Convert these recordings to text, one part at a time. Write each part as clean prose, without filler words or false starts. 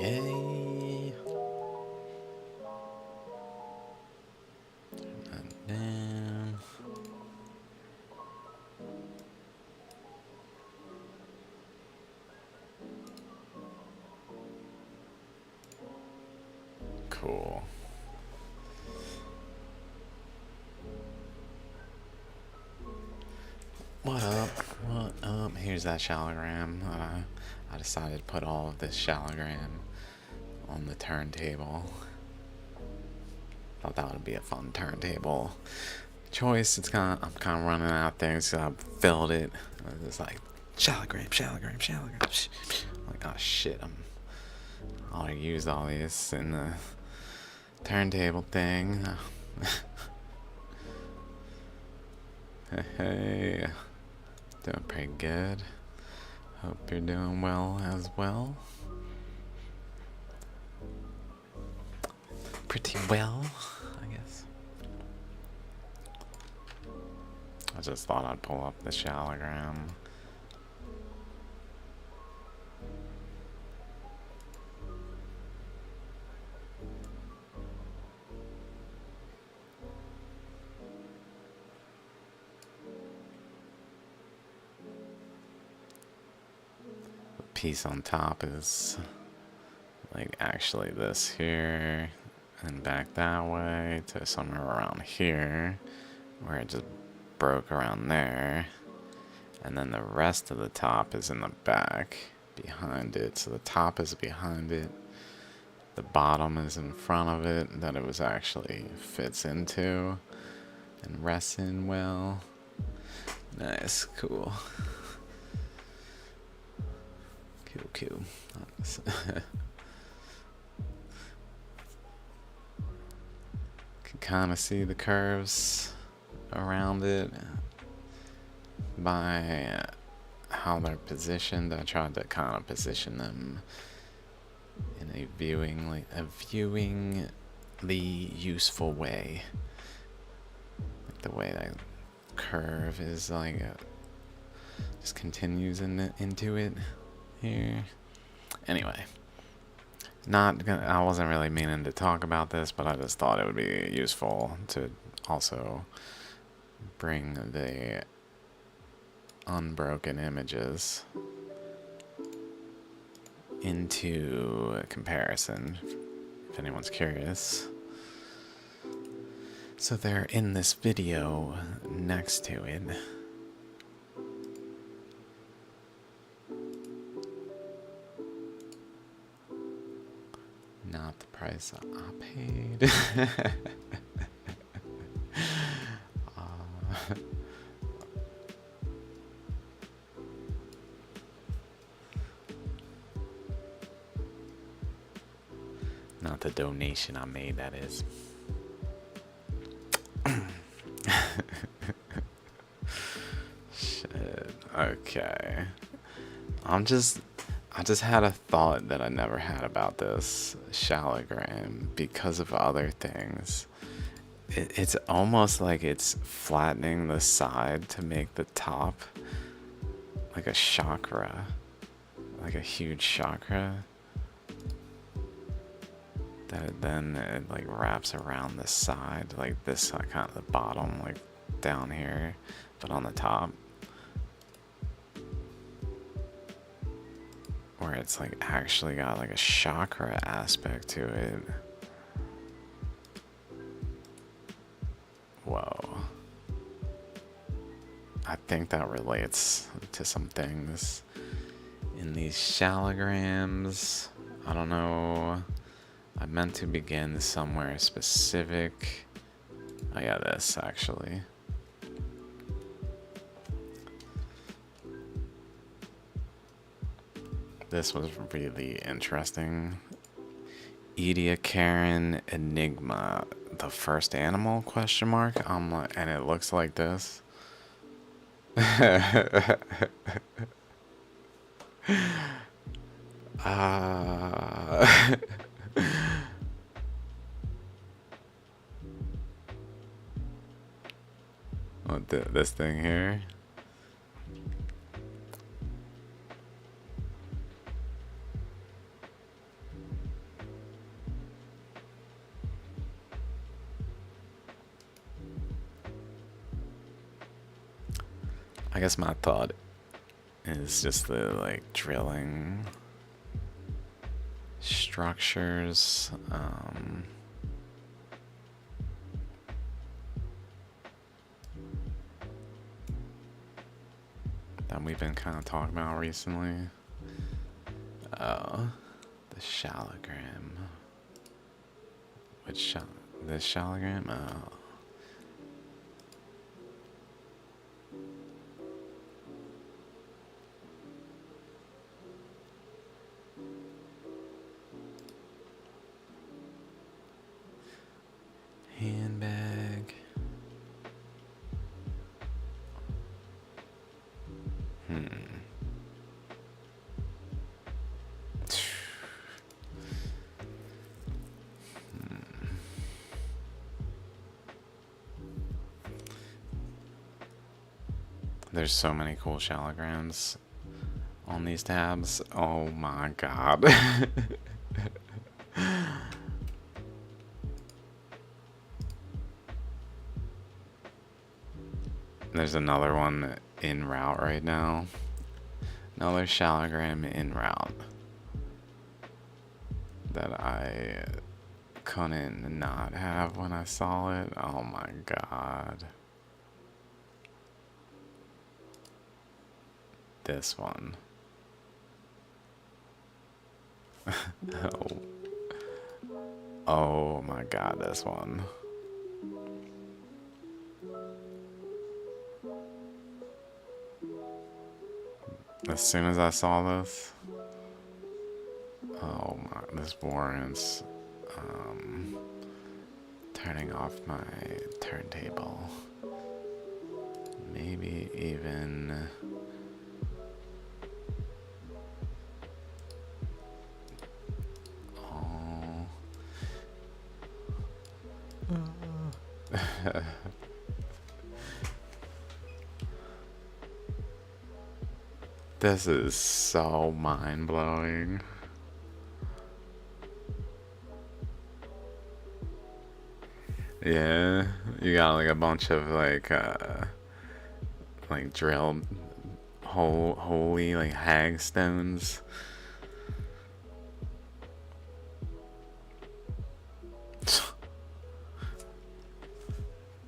Okay. Turn that down. Cool. What up? What up? Here's that Shaligram. I decided to put all of this Shaligram on the turntable. Thought that would be a fun turntable choice. I'm kind of running out there, so I filled it. It's like Shaligram. Like, oh shit, I'll use all these in the turntable thing. Hey, doing pretty good. Hope you're doing well as well. Pretty well, I guess. I just thought I'd pull up the Shaligram. The piece on top is like actually this here, and back that way to somewhere around here, where it just broke around there, and then the rest of the top is in the back behind it. So the top is behind it, the bottom is in front of it, that it was actually fits into and rests in well. Nice, cool. Cool. Can kind of see the curves around it by how they're positioned. I tried to kind of position them in a viewingly useful way. Like the way that curve is like just continues into it here. Anyway, I wasn't really meaning to talk about this, but I just thought it would be useful to also bring the unbroken images into comparison, if anyone's curious. So they're in this video next to it. Not the price I paid. Not the donation I made, that is. Shit. Okay. I just had a thought that I never had about this Shaligram because of other things. It's almost like it's flattening the side to make the top like a chakra, like a huge chakra. That then it like wraps around the side, like this kind of the bottom, like down here, but on the top. Where it's like actually got like a chakra aspect to it. Whoa. I think that relates to some things in these Shaligrams. I don't know. I meant to begin somewhere specific. Oh yeah, this actually. This was really interesting. Edia Karen Enigma, the first animal, question mark? And it looks like this. What, this thing here? I guess my thought is just the like drilling structures. That we've been kind of talking about recently. Oh, the Shaligram. Which the Shaligram? Oh. Handbag. There's so many cool Shaligrams on these tabs. Oh my god. There's another one en route right now. Another Shaligram en route that I couldn't not have when I saw it. Oh my god. This one. Oh. Oh my god, this one. As soon as I saw this, oh my, this warrants turning off my turntable. Maybe even this is so mind-blowing. Yeah, you got like a bunch of like drilled holy like hagstones.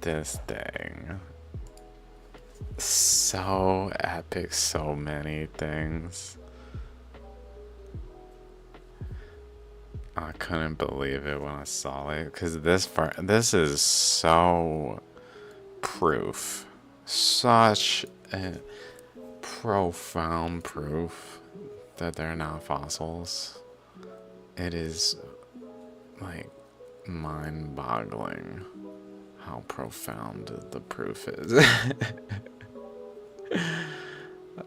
This thing. So epic, so many things. I couldn't believe it when I saw it, because this is so proof. Such a profound proof that they're not fossils. It is like mind-boggling how profound the proof is.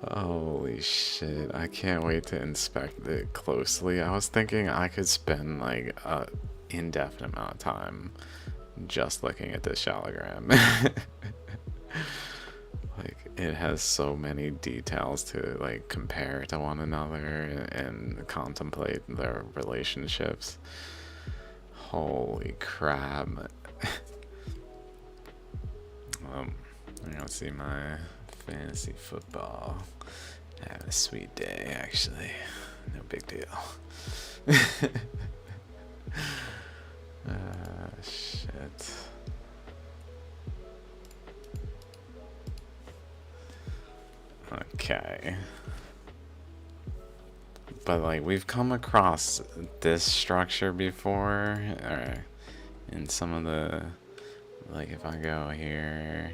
Holy shit, I can't wait to inspect it closely. I was thinking I could spend like a indefinite amount of time just looking at this Shaligram. Like, it has so many details to like compare to one another and contemplate their relationships. Holy crap. You're gonna see my fantasy football. Having a sweet day, actually. No big deal. Shit. Okay. But like, we've come across this structure before, or in some of the, like, if I go here.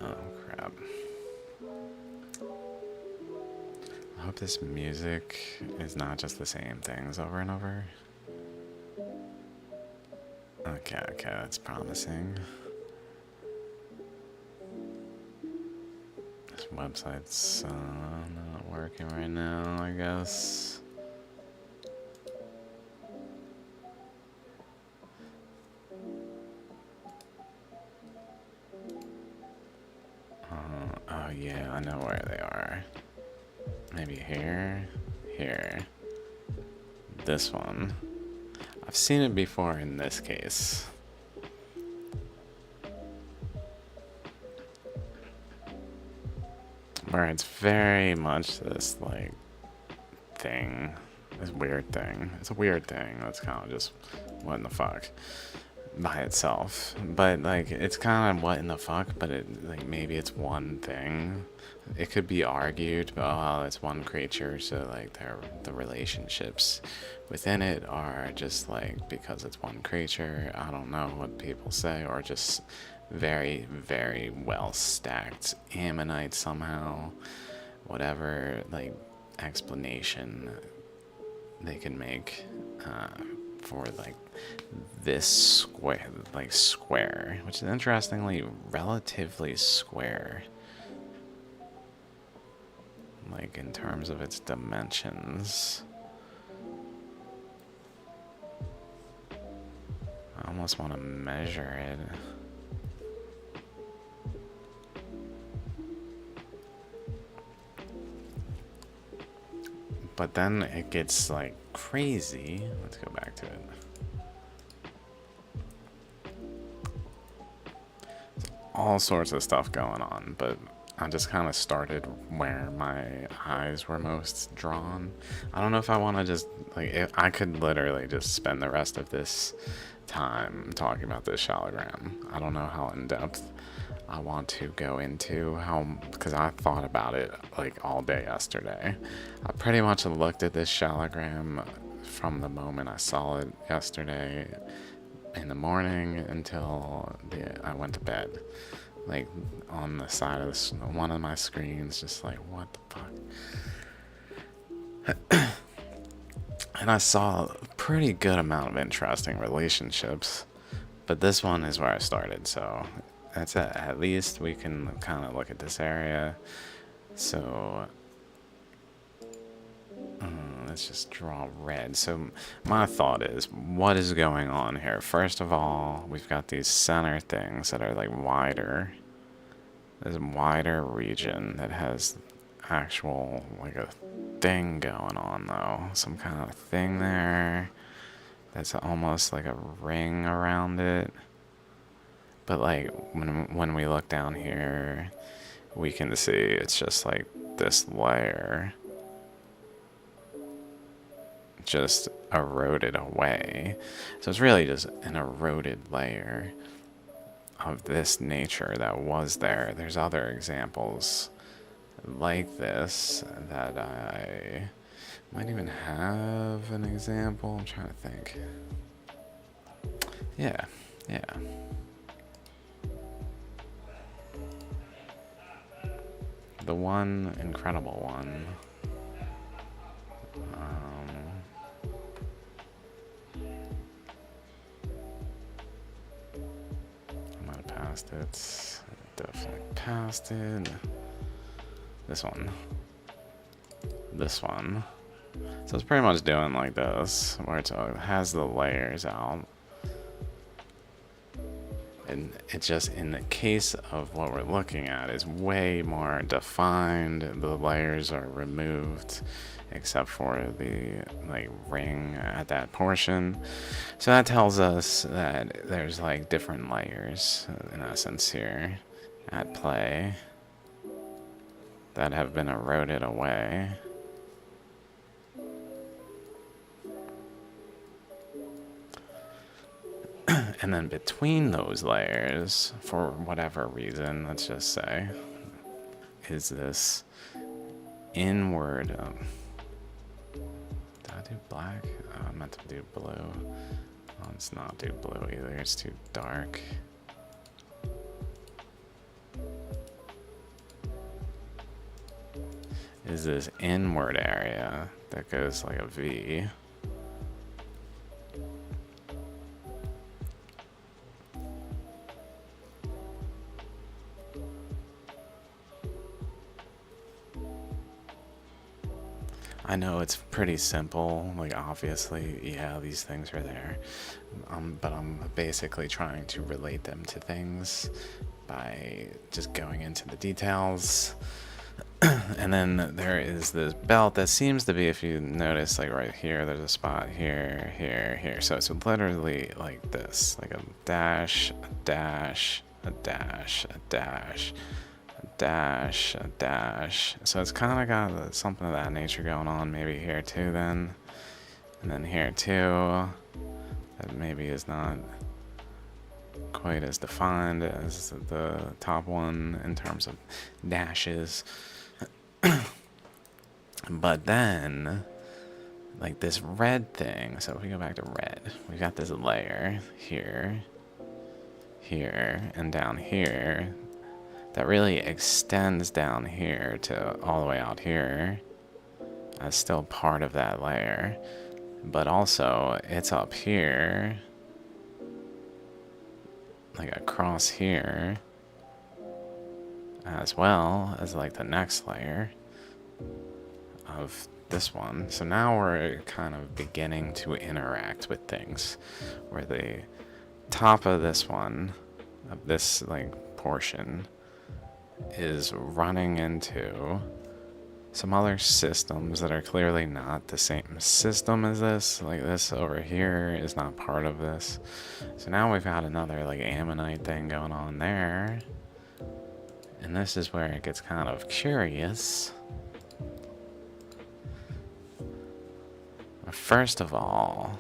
Oh crap. I hope this music is not just the same things over and over. Okay, that's promising. This website's not working right now, I guess. Oh Yeah, I know where they are. Maybe here? Here. This one. I've seen it before in this case. Where it's very much this, like, thing. This weird thing. It's a weird thing that's kind of just, what in the fuck? By itself. But, like, it's kind of what in the fuck, but it, like, maybe it's one thing. It could be argued, but, oh, it's one creature, so, like, the relationships within it are just, like, because it's one creature. I don't know what people say, or just very, very well stacked ammonite somehow. Whatever, like, explanation they can make for, like, this square, which is interestingly relatively square, like in terms of its dimensions. I almost want to measure it. But then it gets like crazy. Let's go back to it. All sorts of stuff going on, but I just kind of started where my eyes were most drawn. I don't know if I want to just, like, I could literally just spend the rest of this time talking about this Shaligram. I don't know how in depth I want to go into, because I thought about it like all day yesterday. I pretty much looked at this Shaligram from the moment I saw it yesterday in the morning until I went to bed. Like, on the side of one of my screens, just like, what the fuck? And I saw a pretty good amount of interesting relationships, but this one is where I started, so that's it. At least we can kind of look at this area. So let's just draw red. So my thought is, what is going on here? First of all, we've got these center things that are like wider. There's a wider region that has actual, like, a thing going on, though. Some kind of thing there that's almost like a ring around it. But, like, when we look down here, we can see it's just like this layer just eroded away. So it's really just an eroded layer of this nature that was there. There's other examples like this that I might even have an example. I'm trying to think. Yeah. The one incredible one. I might have passed it. Definitely passed it. This one. This one. So it's pretty much doing like this, where it has the layers out. And it just, in the case of what we're looking at, is way more defined. The layers are removed, except for the, like, ring at that portion. So that tells us that there's, like, different layers, in essence, here at play that have been eroded away. And then between those layers, for whatever reason, let's just say, is this inward. Did I do black? Oh, I meant to do blue. Oh, let's not do blue either. It's too dark. Is this inward area that goes like a V. I know it's pretty simple, like, obviously, yeah, these things are there, but I'm basically trying to relate them to things by just going into the details. And then there is this belt that seems to be, if you notice, like right here, there's a spot here, here, here. So it's literally like this, like a dash, a dash, a dash, a dash, a dash, a dash. So it's kind of got something of that nature going on. Maybe here too then. And then here too. That maybe is not quite as defined as the top one in terms of dashes. But then, like this red thing, so if we go back to red, we've got this layer here, here, and down here that really extends down here to all the way out here. That's still part of that layer, but also it's up here, like across here, as well as like the next layer of this one. So now we're kind of beginning to interact with things where the top of this one, of this like portion, is running into some other systems that are clearly not the same system as this. Like this over here is not part of this. So now we've got another like ammonite thing going on there. And this is where it gets kind of curious. First of all,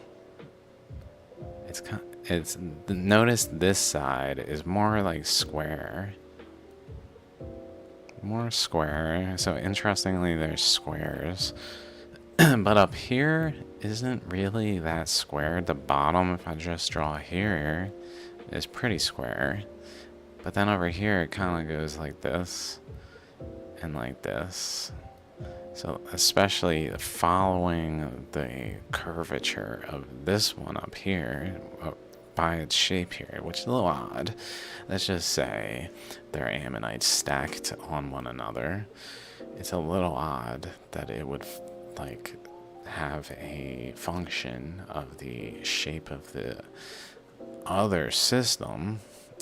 notice this side is more like square. More square. So interestingly, there's squares. But up here isn't really that square. The bottom, if I just draw here, is pretty square. But then over here, it kind of goes like this and like this. So especially following the curvature of this one up here, by its shape here, which is a little odd. Let's just say they're ammonites stacked on one another. It's a little odd that it would like have a function of the shape of the other system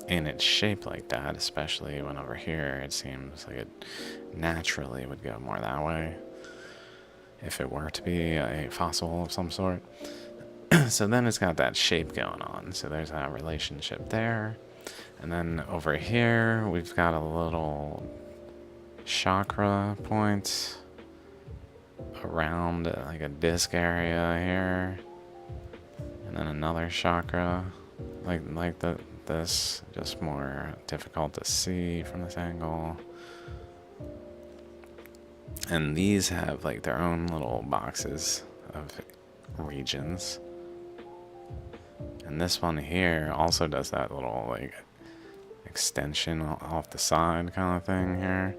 in its shape like that, especially when over here it seems like it naturally would go more that way if it were to be a fossil of some sort. So then it's got that shape going on, so there's that relationship there. And then over here we've got a little chakra point around like a disc area here, and then another chakra like this, just more difficult to see from this angle. And these have like their own little boxes of regions. And this one here also does that little like extension off the side kind of thing here.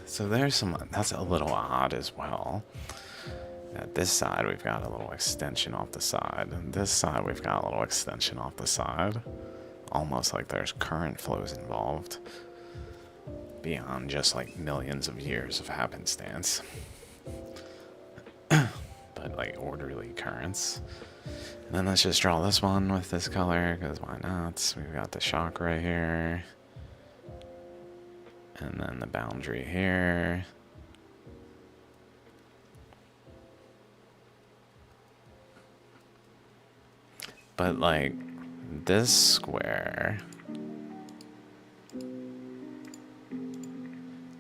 So there's that's a little odd as well. At this side, we've got a little extension off the side. And this side, we've got a little extension off the side. Almost like there's current flows involved. Beyond just like millions of years of happenstance. But like orderly currents. And then let's just draw this one with this color, because why not? We've got the chakra here. And then the boundary here. But like this square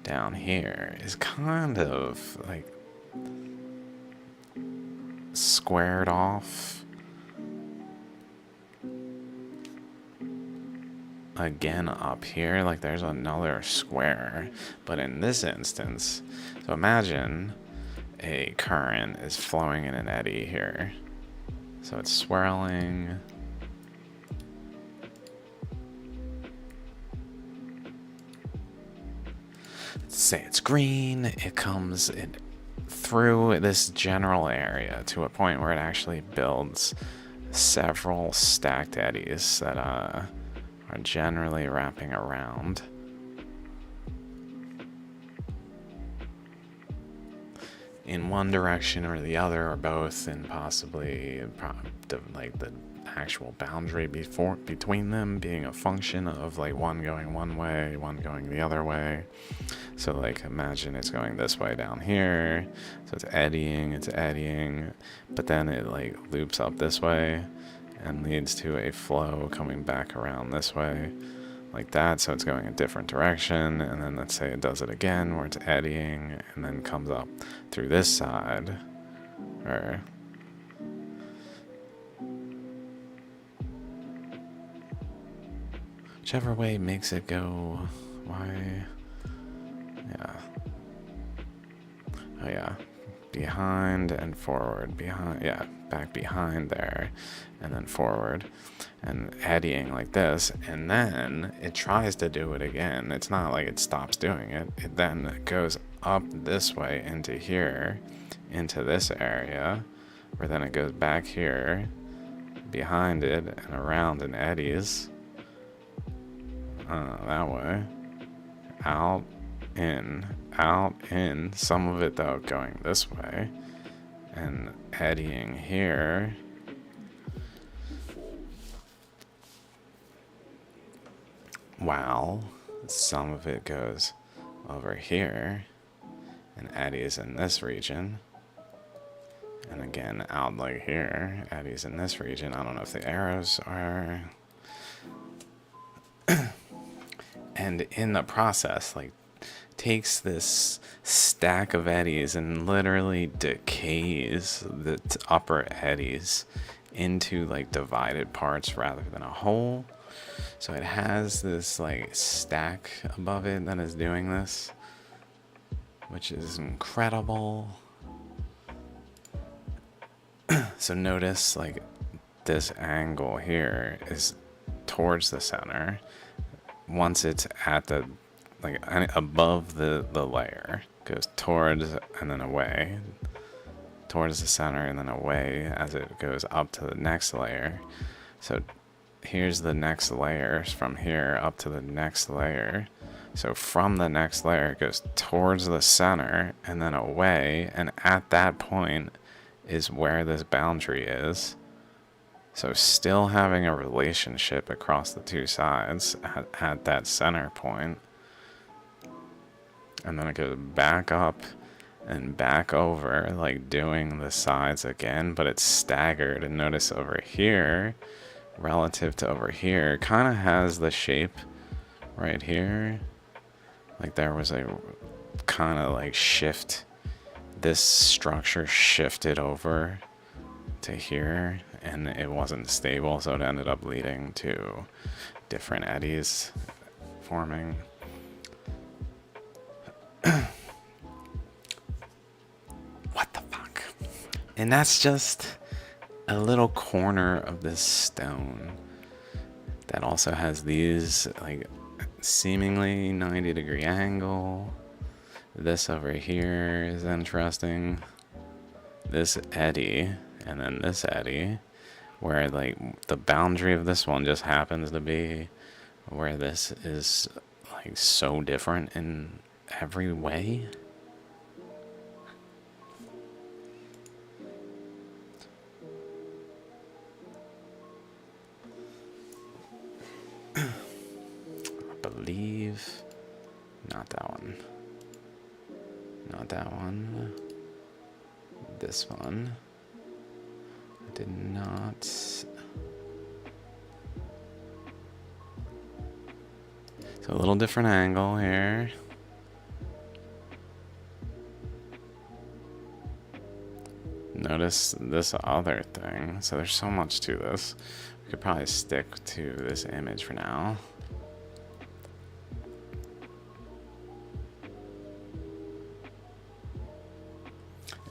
down here is kind of like squared off again up here. Like there's another square, but in this instance, so imagine a current is flowing in an eddy here. So it's swirling. Let's say it's green. It comes through this general area to a point where it actually builds several stacked eddies that are generally wrapping around. in one direction or the other, or both, and possibly like the actual boundary between them being a function of like one going one way, one going the other way. So like imagine it's going this way down here, so it's eddying, but then it like loops up this way and leads to a flow coming back around this way like that, so it's going a different direction. And then let's say it does it again where it's eddying and then comes up through this side, or whichever way makes it go. Why? Yeah. Oh yeah. Behind and forward. Behind. Yeah. Back behind there. And then forward. And eddying like this. And then it tries to do it again. It's not like it stops doing it. It then goes up this way into here. Into this area. Where then it goes back here. Behind it. And around and eddies. That way. Out. In, some of it though going this way, and eddying here, while some of it goes over here, and eddies in this region, and again out like here, eddies in this region. I don't know if the arrows are, and in the process, like, takes this stack of eddies and literally decays the upper eddies into like divided parts rather than a whole. So it has this like stack above it that is doing this, which is incredible. So notice like this angle here is towards the center. Once it's at the like above the layer, goes towards and then away, towards the center and then away as it goes up to the next layer. So here's the next layer, from here up to the next layer. So from the next layer it goes towards the center and then away, and at that point is where this boundary is. So still having a relationship across the two sides at that center point. And then it goes back up and back over, like doing the sides again, but it's staggered. And notice over here, relative to over here, kind of has the shape right here. Like there was a kind of like shift. This structure shifted over to here, and it wasn't stable, so it ended up leading to different eddies forming. What the fuck? And that's just a little corner of this stone that also has these like seemingly 90-degree angle. This over here is interesting. This eddy and then this eddy, where like the boundary of this one just happens to be where this is like so different in every way. I believe not that one. Not that one. This one. I did not. So a little different angle here. Notice this other thing. So there's so much to this. We could probably stick to this image for now.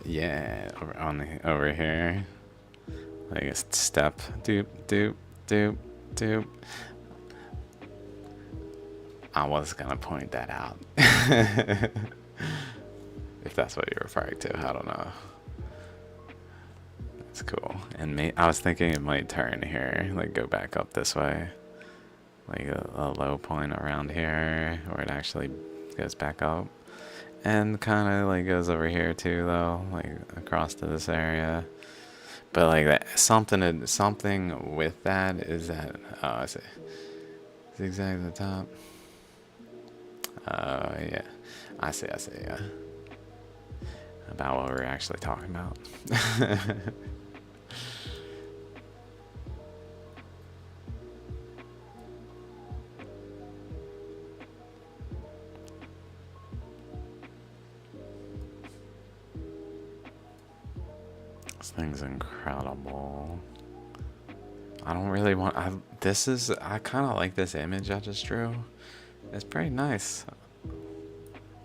Yeah, over here. Like a step. Doop, doop, doop, doop. I was gonna point that out. If that's what you're referring to, I don't know. That's cool. And I was thinking it might turn here, like go back up this way. Like a low point around here where it actually goes back up. end kind of like goes over here too, though, like across to this area. But like that, something with that is that, oh, I see, zigzag at the top. Yeah, I see, yeah. About what we're actually talking about. This thing's incredible. I don't really want, I kind of like this image I just drew. It's pretty nice.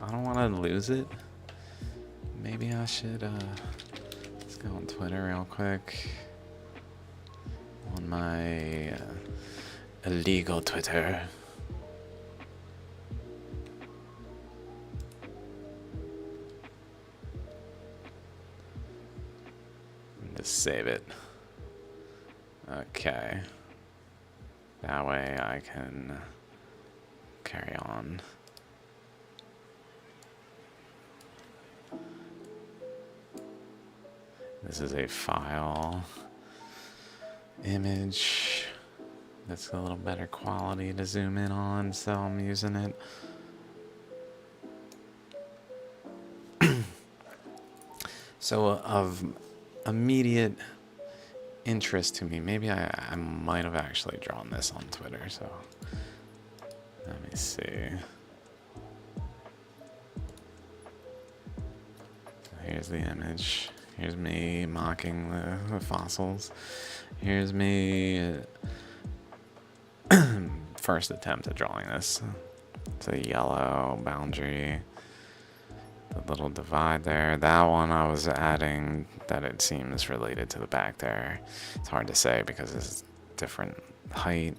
I don't want to lose it. Maybe I should, let's go on Twitter real quick. On my illegal Twitter. Just save it. Okay. That way I can carry on. This is a file image that's a little better quality to zoom in on, so I'm using it. So of immediate interest to me, maybe I might have actually drawn this on Twitter, so let me see. So here's the image. Here's me mocking the fossils. Here's me first attempt at drawing this. It's a yellow boundary. The little divide there. That one I was adding that it seems related to the back there. It's hard to say because it's different height.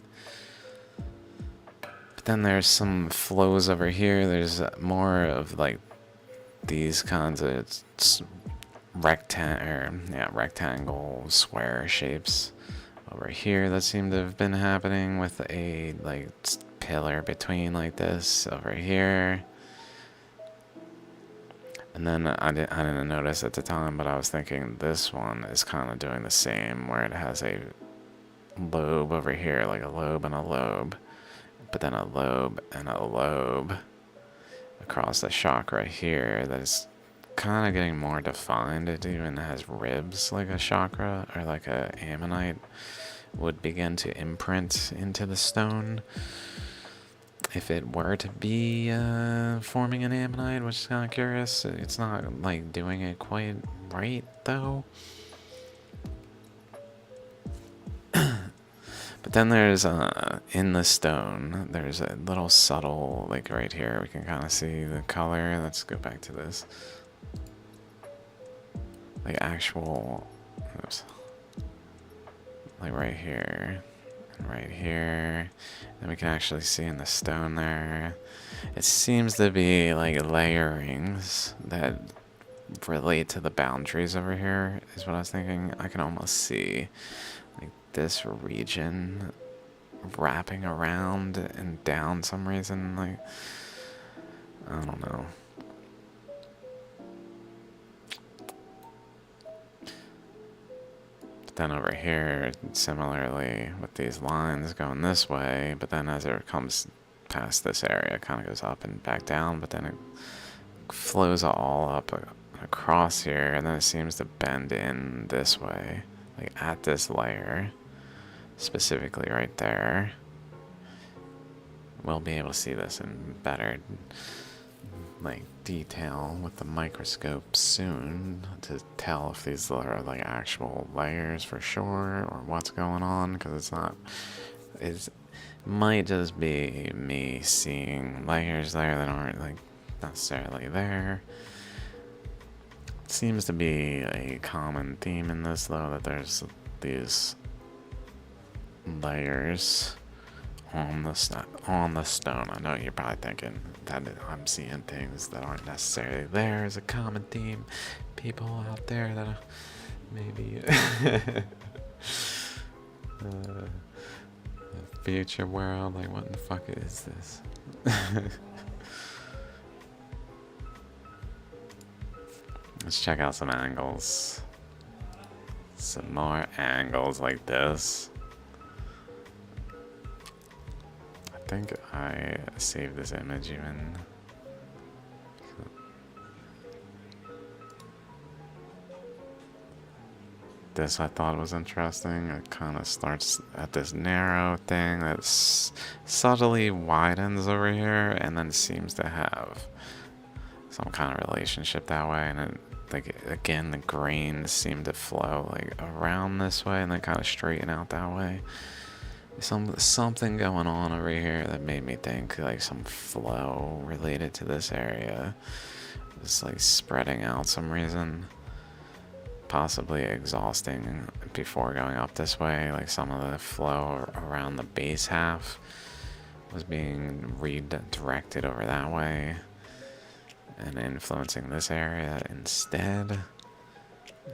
But then there's some flows over here. There's more of like these kinds of rectangle, square shapes over here that seem to have been happening with a like pillar between like this over here. And then I didn't notice at the time, but I was thinking this one is kind of doing the same, where it has a lobe over here, like a lobe and a lobe, but then a lobe and a lobe across the chakra here that is kind of getting more defined. It even has ribs like a chakra or like a ammonite would begin to imprint into the stone. If it were to be forming an ammonite, which is kind of curious. It's not like doing it quite right though. But then there's in the stone, there's a little subtle, like right here, we can kind of see the color. Let's go back to this. Like actual, oops, like right here. Right here, and we can actually see in the stone there, it seems to be like layerings that relate to the boundaries over here, is what I was thinking. I can almost see like this region wrapping around and down some reason, like, I don't know. Then over here, similarly, with these lines going this way, but then as it comes past this area, it kind of goes up and back down, but then it flows all up across here, and then it seems to bend in this way, like at this layer, specifically right there. We'll be able to see this in better like detail with the microscope soon to tell if these are like actual layers for sure or what's going on, because it's not, it might just be me seeing layers there that aren't like necessarily there. It seems to be a common theme in this though, that there's these layers on the stone. I know you're probably thinking that I'm seeing things that aren't necessarily there as a common theme. People out there that maybe the future world, like what the fuck is this? Let's check out some angles. Some more angles like this. I think I saved this image even. This I thought was interesting. It kind of starts at this narrow thing that subtly widens over here and then seems to have some kind of relationship that way. And then, like, again, the grains seem to flow like around this way and then kind of straighten out that way. Something going on over here that made me think like some flow related to this area. It's like spreading out some reason. Possibly exhausting before going up this way, like some of the flow around the base half was being redirected over that way and influencing this area instead,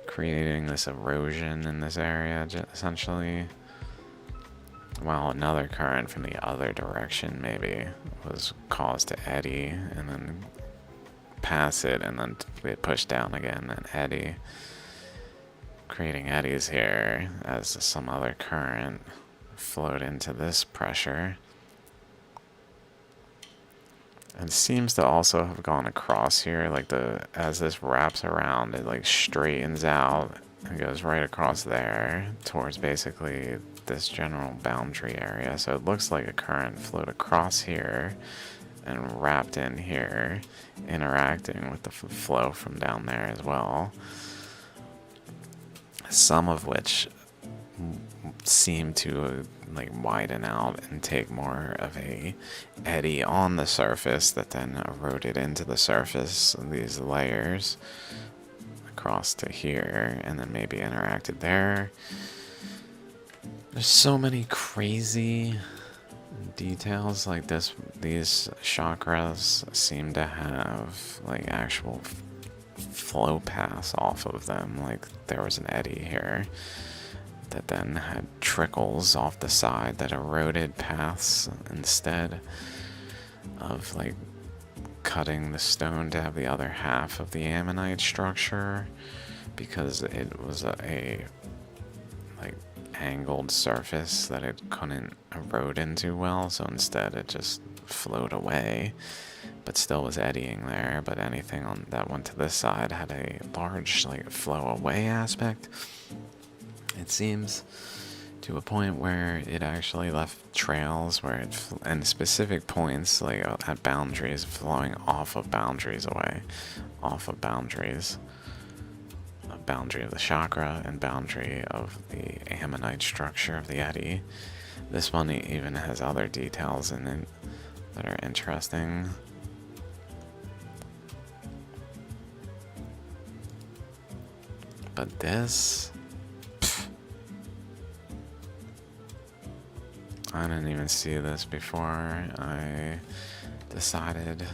creating this erosion in this area essentially, while another current from the other direction maybe was caused to eddy and then pass it and then get pushed down again and eddy, creating eddies here as some other current flowed into this pressure. And seems to also have gone across here, like as this wraps around, it like straightens out and goes right across there towards basically this general boundary area. So it looks like a current flowed across here and wrapped in here, interacting with the flow from down there as well. Some of which seem to like widen out and take more of a eddy on the surface that then eroded into the surface of these layers across to here and then maybe interacted there. There's so many crazy details like this. These chakras seem to have like actual flow paths off of them. Like there was an eddy here that then had trickles off the side that eroded paths instead of like cutting the stone to have the other half of the ammonite structure, because it was a like angled surface that it couldn't erode into well, so instead it just flowed away, but still was eddying there. But anything on that went to this side had a large like flow away aspect, it seems, to a point where it actually left trails where it and specific points like at boundaries, flowing off of boundaries away, off of boundaries, a boundary of the chakra and boundary of the ammonite structure of the eddy. This one even has other details in it that are interesting. But this, I didn't even see this before I decided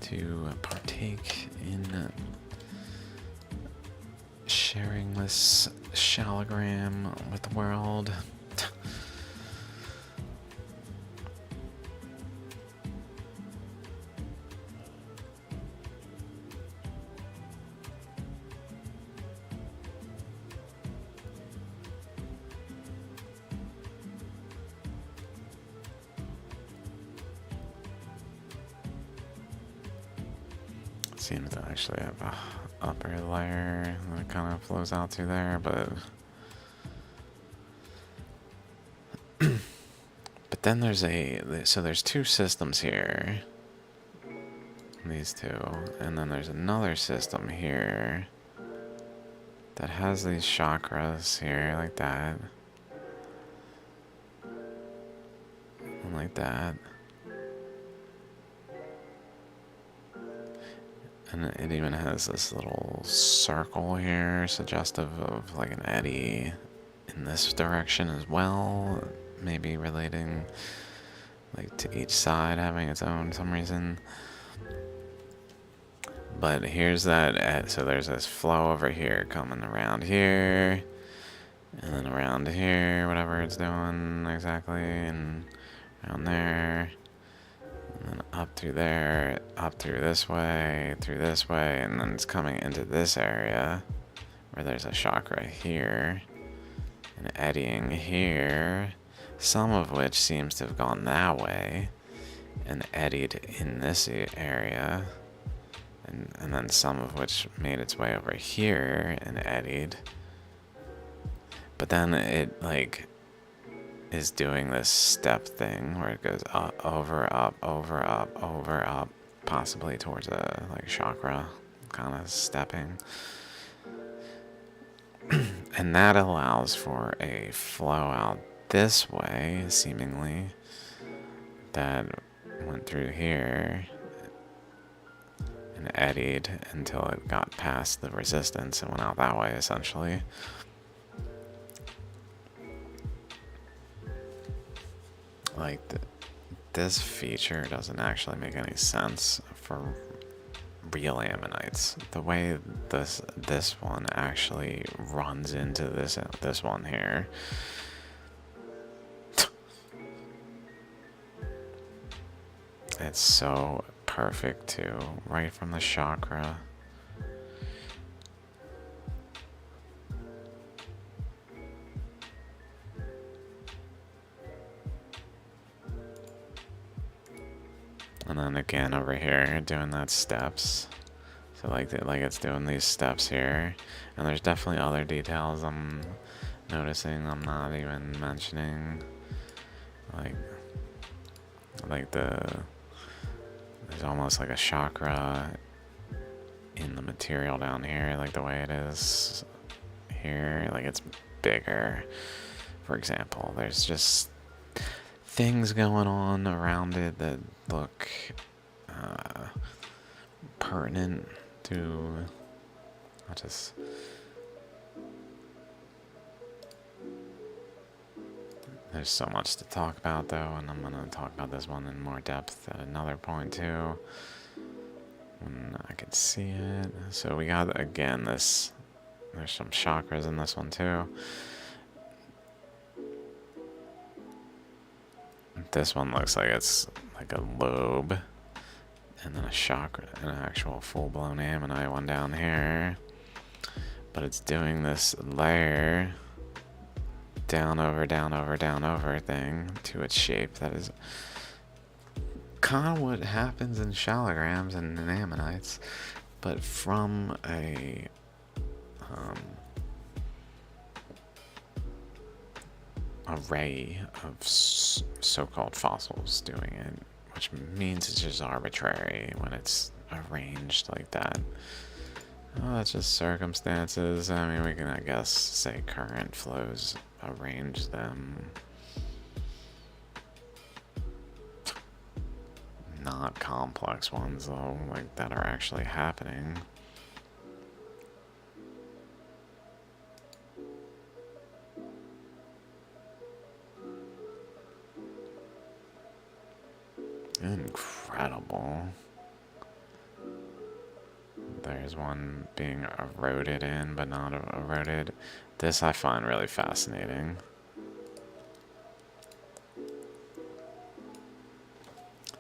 to partake in sharing this Shaligram with the world. Seems to actually have a upper layer that kind of flows out to there, but then there's there's two systems here, these two, and then there's another system here that has these chakras here like that and like that. And it even has this little circle here, suggestive of like an eddy in this direction as well, maybe relating like to each side having its own some reason. But here's that, so there's this flow over here coming around here, and then around here, whatever it's doing exactly, and around there, And then up through there, up through this way, and then it's coming into this area where there's a chakra here, and eddying here, some of which seems to have gone that way, and eddied in this area, and then some of which made its way over here and eddied. But then it, like, is doing this step thing where it goes up, over, possibly towards a, like, chakra kind of stepping. And that allows for a flow out this way, seemingly, that went through here and eddied until it got past the resistance and went out that way, essentially. Like, this feature doesn't actually make any sense for real ammonites. The way this one actually runs into this one here. It's so perfect too, right from the chakra. And then again over here, doing that steps. So like it's doing these steps here. And there's definitely other details I'm noticing I'm not even mentioning. Like there's almost like a chakra in the material down here, like the way it is here. Like it's bigger, for example. There's just things going on around it that look pertinent to there's so much to talk about though, and I'm gonna talk about this one in more depth at another point too when I can see it. So we got, again, there's some chakras in this one too. This one looks like it's like a lobe, and then a chakra, an actual full-blown ammonite one down here. But it's doing this layer down over thing to its shape. That is kind of what happens in shaligrams and in ammonites, but from a array of so-called fossils doing it, which means it's just arbitrary when it's arranged like that. Oh, that's just circumstances. I mean, we can, I guess, say current flows arrange them. Not complex ones, though, like that are actually happening. Incredible. There's one being eroded in, but not eroded. This I find really fascinating.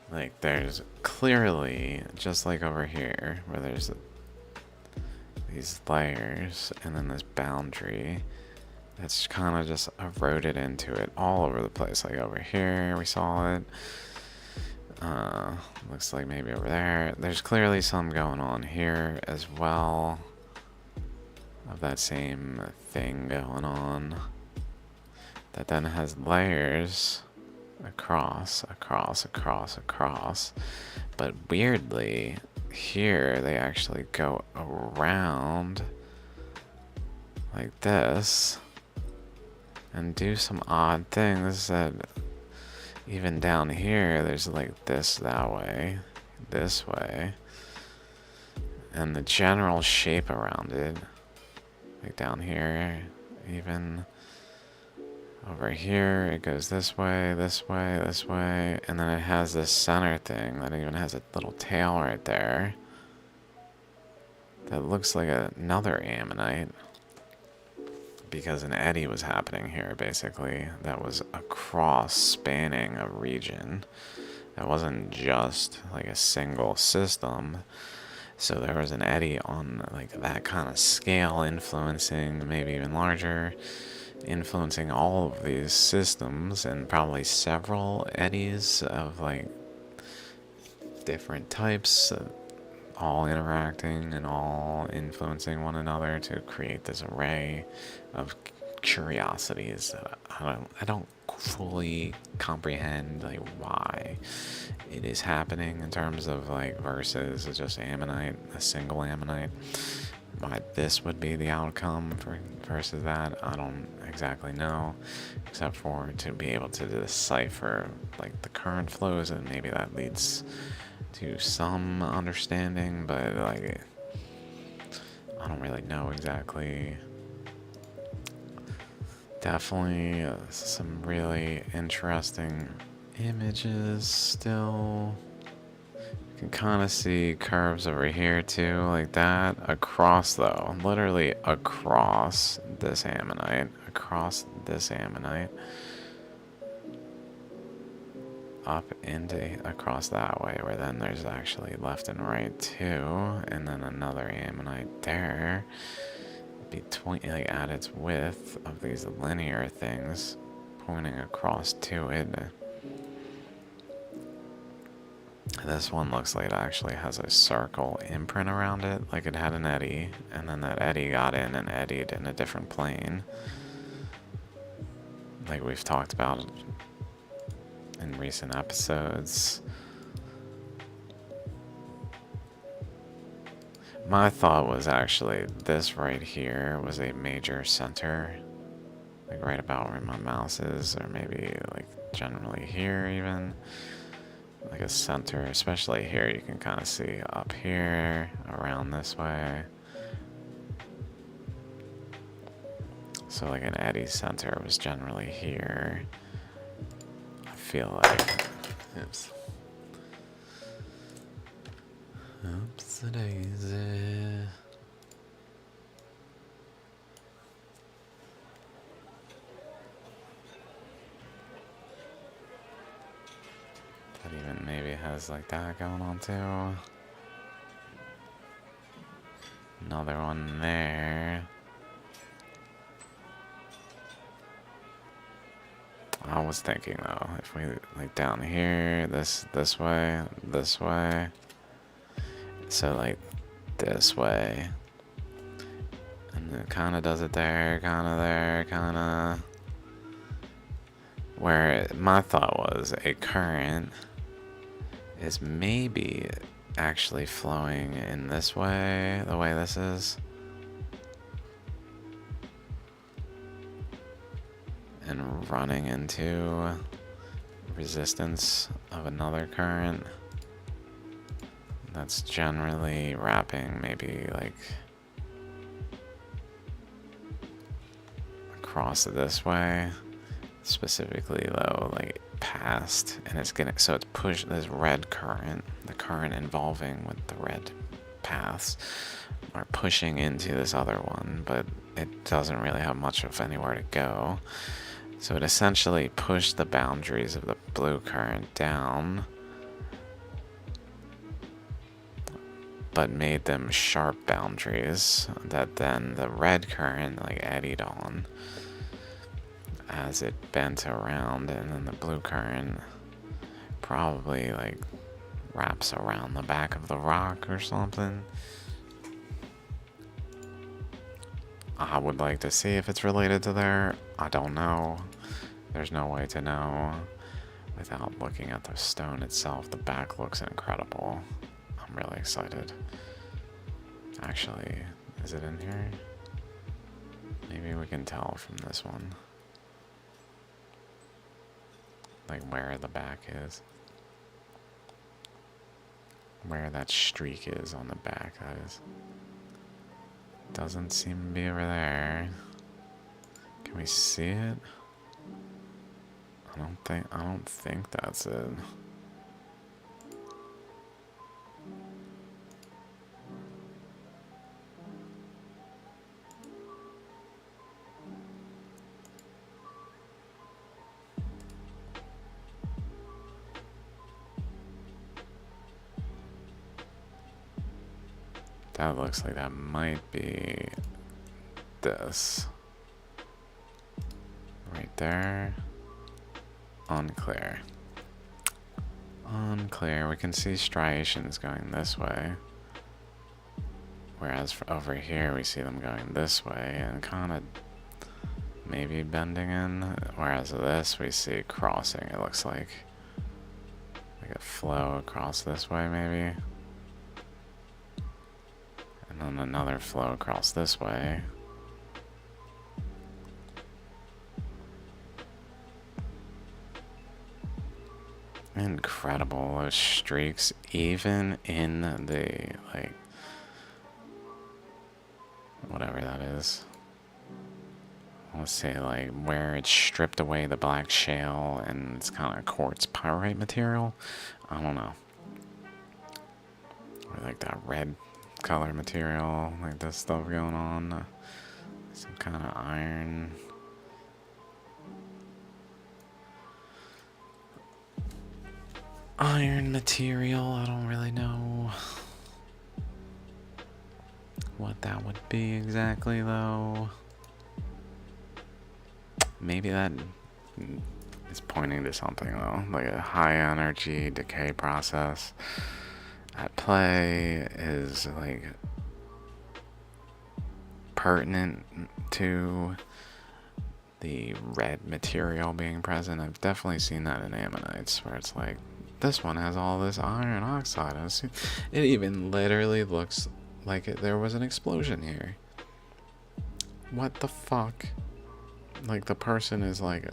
Like, there's clearly, just like over here, where there's these layers, and then this boundary that's kind of just eroded into it all over the place. Like over here, we saw it. Looks like maybe over there. There's clearly some going on here as well, of that same thing going on, that then has layers across. But weirdly, here they actually go around like this and do some odd things that even down here there's like this way, and the general shape around it, like down here, even over here it goes this way, and then it has this center thing that even has a little tail right there that looks like another ammonite, because an eddy was happening here, basically, that was across, spanning a region It wasn't just like a single system. So there was an eddy on like that kind of scale, influencing maybe even larger, influencing all of these systems, and probably several eddies of like different types, all interacting and all influencing one another to create this array of curiosities that I don't fully comprehend like why it is happening in terms of like versus just ammonite, a single ammonite. Why this would be the outcome for versus that, I don't exactly know, except for to be able to decipher like the current flows, and maybe that leads to some understanding, but like I don't really know exactly. Definitely some really interesting images still. You can kind of see curves over here too, like that. Across though, literally across this ammonite, up into across that way, where then there's actually left and right too, and then another ammonite there. Between, like at its width of these linear things pointing across to it. This one looks like it actually has a circle imprint around it, like it had an eddy, and then that eddy got in and eddied in a different plane, like we've talked about in recent episodes. My thought was actually this right here was a major center, like right about where my mouse is, or maybe like generally here even, like a center, especially here you can kind of see up here, around this way. So like an eddy center was generally here. I feel like, oops. Oops-a-daisy. That even maybe has like that going on too. Another one there. I was thinking though, if we like down here, this way, so like this way, and it kind of does it there, kind of there, kind of. Where my thought was a current is maybe actually flowing in this way, the way this is. And running into resistance of another current that's generally wrapping maybe like across this way, specifically though like past, and it's getting, so it's pushed this red current, the current involving with the red paths are pushing into this other one, but it doesn't really have much of anywhere to go. So it essentially pushed the boundaries of the blue current down, but made them sharp boundaries that then the red current like eddied on as it bent around, and then the blue current probably like wraps around the back of the rock or something. I would like to see if it's related to there. I don't know. There's no way to know without looking at the stone itself. The back looks incredible. I'm really excited. Actually, is it in here? Maybe we can tell from this one. Like where the back is. Where that streak is on the back, that is. Doesn't seem to be over there. Can we see it? I don't think that's it. That looks like that might be this. Right there. Unclear. Unclear. We can see striations going this way. Whereas over here we see them going this way and kind of maybe bending in. Whereas this we see crossing, it looks like. Like a flow across this way maybe. And then another flow across this way. Incredible, those streaks, even in the, like, whatever that is. Let's say, like, where it's stripped away the black shale and it's kind of quartz pyrite material. I don't know. Or like that red color material, like this stuff going on. Some kind of iron. Iron material, I don't really know what that would be exactly though. Maybe that is pointing to something though, like a high energy decay process at play is like pertinent to the red material being present. I've definitely seen that in ammonites where it's like, this one has all this iron oxide. It even literally looks like there was an explosion here. What the fuck? Like the person is like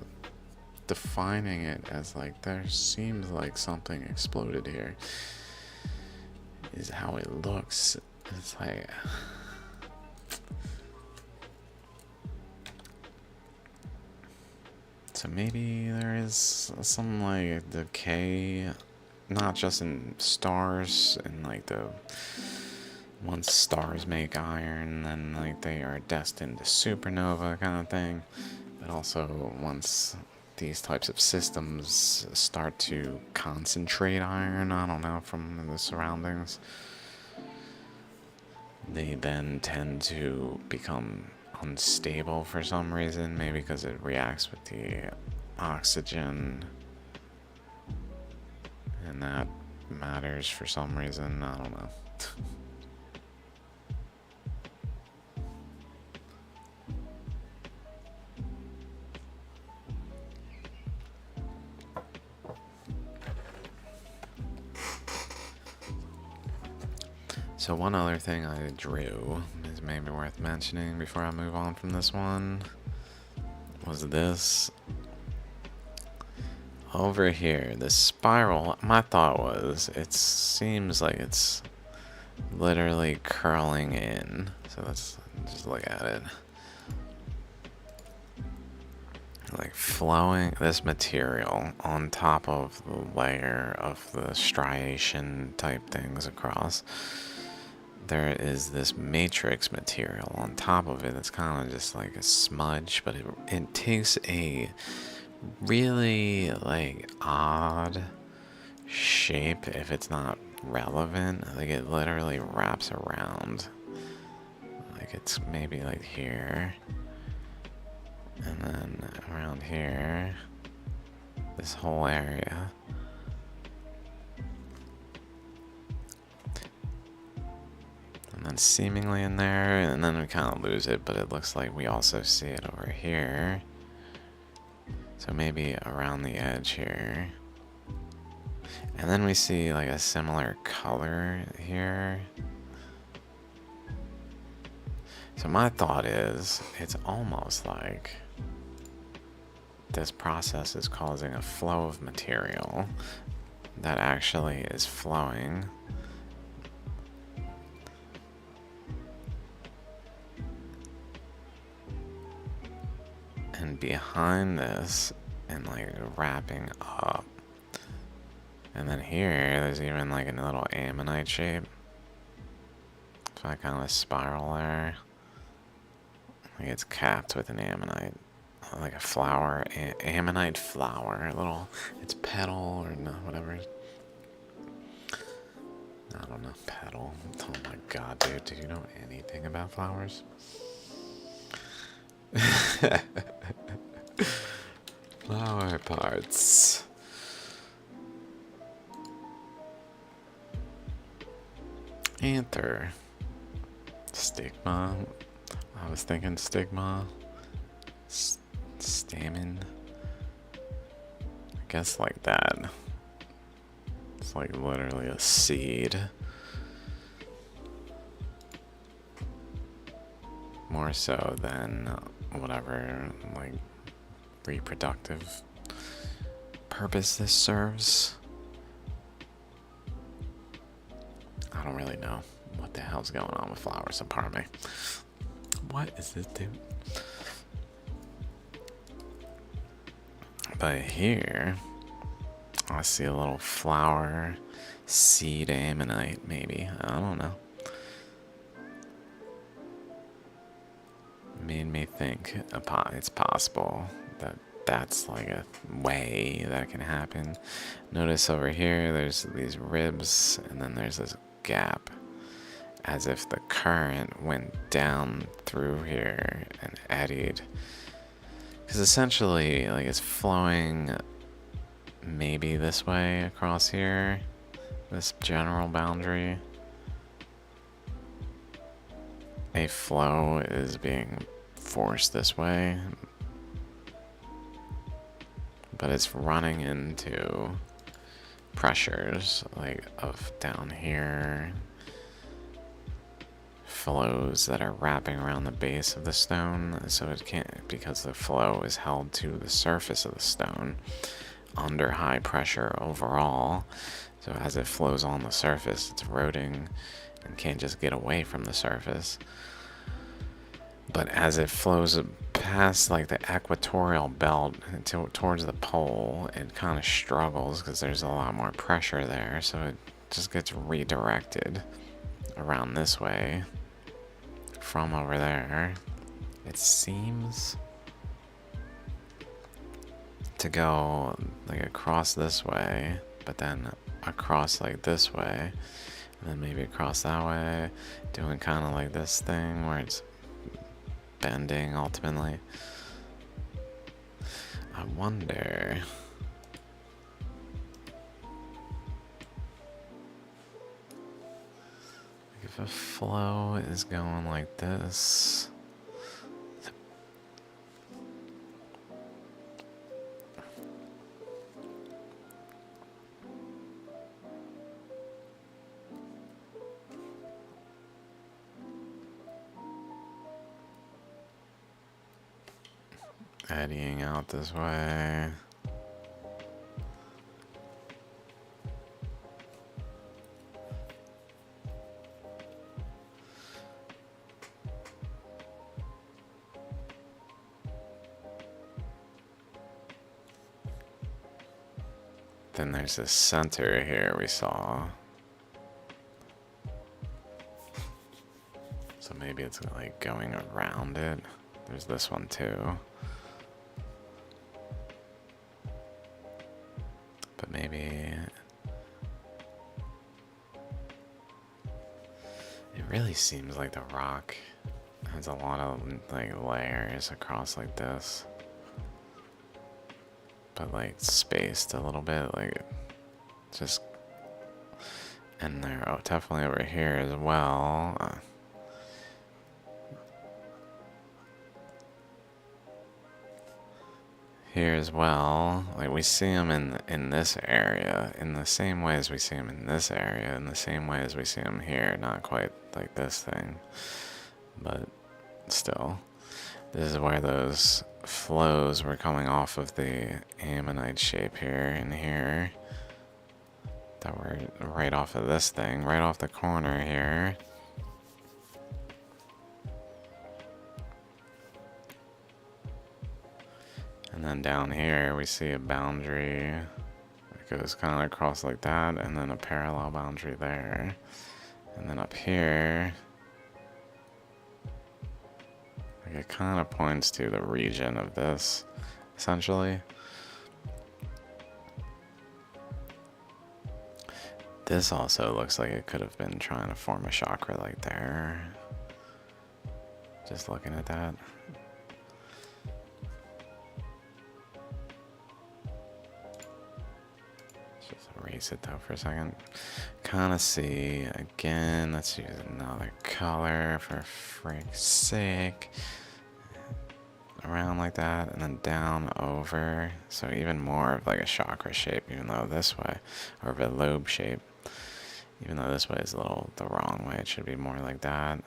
defining it as like there seems like something exploded here. Is how it looks. It's like so maybe there is some like decay, not just in stars and like the once stars make iron, then like they are destined to supernova kind of thing, but also once these types of systems start to concentrate iron, I don't know, from the surroundings, they then tend to become unstable for some reason, maybe because it reacts with the oxygen and that matters for some reason, I don't know. So one other thing I drew is maybe worth mentioning before I move on from this one was this. Over here, this spiral, my thought was, it seems like it's literally curling in. So let's just look at it. Like flowing this material on top of the layer of the striation type things across. There is this matrix material on top of it that's kind of just like a smudge, but it takes a really like odd shape if it's not relevant. Like it literally wraps around. Like it's maybe like here. And then around here. This whole area. And then seemingly in there, and then we kind of lose it, but it looks like we also see it over here. So maybe around the edge here. And then we see like a similar color here. So my thought is, it's almost like this process is causing a flow of material that actually is flowing. And behind this, and like wrapping up. And then here, there's even like a little ammonite shape. So I kind of spiral there. Like it's capped with an ammonite. Like a flower, ammonite flower. A little, it's petal or no, whatever. I don't know, petal. Oh my god, dude, do you know anything about flowers? Flower parts. Anther. Stigma. I was thinking stigma. Stamen. I guess like that. It's like literally a seed. More so than whatever, like, reproductive purpose this serves. I don't really know what the hell's going on with flowers, so pardon me. What is this, dude? But here, I see a little flower seed ammonite, maybe. I don't know. Made me think it's possible that that's like a way that can happen. Notice over here, there's these ribs, and then there's this gap, as if the current went down through here and eddied. Because essentially, like, it's flowing maybe this way across here, this general boundary. A flow is being forced this way, but it's running into pressures like of down here, flows that are wrapping around the base of the stone, so it can't, because the flow is held to the surface of the stone under high pressure overall. So as it flows on the surface, it's eroding and can't just get away from the surface. But as it flows past like the equatorial belt towards the pole, it kind of struggles because there's a lot more pressure there, so it just gets redirected around this way from over there. It seems to go like across this way, but then across like this way, and then maybe across that way, doing kind of like this thing where it's bending ultimately. I wonder if a flow is going like this. Eddying out this way. Then there's this center here we saw. So maybe it's like going around it. There's this one too. But maybe it really seems like the rock has a lot of like layers across like this, but like spaced a little bit, like just in there. Oh, definitely over here as well. Here as well, like we see them in this area in the same way as we see them in this area, in the same way as we see them here. Not quite like this thing, but still, this is where those flows were coming off of the ammonite shape here and here, that were right off of this thing, right off the corner here. And then down here we see a boundary that goes kind of across like that, and then a parallel boundary there. And then up here, like it kind of points to the region of this, essentially. This also looks like it could have been trying to form a chakra like there. Just looking at that. Just erase it though for a second. Kind of see again. Let's use another color for frick's sake. Around like that, and then down over. So even more of like a chakra shape, even though this way, or of a lobe shape. Even though this way is a little the wrong way, it should be more like that.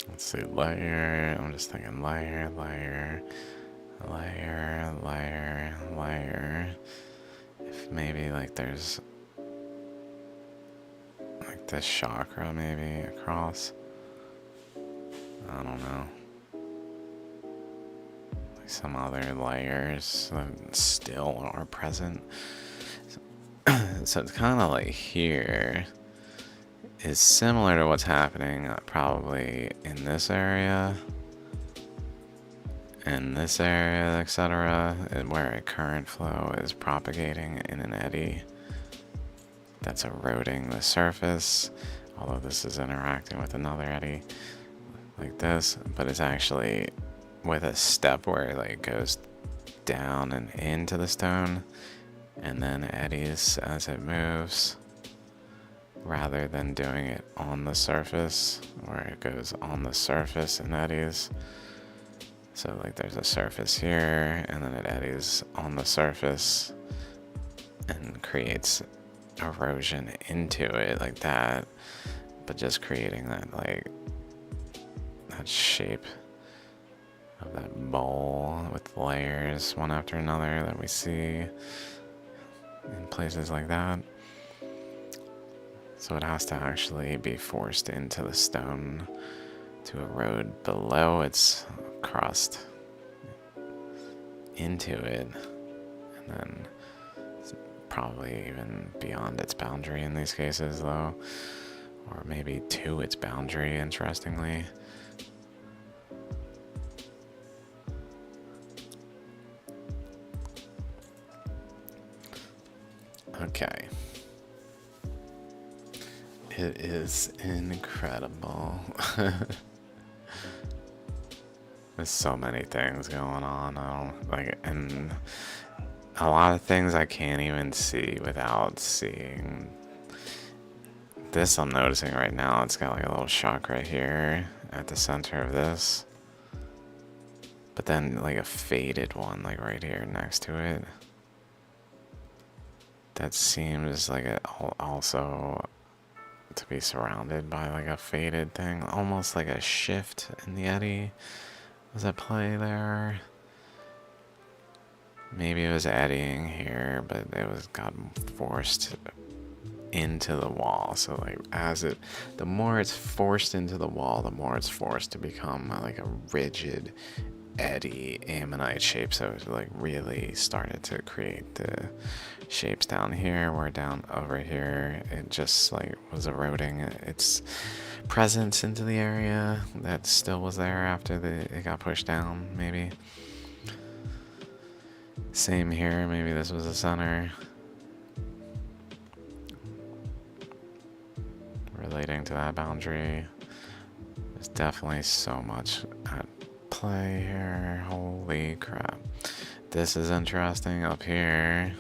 Let's see, layer. I'm just thinking layer, layer, layer, layer, layer. If maybe like there's like this chakra maybe across. I don't know. Like some other layers that still are present. So it's kind of like here is similar to what's happening probably in this area, etc., where a current flow is propagating in an eddy that's eroding the surface, although this is interacting with another eddy like this, but it's actually with a step where it like goes down and into the stone and then eddies as it moves, rather than doing it on the surface where it goes on the surface and eddies. So like there's a surface here and then it eddies on the surface and creates erosion into it like that, but just creating that like that shape of that bowl with layers one after another that we see in places like that. So it has to actually be forced into the stone to erode below its crust into it, and then probably even beyond its boundary in these cases though, or maybe to its boundary, interestingly. Okay. It is incredible. There's so many things going on. And a lot of things I can't even see without seeing. This I'm noticing right now. It's got like a little chakra here at the center of this. But then like a faded one like right here next to it. That seems like it also to be surrounded by like a faded thing, almost like a shift in the eddy was at play there. Maybe it was eddying here, but it was got forced into the wall. So like the more it's forced into the wall, the more it's forced to become like a rigid eddy ammonite shape. So it like really started to create the shapes down here, where down over here it just like was eroding its presence into the area that still was there after it got pushed down. Maybe same here, maybe this was the center, relating to that boundary. There's definitely so much at play here. Holy crap, this is interesting. Up here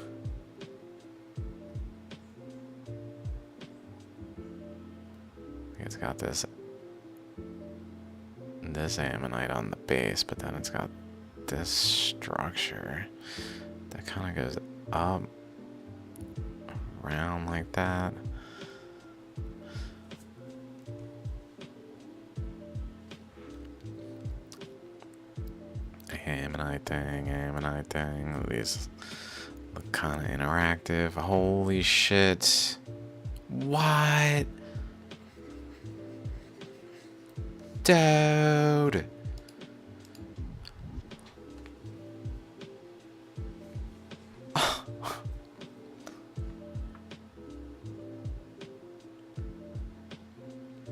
it's got this ammonite on the base, but then it's got this structure that kind of goes up around like that. Ammonite thing. These look kind of interactive. Holy shit. What? Dude.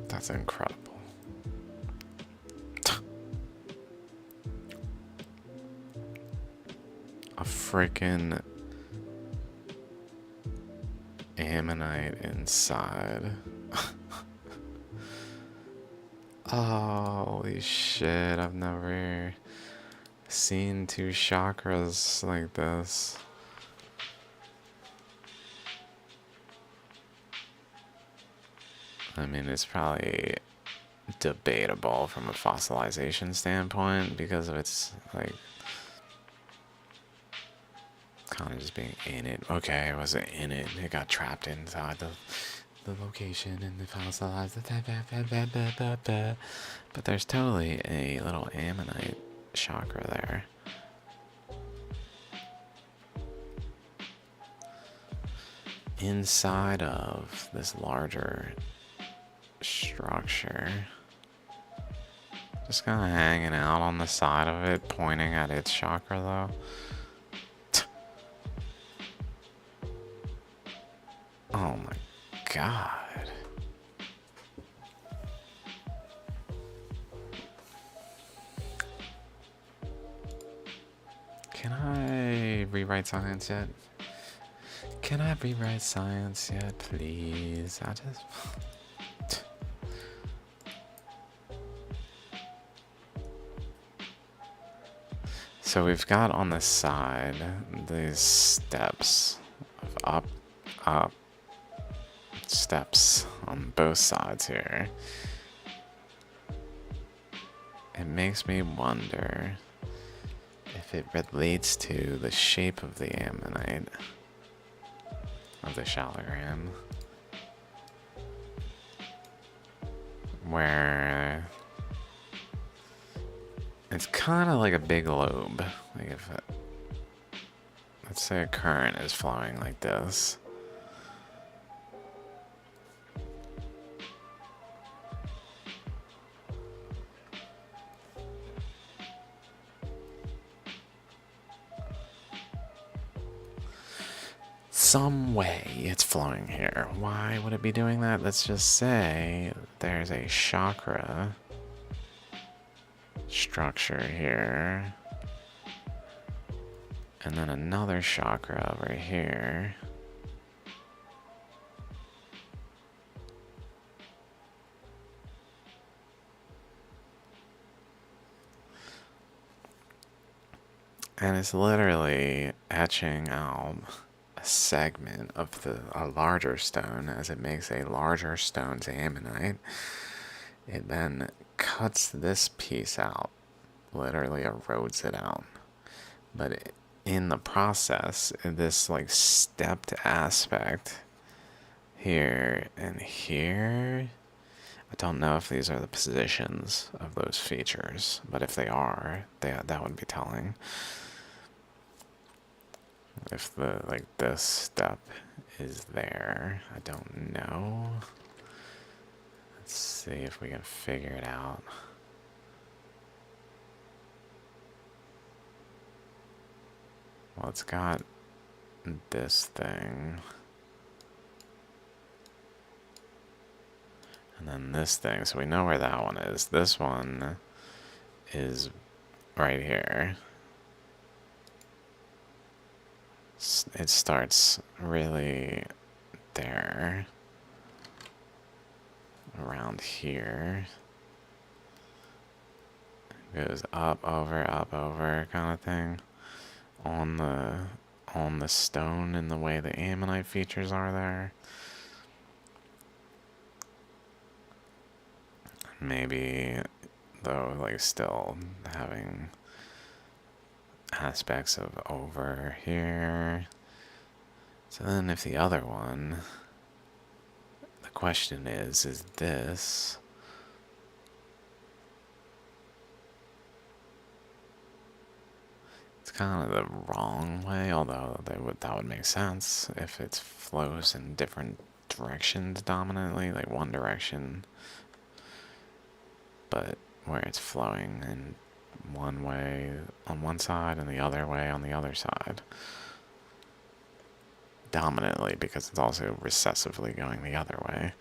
That's incredible. freaking ammonite inside. Holy shit, I've never seen two chakras like this. I mean, it's probably debatable from a fossilization standpoint because of its, like, kind of just being in it. Okay, it wasn't in it. It got trapped inside the location and the fossilized. But there's totally a little ammonite chakra there. Inside of this larger structure. Just kind of hanging out on the side of it, pointing at its chakra though. Oh my god. Can I rewrite science yet? Can I rewrite science yet, please? I just... So we've got on the side these steps of up steps on both sides here. It makes me wonder if it relates to the shape of the ammonite of the Shaligram, where it's kind of like a big lobe. Like if it, let's say a current is flowing like this. Some way it's flowing here. Why would it be doing that? Let's just say there's a chakra structure here, and then another chakra over here. And it's literally etching out a segment of a larger stone as it makes a larger stone's ammonite. It then cuts this piece out, literally erodes it out. But in the process, this like stepped aspect here and here, I don't know if these are the positions of those features, but if they are, that would be telling. If this step is there, I don't know. Let's see if we can figure it out. Well, it's got this thing. And then this thing, so we know where that one is. This one is right here. It starts really there, around here. It goes up, over kind of thing on the stone in the way the ammonite features are there. Maybe though, like still having aspects of over here. So then if the other one, the question is this it's kind of the wrong way, although that would make sense if it flows in different directions dominantly, like one direction, but where it's flowing in one way on one side and the other way on the other side. Dominantly, because it's also recessively going the other way.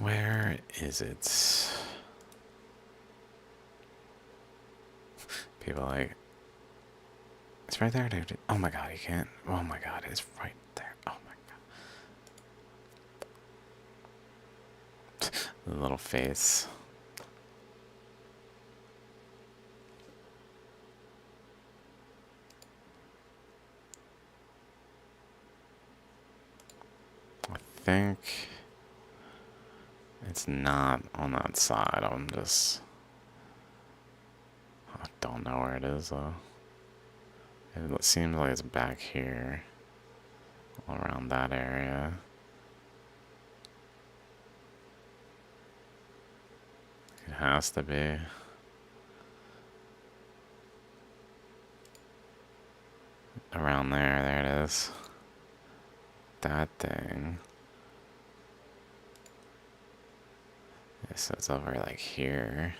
Where is it? People like, it's right there, dude. Oh my god, you can't. Oh my god, it's right there. Oh my god. The little face. I think it's not on that side. I don't know where it is though. It seems like it's back here, all around that area. It has to be. Around there, there it is. That thing. Yeah, so it's over like here.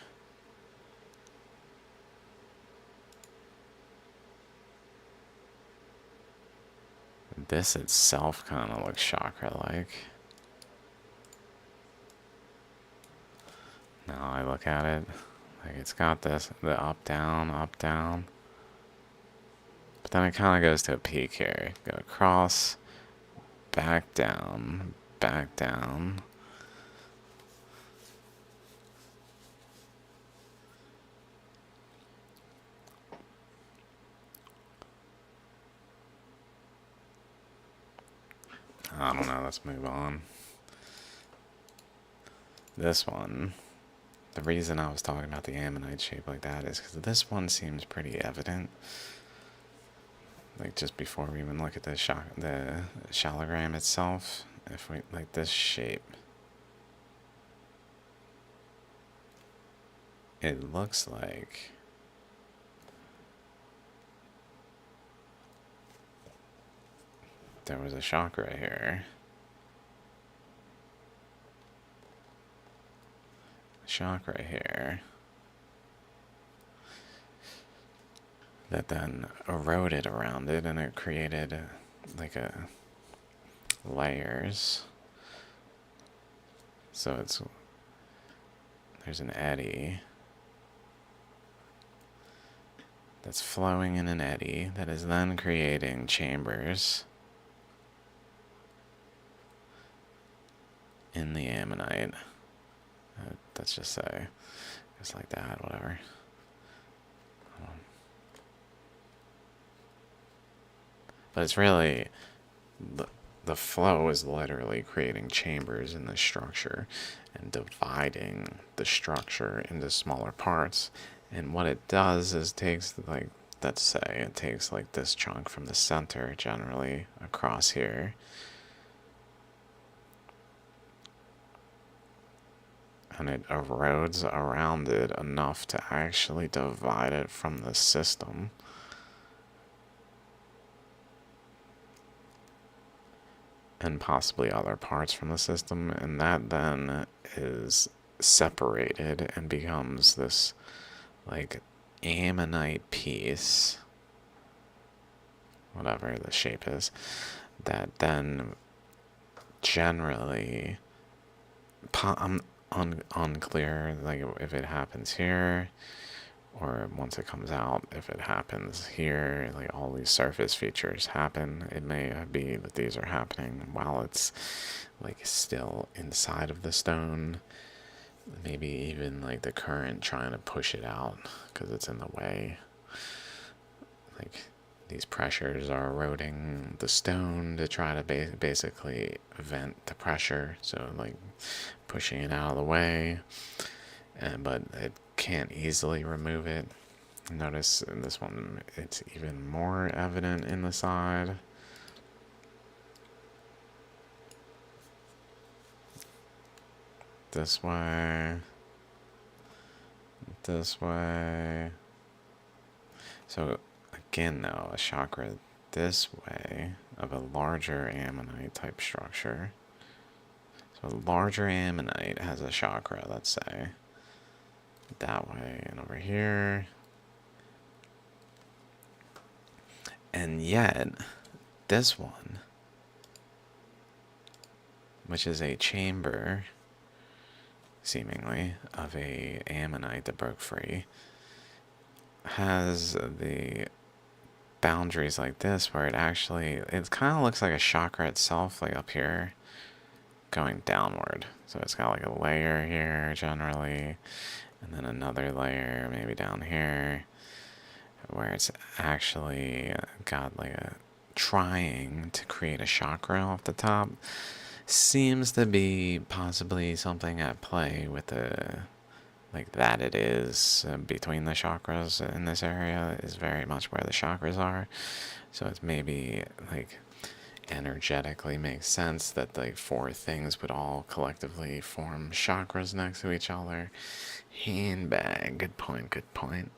This itself kind of looks chakra-like. Now I look at it, like it's got this, the up, down, up, down. But then it kind of goes to a peak here. Go across, back down, back down. I don't know, let's move on. This one, the reason I was talking about the ammonite shape like that is because this one seems pretty evident. Like just before we even look at the Shaligram itself, if we, like this shape, it looks like there was a chakra here. Chakra here. That then eroded around it and it created like a layers. So there's an eddy that's flowing in an eddy that is then creating chambers in the ammonite. Let's just say just like that, whatever. But it's really, the flow is literally creating chambers in the structure and dividing the structure into smaller parts. And what it does is takes, like, let's say it takes like this chunk from the center generally across here. And it erodes around it enough to actually divide it from the system. And possibly other parts from the system, and that then is separated and becomes this like ammonite piece, whatever the shape is, that then generally, I'm unclear like if it happens here or once it comes out, if it happens here, like all these surface features happen. It may be that these are happening while it's like still inside of the stone. Maybe even like the current trying to push it out because it's in the way. Like these pressures are eroding the stone to try to basically vent the pressure. So like pushing it out of the way. But it can't easily remove it. Notice in this one, it's even more evident in the side. This way. This way. So again though, a chakra this way of a larger ammonite type structure. So a larger ammonite has a chakra, let's say. That way and over here. And yet, this one, which is a chamber seemingly, of a ammonite that broke free, has the boundaries like this where it kind of looks like a chakra itself, like up here, going downward. So it's got like a layer here generally, and then another layer maybe down here, where it's actually got like a trying to create a chakra off the top. Seems to be possibly something at play with the like that it is between the chakras in this area is very much where the chakras are. So it's maybe like energetically makes sense that like four things would all collectively form chakras next to each other. Handbag. Good point, good point.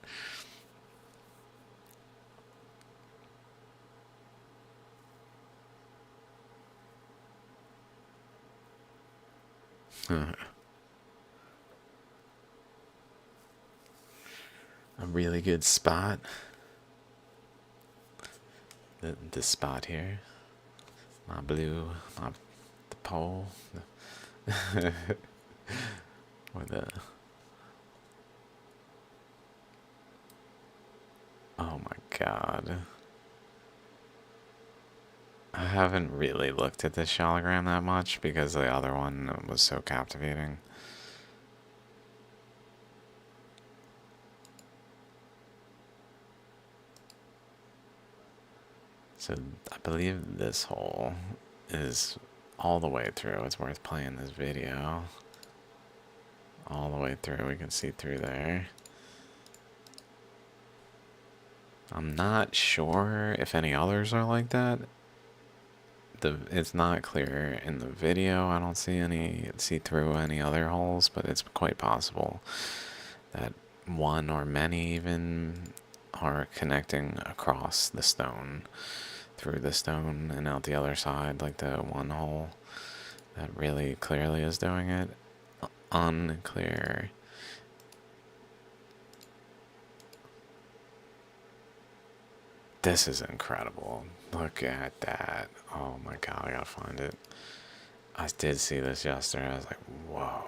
A really good spot. This spot here. My blue, the pole. Or the... Oh my god. I haven't really looked at this Shaligram that much because the other one was so captivating. So I believe this hole is all the way through. It's worth playing this video. All the way through, we can see through there. I'm not sure if any others are like that. It's not clear in the video. I don't see through any other holes, but it's quite possible that one or many even are connecting across the stone, through the stone and out the other side, like the one hole that really clearly is doing it. Unclear. This is incredible. Look at that. Oh my god, I gotta find it. I did see this yesterday. I was like, whoa.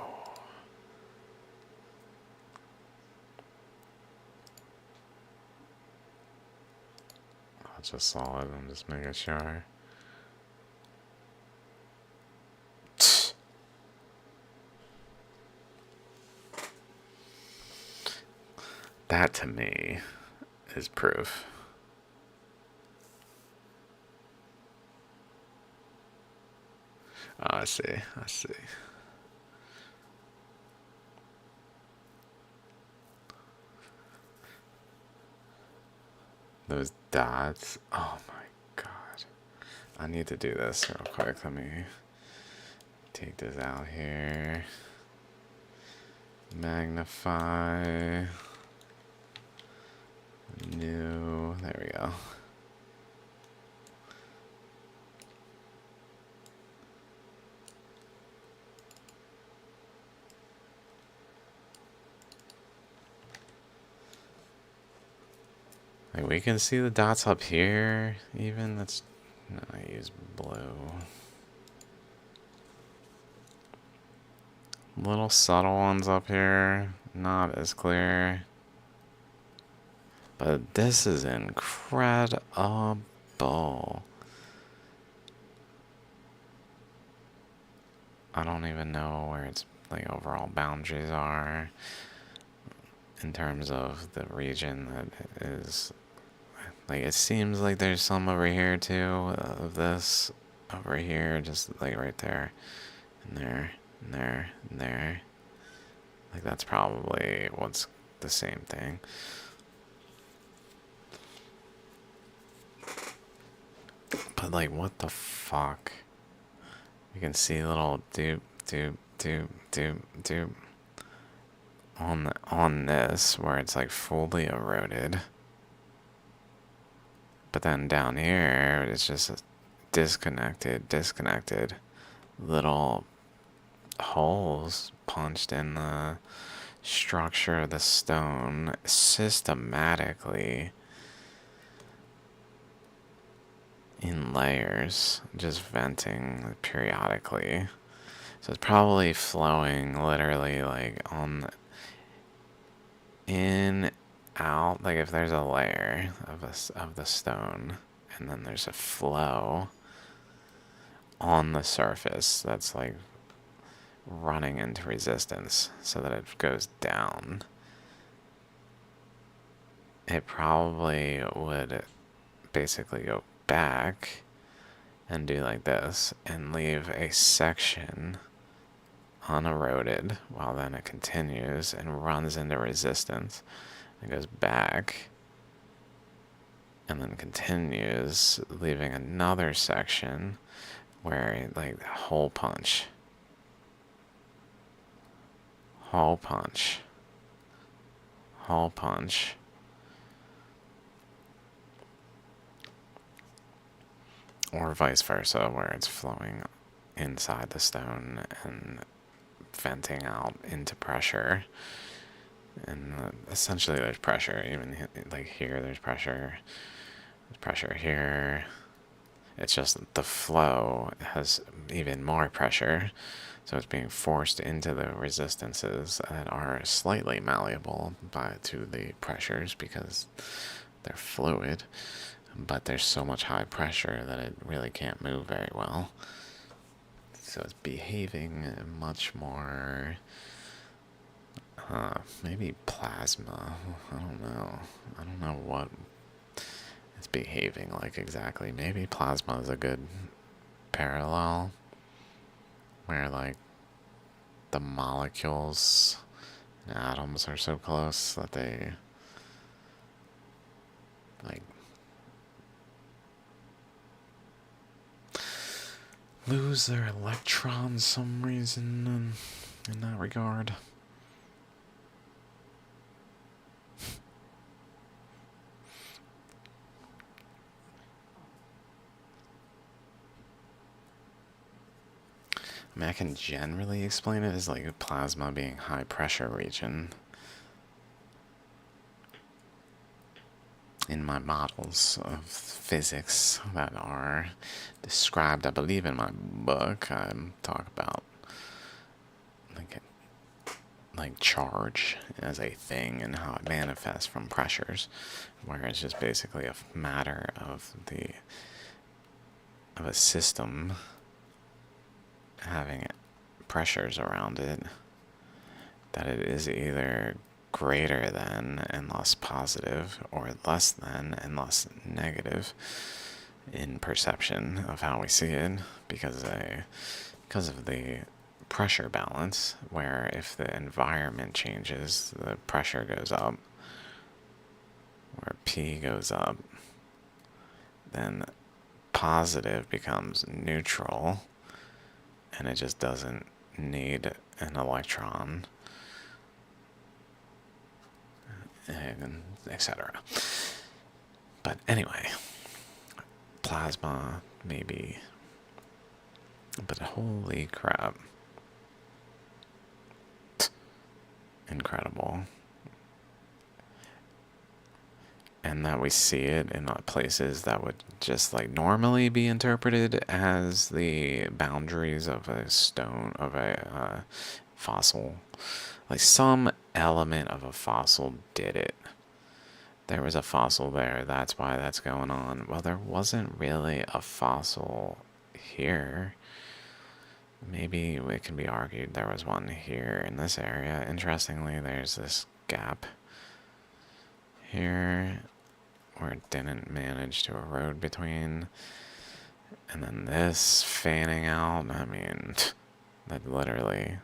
I just saw it. I'm just making sure. That to me is proof. Oh, I see. I see. Those dots. Oh my god. I need to do this real quick. Let me take this out here. Magnify. New. There we go. Like we can see the dots up here, even. That's no, I use blue. Little subtle ones up here, not as clear. But this is incredible. I don't even know where its like overall boundaries are in terms of the region that is. Like, it seems like there's some over here, too, of this. Over here, just, like, right there. And there, and there, and there. Like, that's probably what's the same thing. But, like, what the fuck? You can see little doop, doop, doop, doop, doop. On this, where it's, like, fully eroded. But then down here, it's just a disconnected little holes punched in the structure of the stone systematically in layers, just venting periodically. So it's probably flowing literally like on in out, like if there's a layer of the stone and then there's a flow on the surface that's like running into resistance so that it goes down. It probably would basically go back and do like this and leave a section uneroded while then it continues and runs into resistance and goes back and then continues, leaving another section where like hole punch, hole punch, hole punch, or vice versa, where it's flowing inside the stone and venting out into pressure. And essentially there's pressure, even like here there's pressure here. It's just the flow has even more pressure, so it's being forced into the resistances that are slightly malleable to the pressures because they're fluid, but there's so much high pressure that it really can't move very well. So it's behaving much more, maybe plasma. I don't know. I don't know what it's behaving like exactly. Maybe plasma is a good parallel where like the molecules and atoms are so close that they like lose their electrons some reason in that regard. I mean, I can generally explain it as like plasma being high pressure region in my models of physics that are described, I believe, in my book. I talk about like charge as a thing and how it manifests from pressures, where it's just basically a matter of a system having pressures around it, that it is either greater than and less positive, or less than and less negative in perception of how we see it, because of the pressure balance, where if the environment changes, the pressure goes up, where P goes up, then positive becomes neutral, and it just doesn't need an electron, and etc. But anyway, plasma maybe, but holy crap, incredible. And that we see it in places that would just like normally be interpreted as the boundaries of a stone, of a fossil. Like some element of a fossil did it. There was a fossil there, that's why that's going on. Well, there wasn't really a fossil here. Maybe it can be argued there was one here in this area. Interestingly, there's this gap here where it didn't manage to erode between. And then this fanning out, I mean, that literally,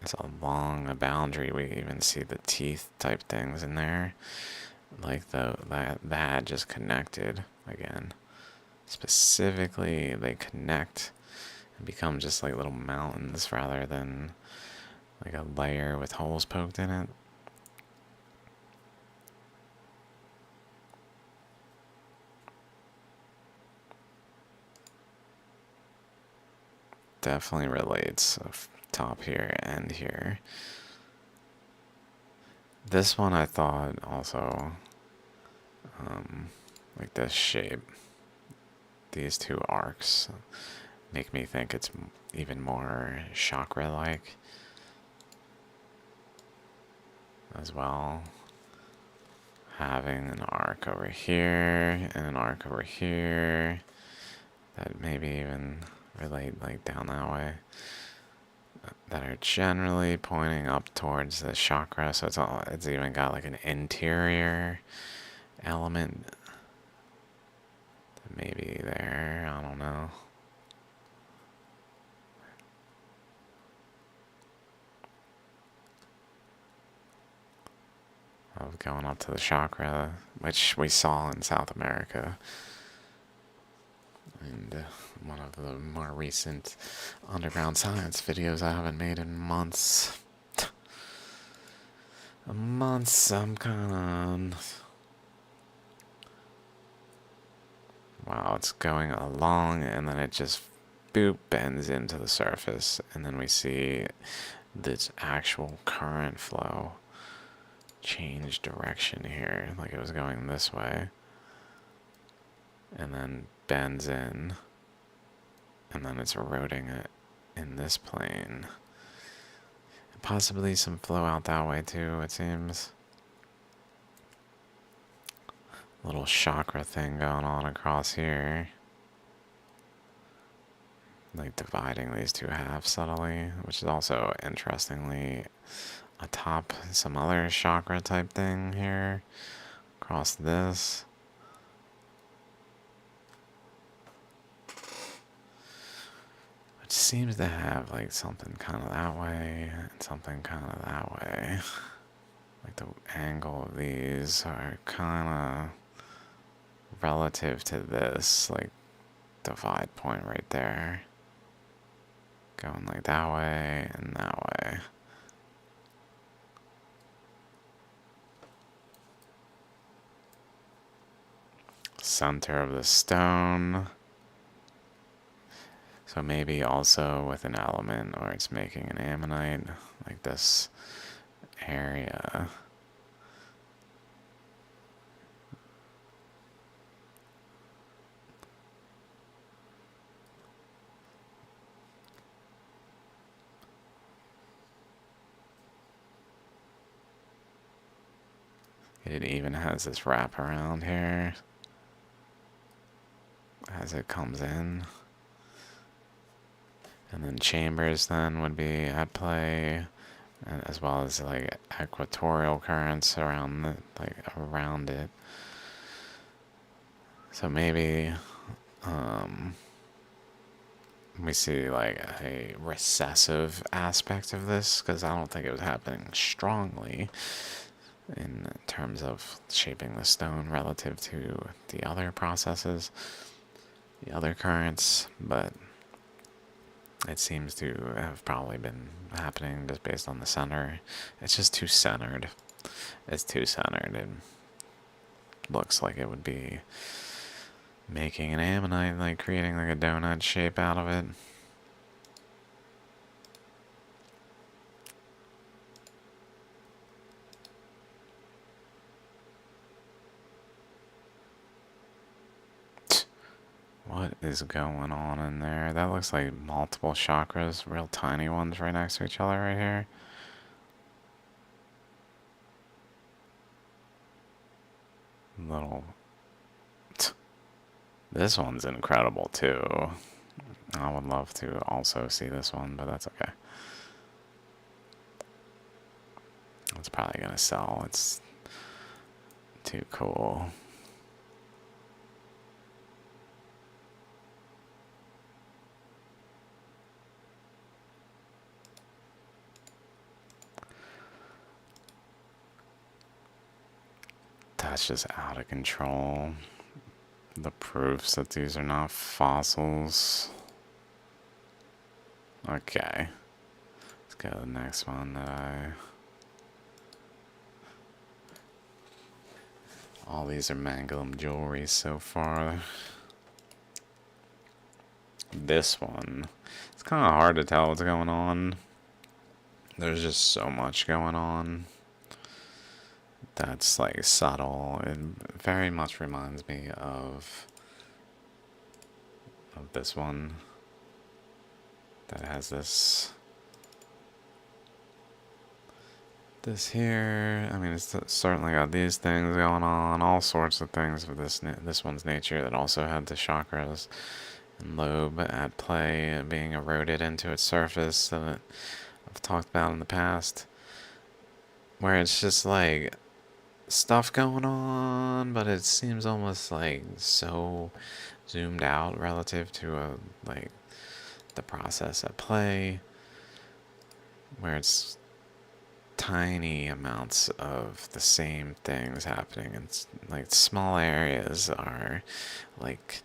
it's along a boundary. We even see the teeth type things in there. Like that just connected again. Specifically, they connect and become just like little mountains rather than like a layer with holes poked in it. Definitely relates top here and here. This one I thought also, like this shape, these two arcs make me think it's even more chakra-like as well. Having an arc over here and an arc over here that maybe even relate like down that way, that are generally pointing up towards the chakra. So it's even got like an interior element that maybe there, I don't know. Of going up to the chakra, which we saw in South America. And one of the more recent underground science videos I haven't made in months. Months, I'm kind of... Wow, it's going along, and then it just, boop, bends into the surface. And then we see this actual current flow change direction here, like it was going this way, and then bends in, and then it's eroding it in this plane. And possibly some flow out that way too, it seems. Little chakra thing going on across here, like dividing these two halves subtly, which is also interestingly atop some other chakra type thing here across this. Which seems to have like something kind of that way and something kind of that way. Like the angle of these are kind of relative to this like divide point right there. Going like that way and that way. Center of the stone. So maybe also with an element, or it's making an ammonite, like this area. It even has this wrap around here as it comes in. And then chambers then would be at play, and as well as like equatorial currents around the, like around it. So maybe we see like a recessive aspect of this, because I don't think it was happening strongly in terms of shaping the stone relative to the other processes, the other currents, but it seems to have probably been happening just based on the center. It's just too centered. It's too centered. It looks like it would be making an ammonite, like creating like a donut shape out of it. What is going on in there? That looks like multiple chakras, real tiny ones right next to each other right here. Little... This one's incredible too. I would love to also see this one, but that's okay. It's probably gonna sell. It's too cool. That's just out of control. The proofs that these are not fossils. Okay. Let's go to the next one that all these are Mangum jewelry so far. This one, it's kind of hard to tell what's going on. There's just so much going on that's like subtle. It very much reminds me of this one. that has this here. I mean, it's certainly got these things going on, all sorts of things of this one's nature that also had the chakras and lobe at play, being eroded into its surface that I've talked about in the past, where it's just like stuff going on, but it seems almost like so zoomed out relative to like the process at play, where it's tiny amounts of the same things happening, and like small areas are like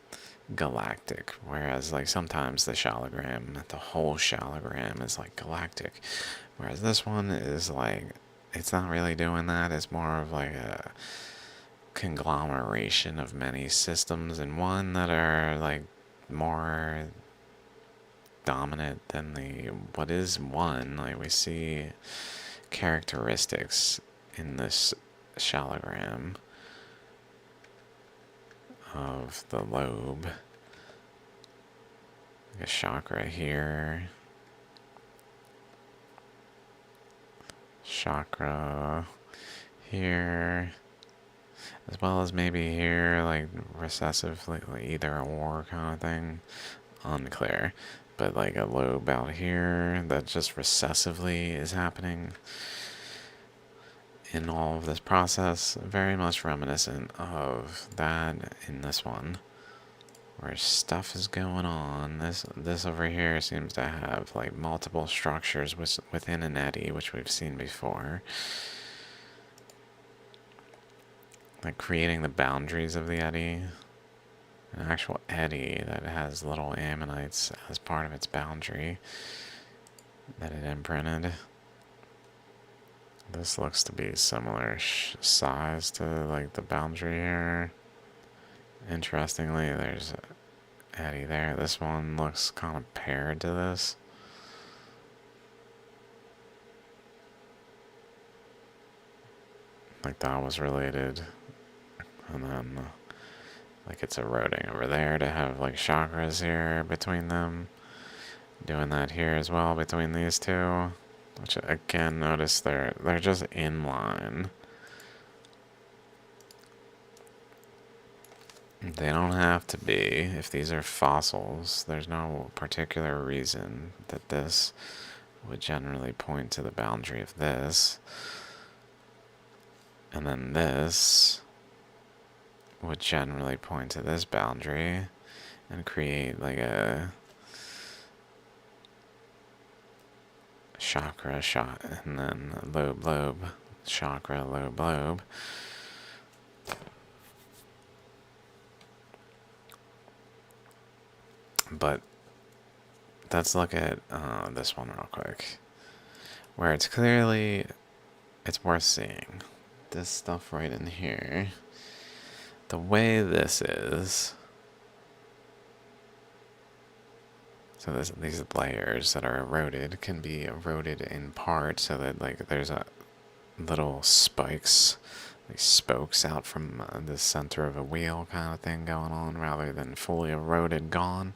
galactic, whereas like sometimes the whole Shaligram is like galactic, whereas this one is like, it's not really doing that. It's more of like a conglomeration of many systems in one that are like more dominant than what is one. Like we see characteristics in this Shaligram of the lobe, like a chakra here, chakra here, as well as maybe here, like recessive, like either or kind of thing, unclear, but like a lobe out here that just recessively is happening in all of this process, very much reminiscent of that in this one, where stuff is going on. This over here seems to have like multiple structures within an eddy, which we've seen before, like creating the boundaries of the eddy. An actual eddy that has little ammonites as part of its boundary that it imprinted. This looks to be similar size to like the boundary here. Interestingly, there's an eddy there. This one looks kind of paired to this. Like that was related. And then like it's eroding over there to have like chakras here between them. Doing that here as well between these two. Which again, notice they're just in line. They don't have to be. If these are fossils, there's no particular reason that this would generally point to the boundary of this. And then this would generally point to this boundary and create like a chakra shot, and then lobe, chakra, lobe. But let's look at this one real quick, where it's clearly, it's worth seeing. This stuff right in here, the way this is, so these layers that are eroded can be eroded in part so that like there's a little spikes, like spokes out from the center of a wheel kind of thing going on rather than fully eroded gone.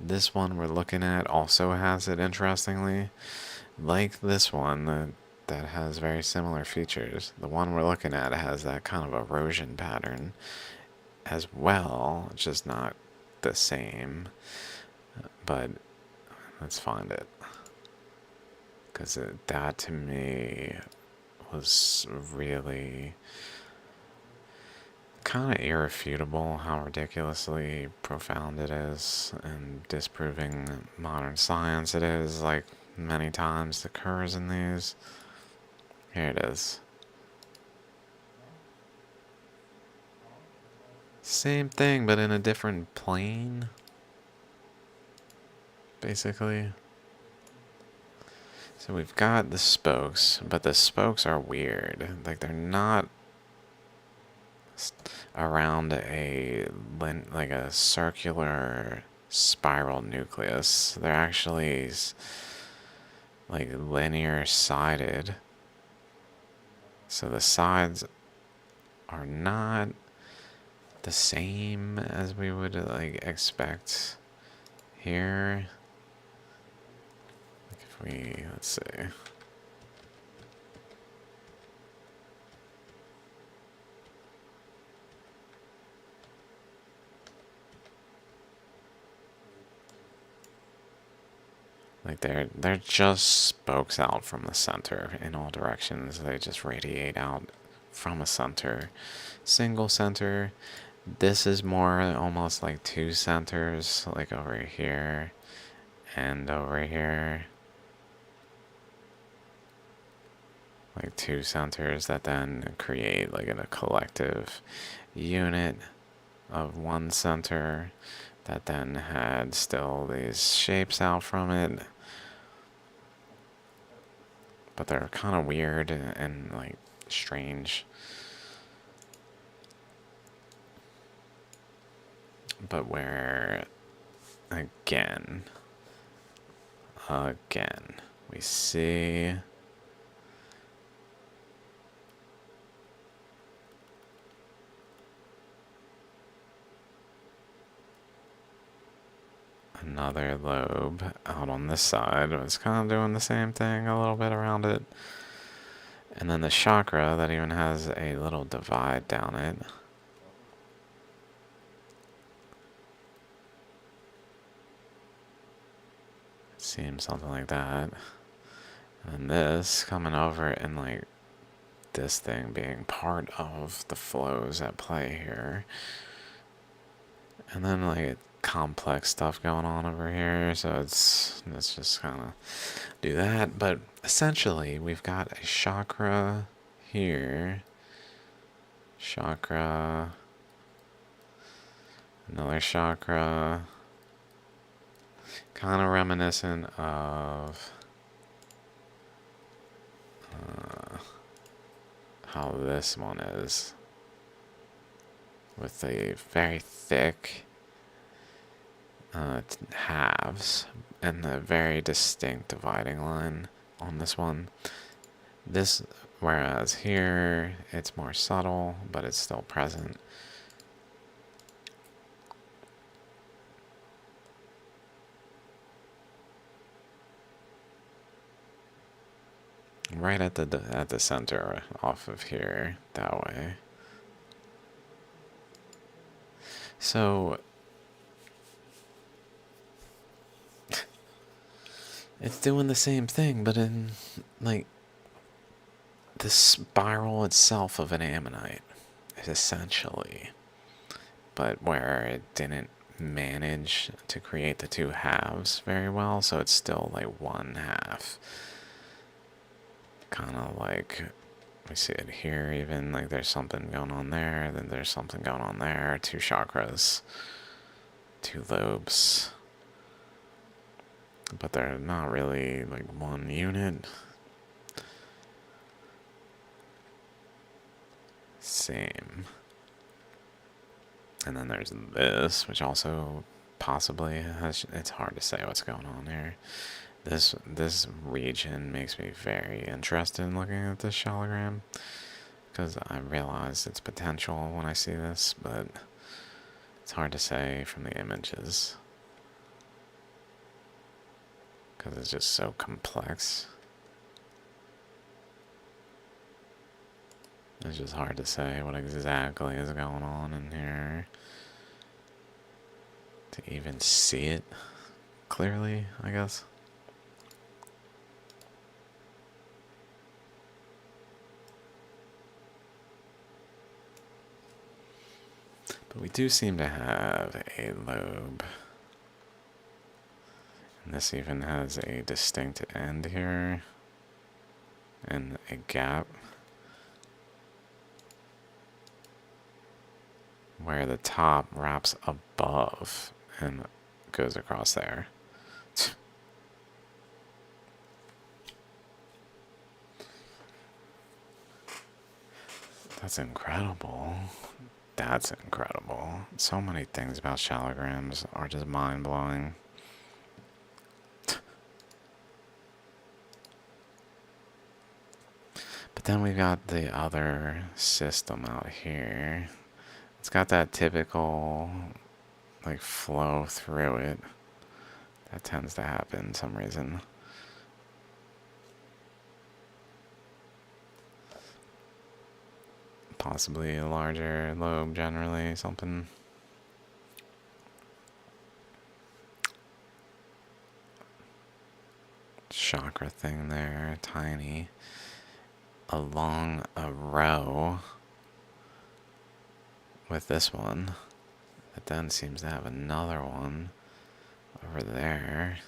This one we're looking at also has it, interestingly, like this one that has very similar features. The one we're looking at has that kind of erosion pattern as well, just not the same. But let's find it, because that to me was really kind of irrefutable how ridiculously profound it is, and disproving modern science it is, like many times occurs in these. Here it is. Same thing, but in a different plane, basically. So we've got the spokes, but the spokes are weird. Like they're not around like a circular spiral nucleus. They're actually like linear sided. So the sides are not the same as we would like expect here. let's see. Like they're just spokes out from the center in all directions. They just radiate out from a center. Single center. This is more almost like two centers, like over here and over here. Like two centers that then create like in a collective unit of one center that then had still these shapes out from it. But they're kind of weird and like strange. But where again we see another lobe out on this side. It's kind of doing the same thing a little bit around it. And then the chakra that even has a little divide down it. Seems something like that. And this coming over and like this thing being part of the flows at play here. And then like complex stuff going on over here, so let's just kind of do that. But essentially we've got a chakra here, chakra, another chakra, kind of reminiscent of how this one is, with a very thick halves and the very distinct dividing line on this one. This, whereas here it's more subtle, but it's still present. Right at the center off of here, that way. So it's doing the same thing, but in like the spiral itself of an ammonite, essentially. But where it didn't manage to create the two halves very well, so it's still like one half. Kind of like, we see it here even, like there's something going on there, then there's something going on there, two chakras, two lobes. But they're not really like one unit. Same. And then there's this, which also possibly has, it's hard to say what's going on here. This region makes me very interested in looking at this Shaligram, because I realize its potential when I see this, but it's hard to say from the images, because it's just so complex. It's just hard to say what exactly is going on in here, to even see it clearly, I guess. But we do seem to have a lobe. And this even has a distinct end here, and a gap where the top wraps above and goes across there. That's incredible. That's incredible. So many things about Shaligrams are just mind-blowing. But then we've got the other system out here. It's got that typical like flow through it that tends to happen for some reason. possibly a larger lobe generally, something. Chakra thing there, tiny. Along a row with this one. It then seems to have another one over there.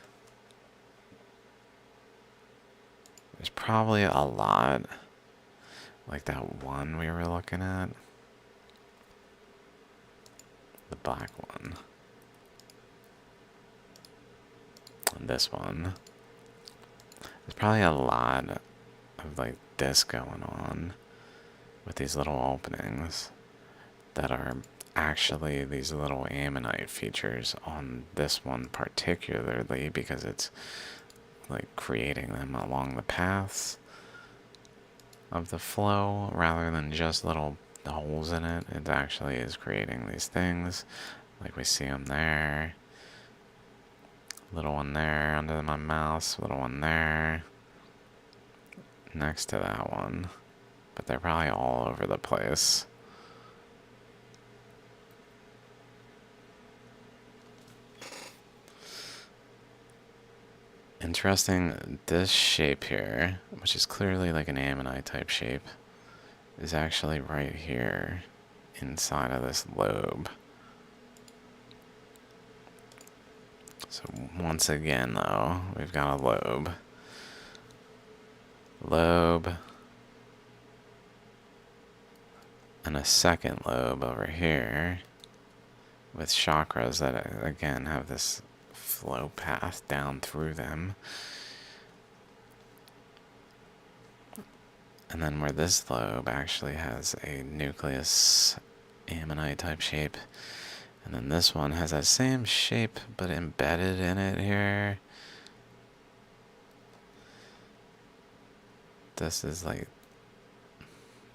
There's probably a lot, like that one we were looking at. The black one. And this one. There's probably a lot of like this going on with these little openings that are actually these little ammonite features on this one particularly, because it's like creating them along the paths of the flow rather than just little holes in it. It actually is creating these things, like we see them there. Little one there under my mouse, little one there next to that one, but they're probably all over the place. Interesting, this shape here, which is clearly like an ammonite type shape, is actually right here inside of this lobe. So once again though, we've got a lobe. Lobe. And a second lobe over here with chakras that again have this flow path down through them. And then where this lobe actually has a nucleus ammonite type shape. And then this one has that same shape but embedded in it here. This is like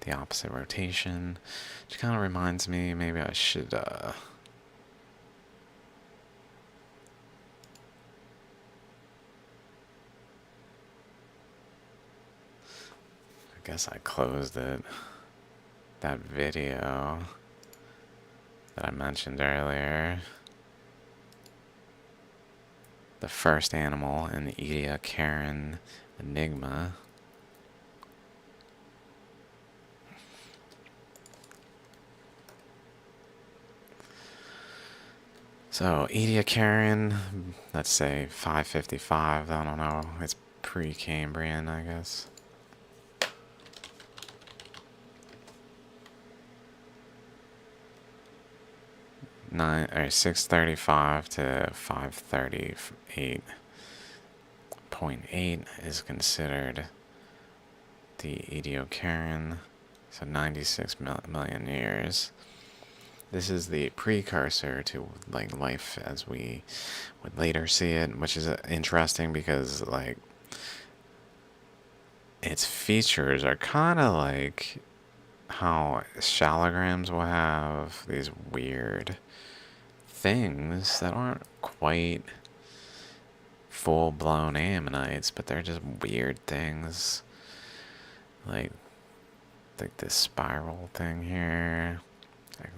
the opposite rotation, which kind of reminds me maybe I should I guess I closed it. That video that I mentioned earlier. The first animal in the Ediacaran Enigma. So, Ediacaran, let's say 555, I don't know, it's pre-Cambrian, I guess. Nine or 635 to 538.8 is considered the Ediacaran, so 96 million years. This is the precursor to like life as we would later see it, which is interesting because like its features are kind of like how shaligrams will have these weird things that aren't quite full-blown ammonites, but they're just weird things. Like this spiral thing here. Like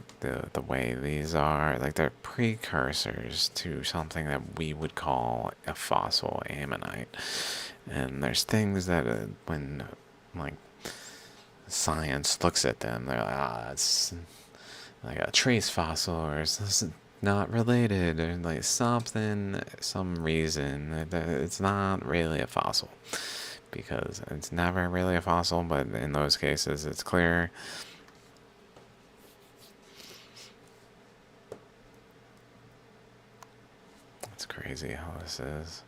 the way these are, like they're precursors to something that we would call a fossil ammonite. And there's things that when like science looks at them, they're like, it's like a trace fossil, or it's not related, or like something, some reason. It's not really a fossil, because it's never really a fossil, but in those cases it's clear. It's crazy how this is.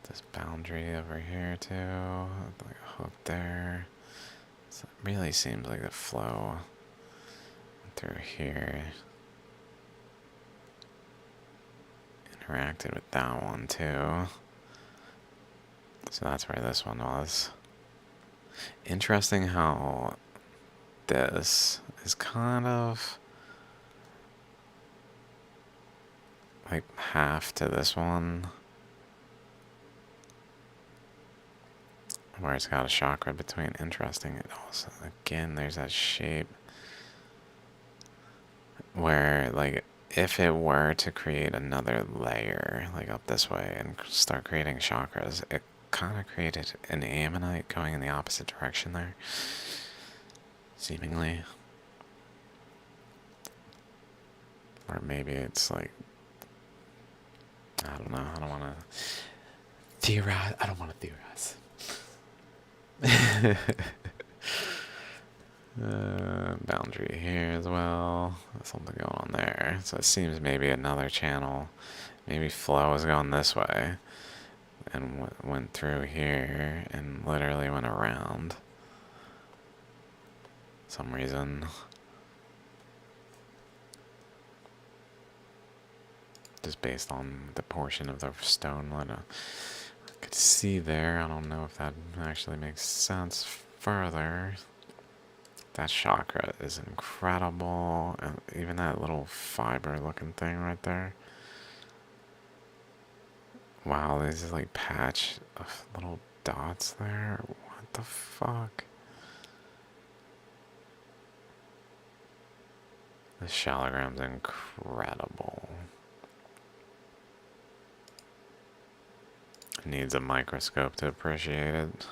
This boundary over here too, like a hook there. So it really seems like the flow through here interacted with that one too. So that's where this one was. Interesting how this is kind of like half to this one, where it's got a chakra between. Interesting. It also, again, there's that shape where, like, if it were to create another layer, like up this way, and start creating chakras, it kind of created an ammonite going in the opposite direction there, seemingly. Or maybe it's like, I don't know, I don't want to theorize. I don't want to theorize. Boundary here as well. There's something going on there. So it seems maybe another channel. Maybe flow is going this way and went through here and literally went around some reason. Just based on the portion of the stone I could see there. I don't know if that actually makes sense further. That chakra is incredible. And even that little fiber looking thing right there. Wow, there's this like patch of little dots there. What the fuck? This Shaligram's incredible. It needs a microscope to appreciate it.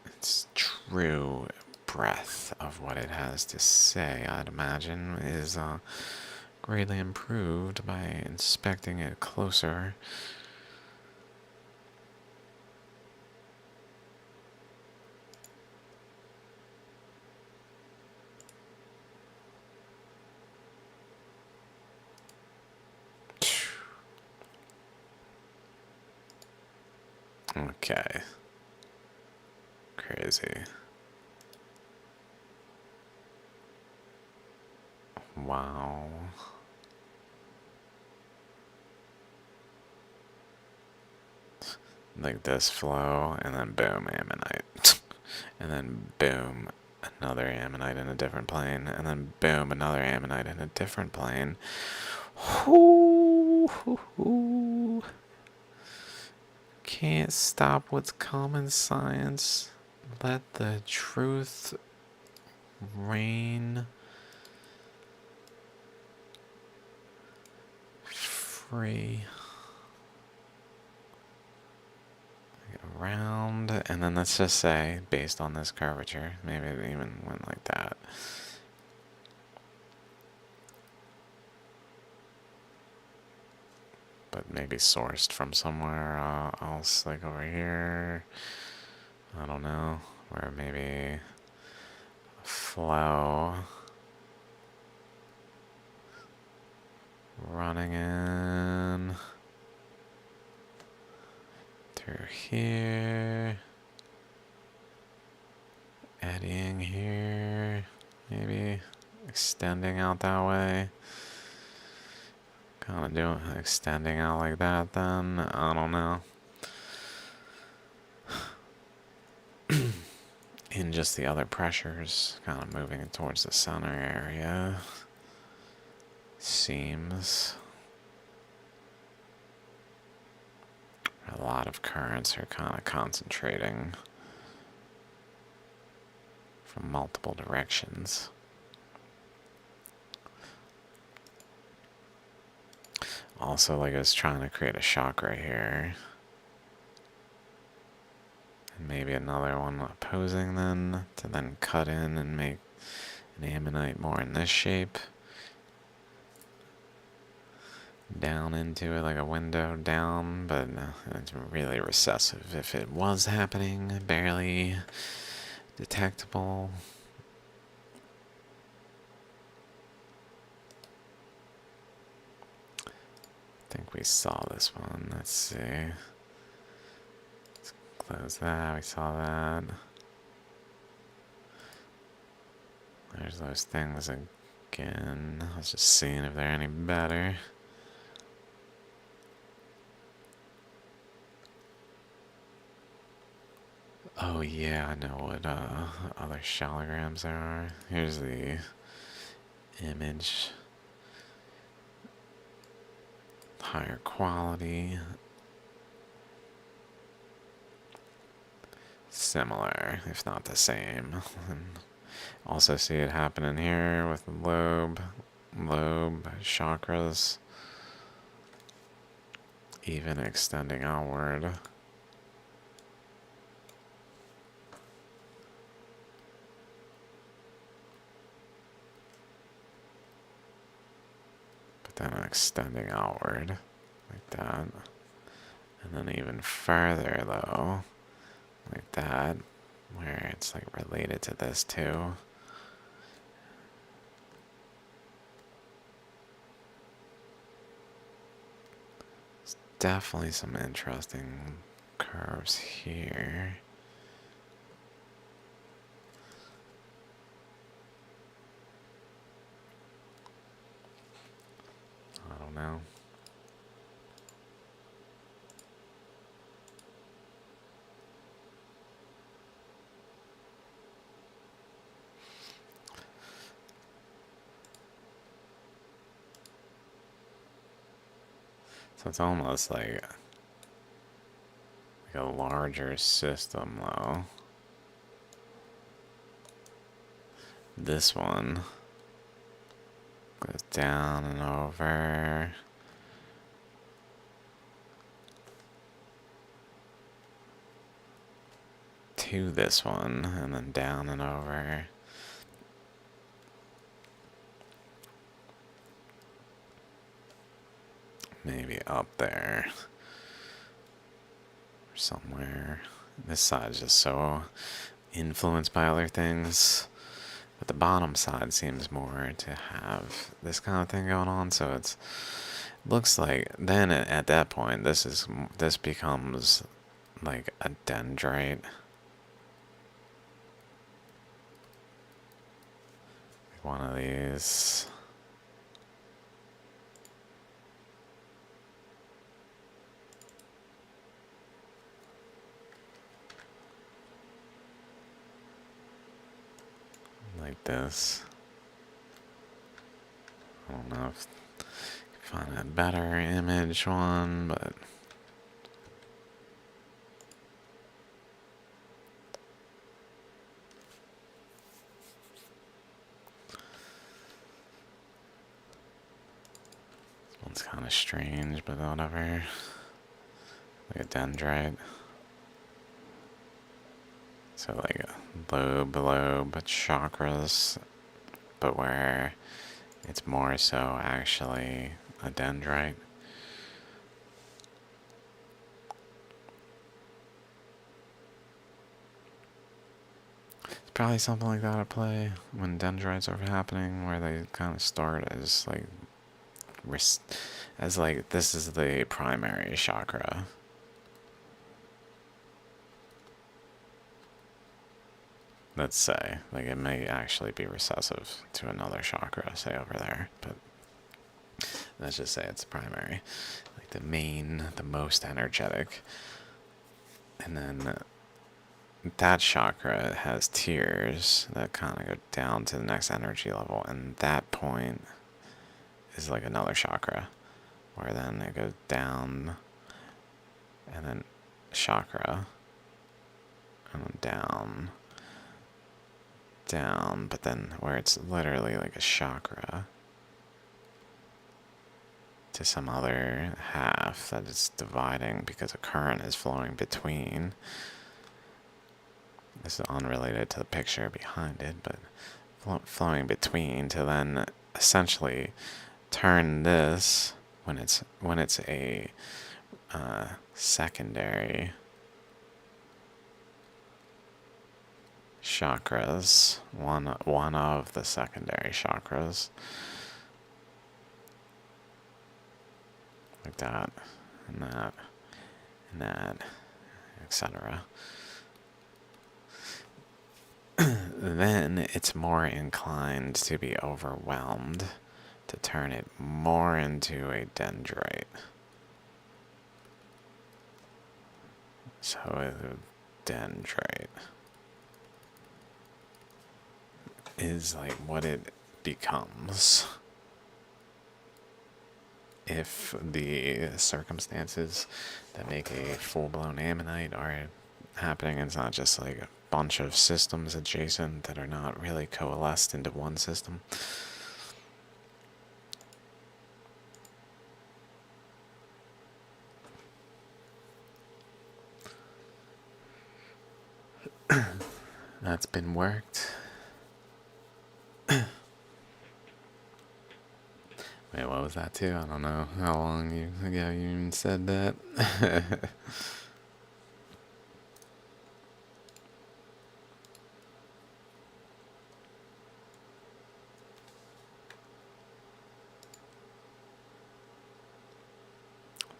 Its true breadth of what it has to say, I'd imagine, is greatly improved by inspecting it closer. Okay. Crazy. Wow. Like this flow, and then boom, ammonite. And then boom, another ammonite in a different plane. And then boom, another ammonite in a different plane. Ooh, ooh, ooh. Can't stop what's common science. Let the truth reign free. Around, and then let's just say, based on this curvature, maybe it even went like that. But maybe sourced from somewhere else, like over here. I don't know, where maybe a flow running in through here, eddying here, maybe extending out that way. Kind of doing extending out like that then, I don't know. In just the other pressures, kind of moving it towards the center area. Seems a lot of currents are kind of concentrating from multiple directions. Also, like I was trying to create a chakra here. And maybe another one opposing then, to then cut in and make an ammonite more in this shape. Down into it like a window down, but it's really recessive if it was happening, barely detectable. I think we saw this one. Let's see. Let's close that. We saw that. There's those things again. I was just seeing if they're any better. Oh yeah, I know what other Shaligrams there are. Here's the image. Higher quality. similar, if not the same. And also see it happening here with the lobe chakras, even extending outward. But then extending outward like that. And then even further though, like that, where it's like related to this too. There's definitely some interesting curves here. I don't know. So it's almost like a larger system though. This one goes down and over. To this one, and then down and over. Maybe up there. Or somewhere. This side is just so influenced by other things. But the bottom side seems more to have this kind of thing going on, so it's looks like then at that point this becomes like a dendrite. One of these. Like this. I don't know if you can find a better image one, but this one's kind of strange, but whatever. Like a dendrite. So like lobe chakras, but where it's more so actually a dendrite. It's probably something like that at play when dendrites are happening, where they kind of start as like this is the primary chakra. Let's say, like it may actually be recessive to another chakra, say over there, but let's just say it's primary, like the most energetic. And then that chakra has tiers that kind of go down to the next energy level, and that point is like another chakra, where then it goes down, and then chakra, and then down, but then where it's literally like a chakra to some other half that it's dividing because a current is flowing between. This is unrelated to the picture behind it, but flowing between to then essentially turn this when it's a secondary chakras, one of the secondary chakras, like that, and that, and that, etc. Then it's more inclined to be overwhelmed to turn it more into a dendrite. So a dendrite is like what it becomes if the circumstances that make a full-blown ammonite are happening. It's not just like a bunch of systems adjacent that are not really coalesced into one system. That's been worked. Wait, what was that too? I don't know how long ago you even said that. There's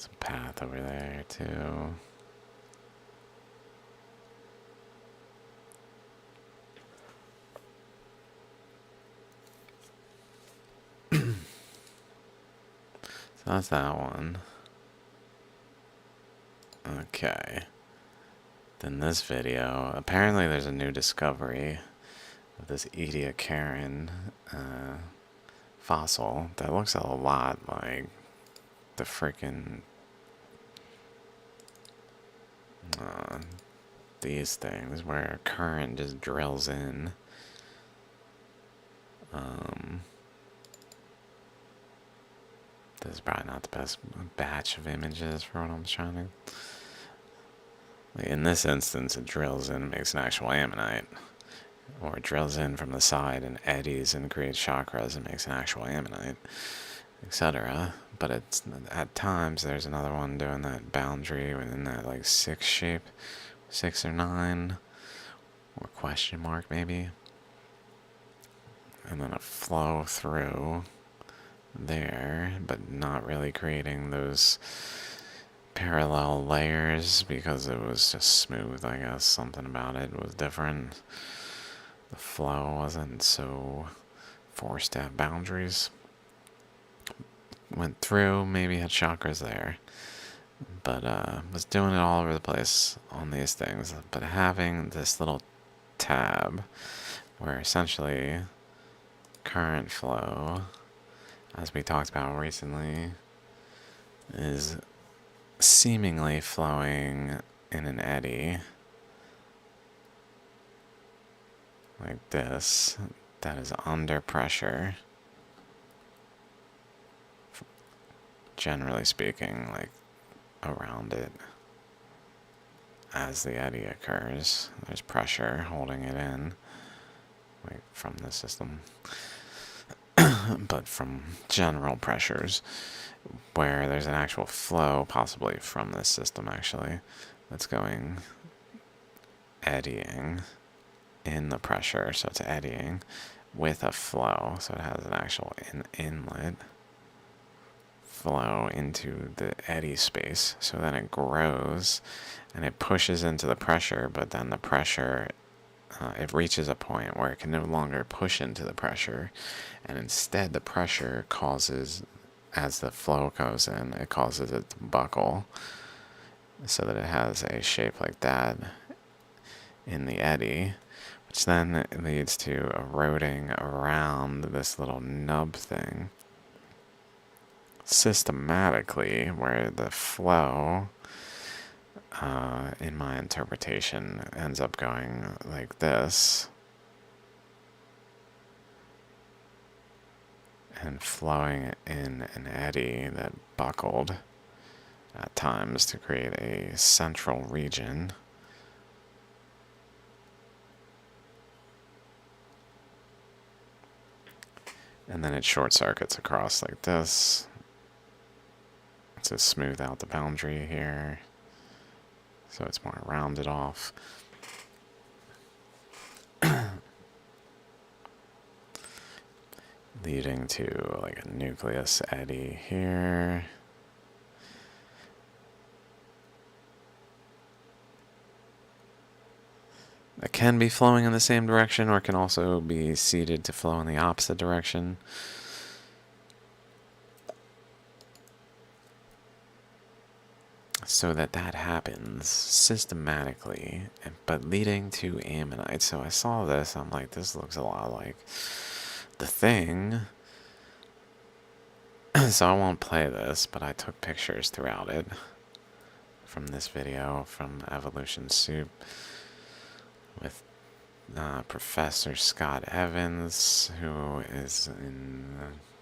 a path over there too. So that's that one. Okay. Then this video, apparently there's a new discovery of this Ediacaran fossil that looks a lot like the freaking these things where a current just drills in. This is probably not the best batch of images for what I'm trying to. Like in this instance, it drills in and makes an actual ammonite. Or it drills in from the side and eddies and creates chakras and makes an actual ammonite, etc. But it's at times there's another one doing that boundary within that like 6 shape, 6 or 9, or question mark maybe. And then a flow through there, but not really creating those parallel layers because it was just smooth, I guess. Something about it was different. The flow wasn't so forced to have boundaries. Went through, maybe had chakras there, but was doing it all over the place on these things. But having this little tab where essentially current flow, as we talked about recently, is seemingly flowing in an eddy like this that is under pressure, generally speaking, like around it as the eddy occurs. There's pressure holding it in, like from the system, but from general pressures where there's an actual flow, possibly from this system actually, that's going eddying in the pressure, so it's eddying with a flow, so it has an actual inlet flow into the eddy space, so then it grows and it pushes into the pressure, but then the pressure, it reaches a point where it can no longer push into the pressure, and instead the pressure causes, as the flow goes in, it causes it to buckle so that it has a shape like that in the eddy, which then leads to eroding around this little nub thing systematically, where the flow, in my interpretation, ends up going like this and flowing in an eddy that buckled at times to create a central region. And then it short circuits across like this to smooth out the boundary here, so it's more rounded off. Leading to like a nucleus eddy here. It can be flowing in the same direction, or it can also be seeded to flow in the opposite direction. So that happens systematically, but leading to ammonite. So I saw this, I'm like, this looks a lot like the thing. So I won't play this, but I took pictures throughout it from this video from Evolution Soup with Professor Scott Evans, who is in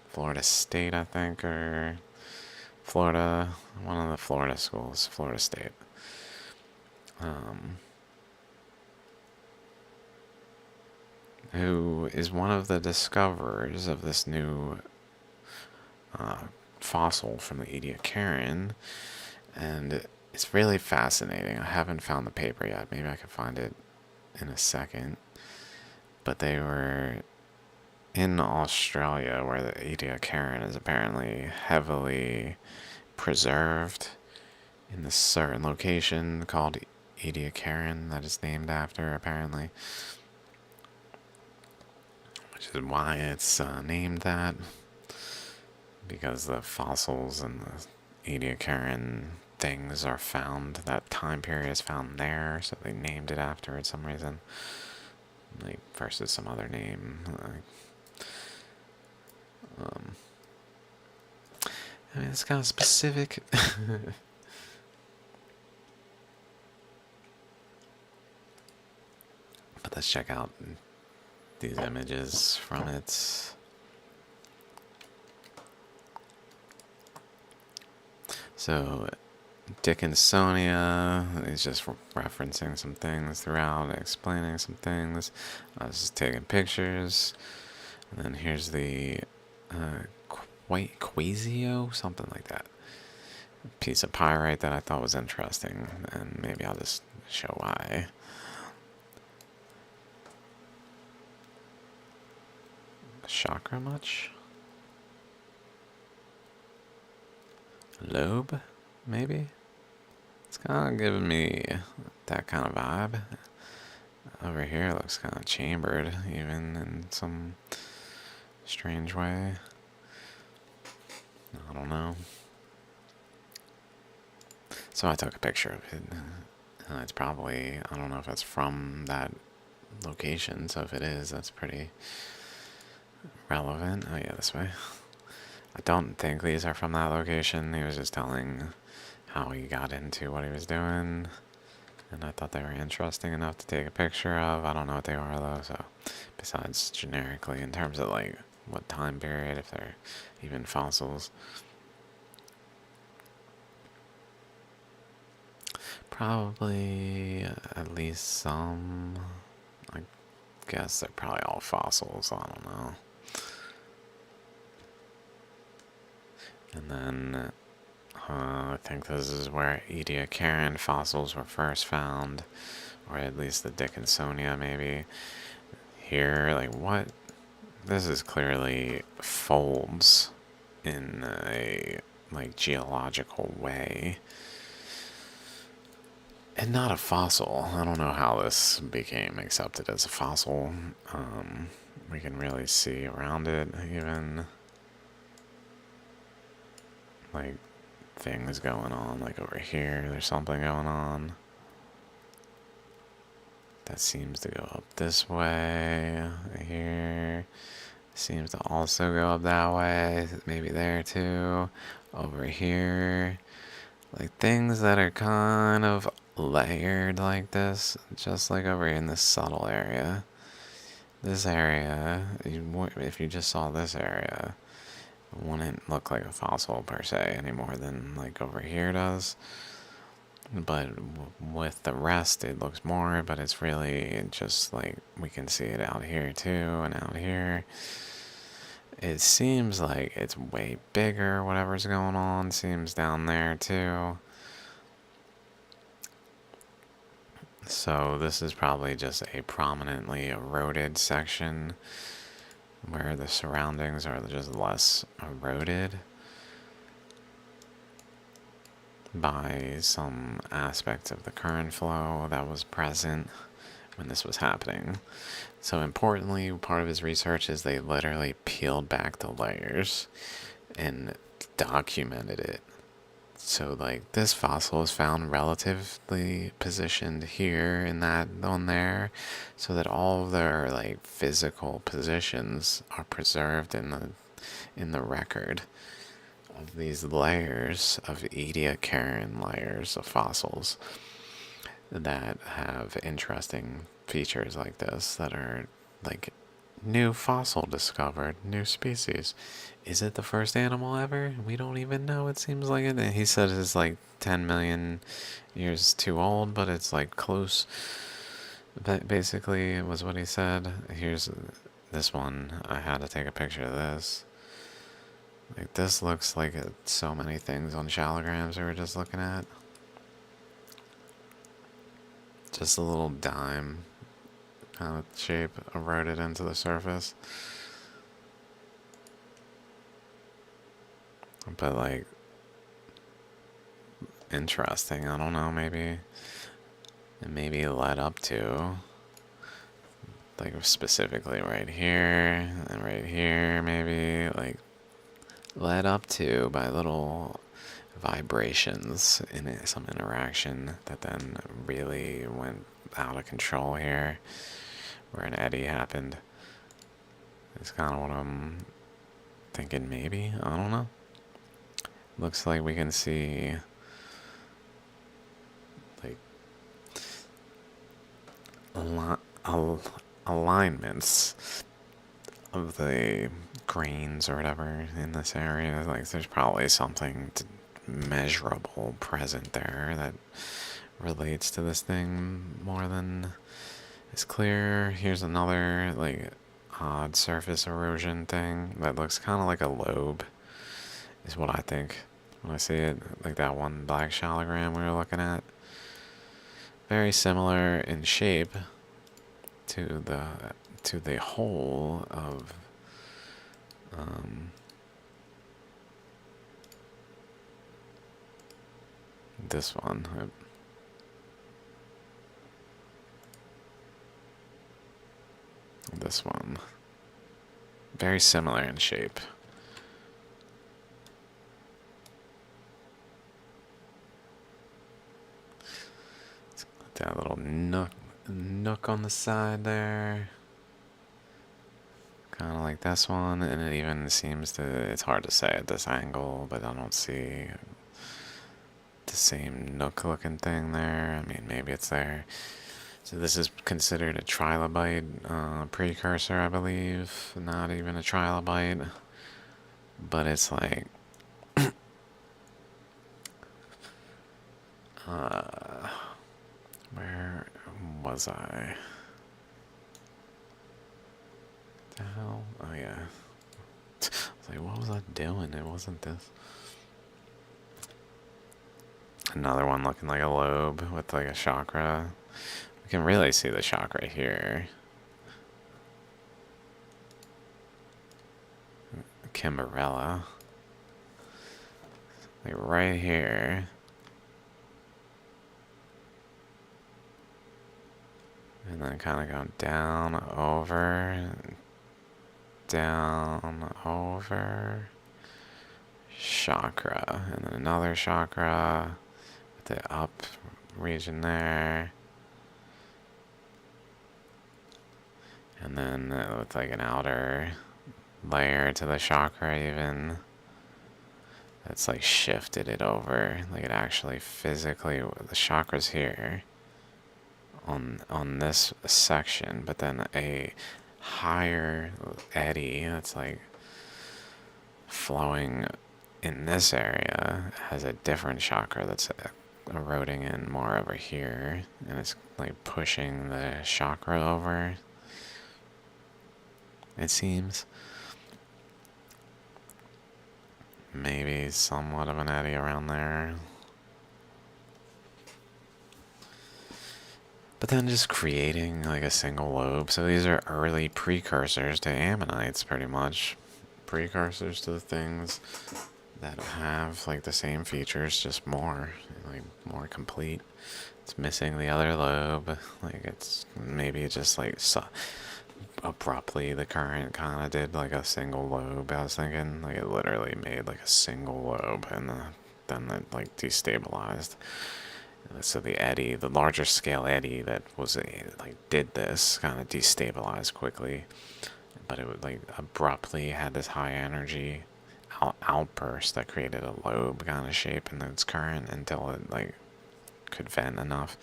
Florida State, I think, or Florida, one of the Florida schools, Florida State. Who is one of the discoverers of this new fossil from the Ediacaran, and it's really fascinating. I haven't found the paper yet. Maybe I can find it in a second. But they were in Australia, where the Ediacaran is apparently heavily preserved in this certain location called Ediacaran that is named after, apparently. Which is why it's named that. Because the fossils and the Ediacaran things are found, that time period is found there, so they named it after it for some reason. Like, versus some other name. I mean, it's kind of specific. But let's check out these images from it. So, Dickinsonia is just referencing some things throughout, explaining some things. I was just taking pictures. And then here's the Quasio, something like that. Piece of pyrite that I thought was interesting, and maybe I'll just show why. Chakra much? Lobe, maybe? It's kind of giving me that kind of vibe. Over here it looks kind of chambered, even in some strange way. I don't know. So I took a picture of it. It's probably, I don't know if it's from that location, so if it is, that's pretty relevant. Oh yeah, this way. I don't think these are from that location. He was just telling how he got into what he was doing, and I thought they were interesting enough to take a picture of. I don't know what they are though, so besides generically in terms of like what time period, if they're even fossils. Probably at least some. I guess they're probably all fossils, I don't know. And then I think this is where Ediacaran fossils were first found, or at least the Dickinsonia maybe. Here, like what? This is clearly folds in a like geological way. And not a fossil. I don't know how this became accepted as a fossil. We can really see around it even. Like things going on, like over here, there's something going on. That seems to go up this way. Here seems to also go up that way. Maybe there too. Over here. Like things that are kind of layered like this, just like over in this subtle area. This area, if you just saw this area, it wouldn't look like a fossil per se any more than like over here does. But with the rest it looks more, but it's really just like we can see it out here too and out here. It seems like it's way bigger, whatever's going on seems down there too. So this is probably just a prominently eroded section where the surroundings are just less eroded by some aspect of the current flow that was present when this was happening. So importantly, part of his research is they literally peeled back the layers and documented it. So like this fossil is found relatively positioned here and that on there, so that all of their like physical positions are preserved in the record of these layers of Ediacaran layers of fossils that have interesting features like this that are like new fossil discovered, new species. Is it the first animal ever? We don't even know. It seems like it. He said it's like 10 million years too old, but it's like close. But basically, it was what he said. Here's this one. I had to take a picture of this. Like, this looks like so many things on Shaligrams we were just looking at. Just a little dime kind of shape eroded into the surface. But, like, interesting. I don't know, maybe it maybe led up to, like, specifically right here and right here, maybe, like, led up to by little vibrations in some interaction that then really went out of control here, where an eddy happened. It's kind of what I'm thinking, maybe. I don't know. Looks like we can see like alignments of the grains or whatever in this area. Like, there's probably something measurable present there that relates to this thing more than is clear. Here's another like odd surface erosion thing that looks kind of like a lobe, is what I think when I see it. Like that one black Shaligram we were looking at. Very similar in shape to the whole of this one. This one. Very similar in shape. That little nook on the side there. Kind of like this one, and it even seems to, it's hard to say at this angle, but I don't see the same nook looking thing there. I mean, maybe it's there. So this is considered a trilobite precursor, I believe. Not even a trilobite, but it's like where was I? The hell? Oh yeah. I was like, what was I doing? It wasn't this. Another one looking like a lobe with like a chakra. We can really see the chakra here. Kimberella. Like right here. And then kind of going down, over, down, over, chakra, and then another chakra with the up region there, and then with like an outer layer to the chakra even, that's like shifted it over, like it actually physically, the chakra's here on this section, but then a higher eddy that's like flowing in this area has a different chakra that's eroding in more over here, and it's like pushing the chakra over, it seems. Maybe somewhat of an eddy around there. But then just creating like a single lobe. So these are early precursors to ammonites, pretty much. Precursors to the things that have like the same features, just more, like more complete. It's missing the other lobe. Like it's maybe just like abruptly the current kind of did like a single lobe. I was thinking like it literally made like a single lobe, and then it like destabilized. So the eddy, the larger scale eddy that was like did this kind of destabilized quickly, but it would like abruptly had this high energy outburst that created a lobe kind of shape in its current until it like could vent enough.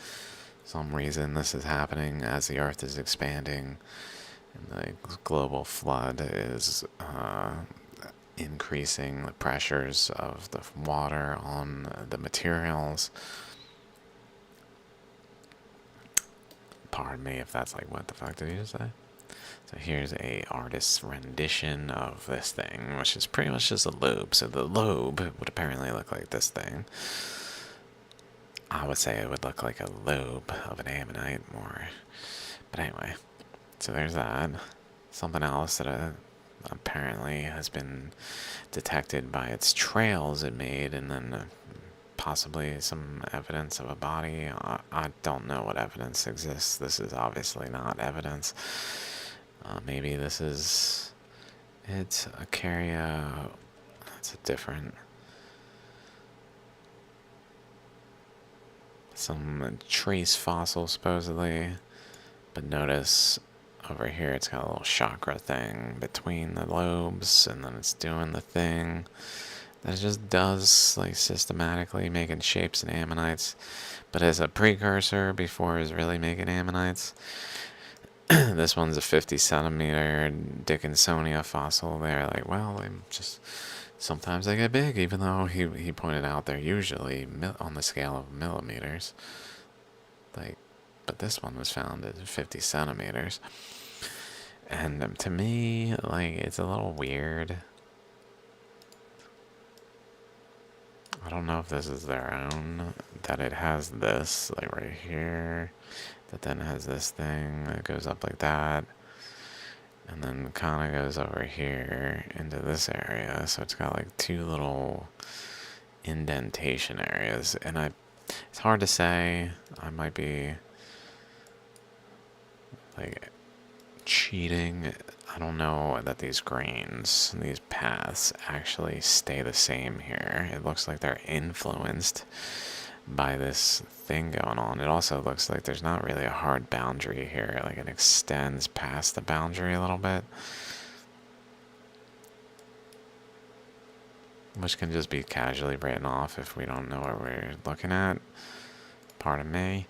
Some reason this is happening as the Earth is expanding, and the global flood is increasing the pressures of the water on the materials. Pardon me if that's like, what the fuck did you just say? So here's a artist's rendition of this thing, which is pretty much just a lobe. So the lobe would apparently look like this thing. I would say it would look like a lobe of an ammonite more. But anyway, so there's that. Something else that apparently has been detected by its trails it made, and then possibly some evidence of a body. I don't know what evidence exists. This is obviously not evidence. Maybe this is... It's a carrier... It's a different... Some trace fossil, supposedly. But notice over here it's got a little chakra thing between the lobes, and then it's doing the thing that it just does, like, systematically making shapes in ammonites, but as a precursor before it was really making ammonites. This one's a 50 centimeter Dickinsonia fossil. They're like, well, they just sometimes they get big, even though he pointed out they're usually on the scale of millimeters. Like, but this one was found at 50 centimeters. And to me, like, it's a little weird. I don't know if this is their own, that it has this, like, right here, that then has this thing that goes up like that, and then kind of goes over here into this area. So it's got, like, two little indentation areas, and it's hard to say. I might be, like, cheating. I don't know that these grains, these paths, actually stay the same here. It looks like they're influenced by this thing going on. It also looks like there's not really a hard boundary here. Like, it extends past the boundary a little bit, which can just be casually written off if we don't know what we're looking at. Pardon me.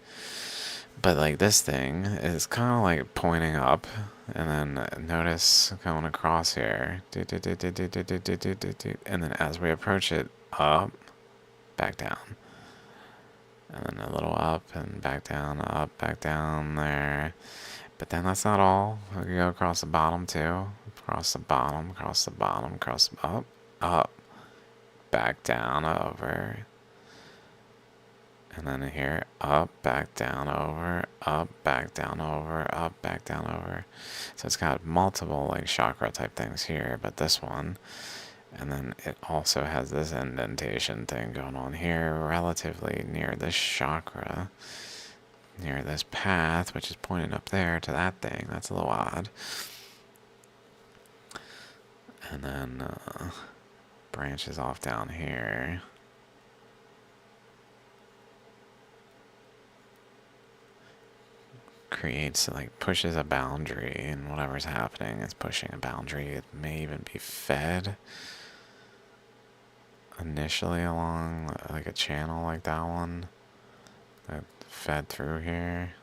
But, like, this thing is kind of like pointing up, and then notice going across here, and then as we approach it, up, back down, and then a little up and back down, up, back down there. But then that's not all. We can go across the bottom too, across the bottom, across the bottom, across up, up, back down, over. And then here, up, back down, over, up, back down, over, up, back down, over. So it's got multiple, like, chakra type things here, but this one, and then it also has this indentation thing going on here, relatively near this chakra, near this path, which is pointing up there to that thing. That's a little odd. And then branches off down here. Creates, like, pushes a boundary, and whatever's happening is pushing a boundary. It may even be fed initially along, like, a channel like that one that fed through here.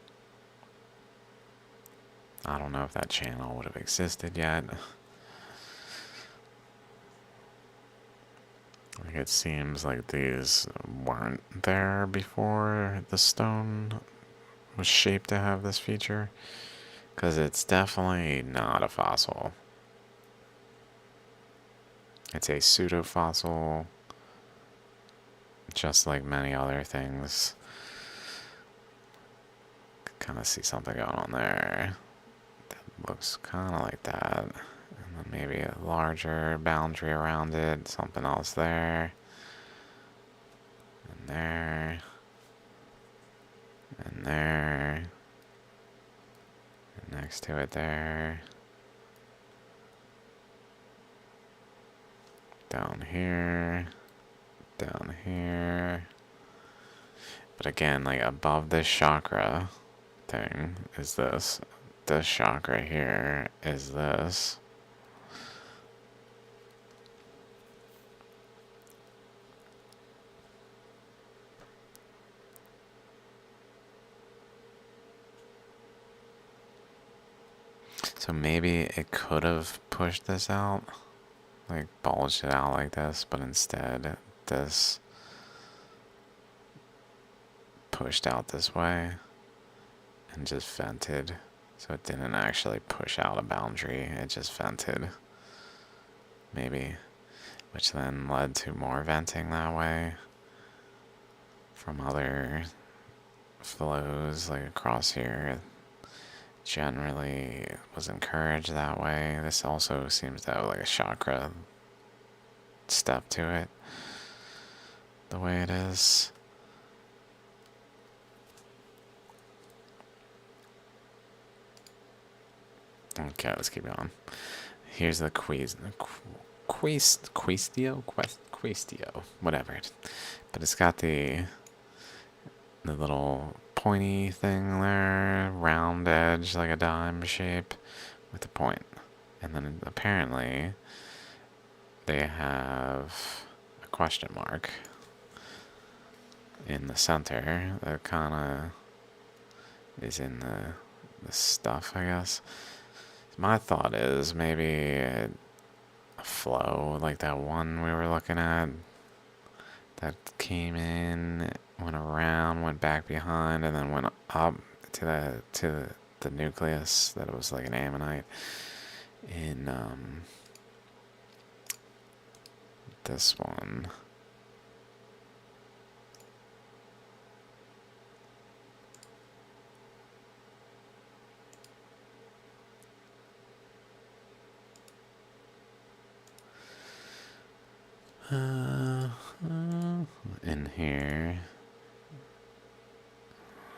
I don't know if that channel would have existed yet. Like, it seems like these weren't there before the stone was shaped to have this feature, because it's definitely not a fossil. It's a pseudo-fossil, just like many other things. Kind of see something going on there that looks kind of like that, and then maybe a larger boundary around it, something else there, and there, and there, and next to it there, down here, down here. But again, like, above this chakra thing is this. This chakra here is this. So maybe it could have pushed this out, like bulged it out like this, but instead this pushed out this way and just vented. So it didn't actually push out a boundary, it just vented. Maybe. Which then led to more venting that way from other flows, like across here. Generally was encouraged that way. This also seems to have like a chakra step to it, the way it is. Okay, let's keep going. Here's the Quistio, whatever. But it's got the little pointy thing there, round edge like a dime shape with a point. And then apparently they have a question mark in the center that kind of is in the stuff, I guess. My thought is maybe a flow like that one we were looking at that came in, went around, went back behind, and then went up to the nucleus, that it was like an ammonite in this one. In here,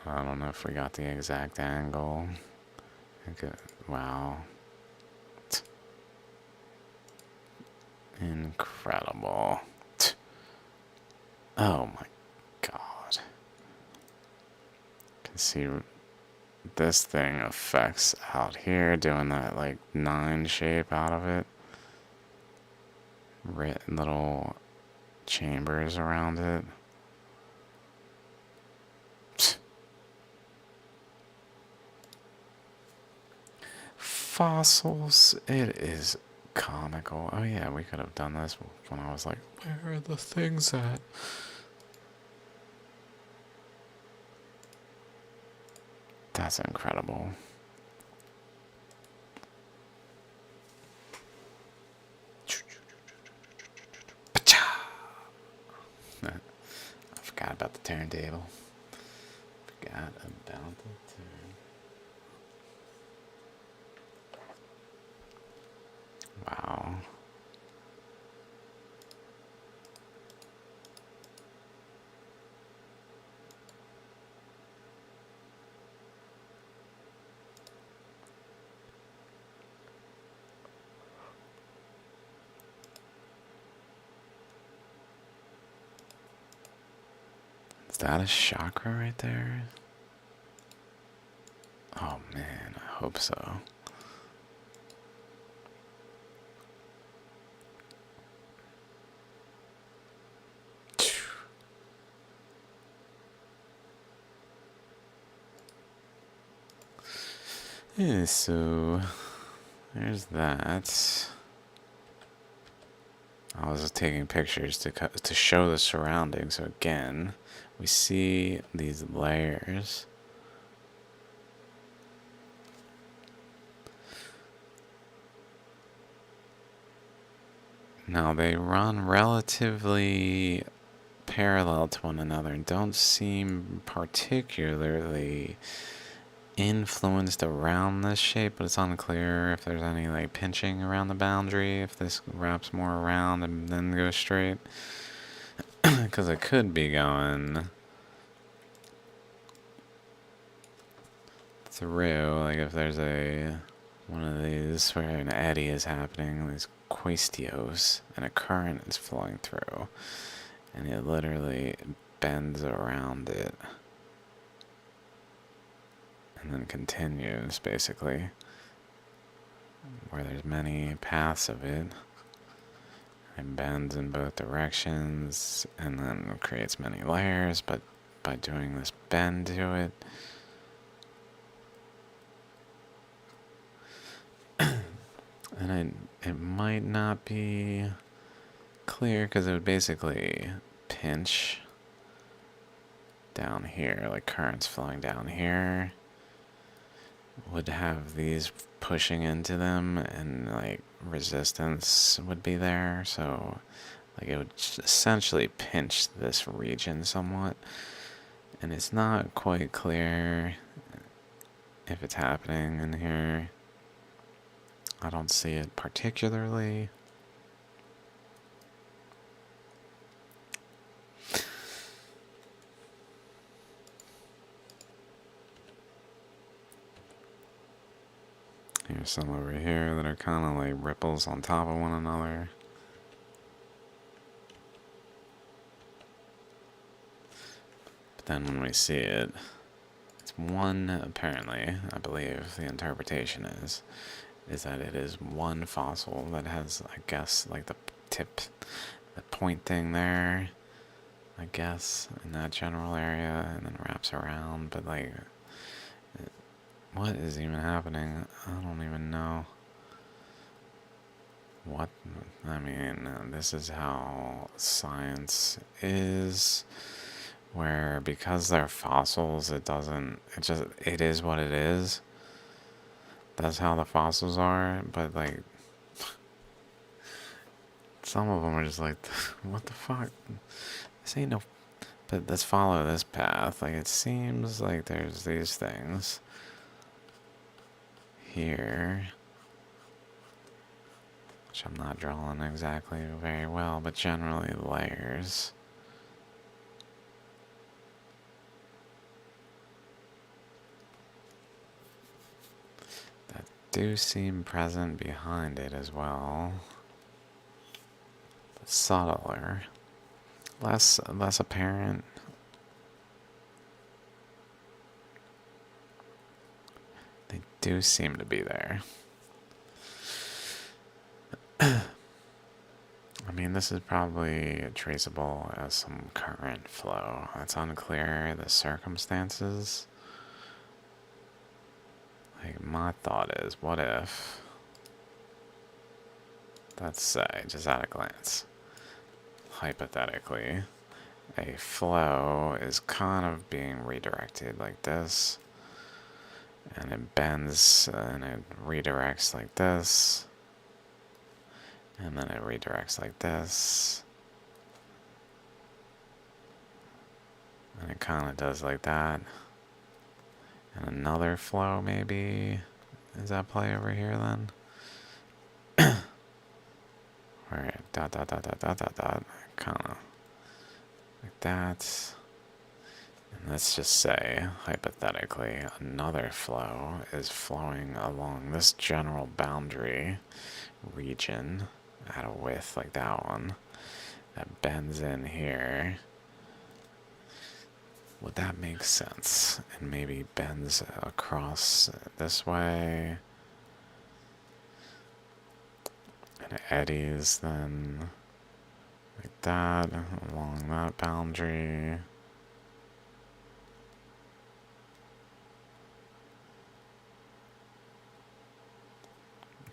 I don't know if we got the exact angle. Wow. Incredible. Oh my god. Can see this thing affects out here, doing that like 9 shape out of it. Little chambers around it. Fossils, it is comical. Oh yeah, we could have done this when I was like, where are the things at? That's incredible. I forgot about the turntable. Forgot about the turn. Wow. Is that a chakra right there? Oh man, I hope so. Yeah, so there's that. I was just taking pictures to show the surroundings. So again, we see these layers. Now they run relatively parallel to one another and don't seem particularly influenced around this shape, but it's unclear if there's any like pinching around the boundary, if this wraps more around and then goes straight. Because it could be going through, like if there's one of these where an eddy is happening, these quistios, and a current is flowing through, and it literally bends around it and then continues, basically, where there's many paths of it. It bends in both directions and then creates many layers, but by doing this bend to it, And it might not be clear because it would basically pinch down here, like currents flowing down here would have these pushing into them, and like resistance would be there, so like it would essentially pinch this region somewhat, and it's not quite clear if it's happening in here. I don't see it particularly. Here's some over here that are kind of like ripples on top of one another. But then when we see it, it's one, apparently, I believe the interpretation is that it is one fossil that has, I guess, like the tip, the point thing there, I guess, in that general area, and then wraps around, but like, what is even happening? I don't even know. What? I mean, this is how science is, where because they're fossils, it is what it is. That's how the fossils are, but like, some of them are just like, what the fuck? This ain't no, but let's follow this path. Like, it seems like there's these things here, which I'm not drawing exactly very well, but generally layers. That do seem present behind it as well. But subtler. Less apparent. They do seem to be there. I mean, this is probably traceable as some current flow. It's unclear the circumstances. Like, my thought is, what if, let's say, just at a glance, hypothetically, a flow is kind of being redirected like this, and it bends and it redirects like this, and then it redirects like this, and it kind of does like that, and another flow maybe is at play over here then. Alright, dot dot dot dot dot dot dot, kind of like that. And let's just say, hypothetically, another flow is flowing along this general boundary region at a width like that one that bends in here. Would that make sense? And maybe bends across this way, and it eddies then like that along that boundary.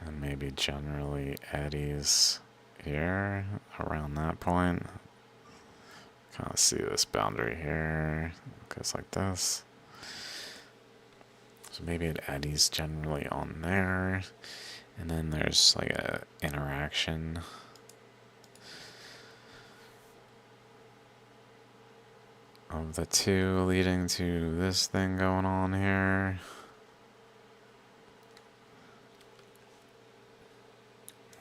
And maybe generally eddies here around that point. Kind of see this boundary here. Goes like this. So maybe it eddies generally on there. And then there's like a interaction of the two leading to this thing going on here.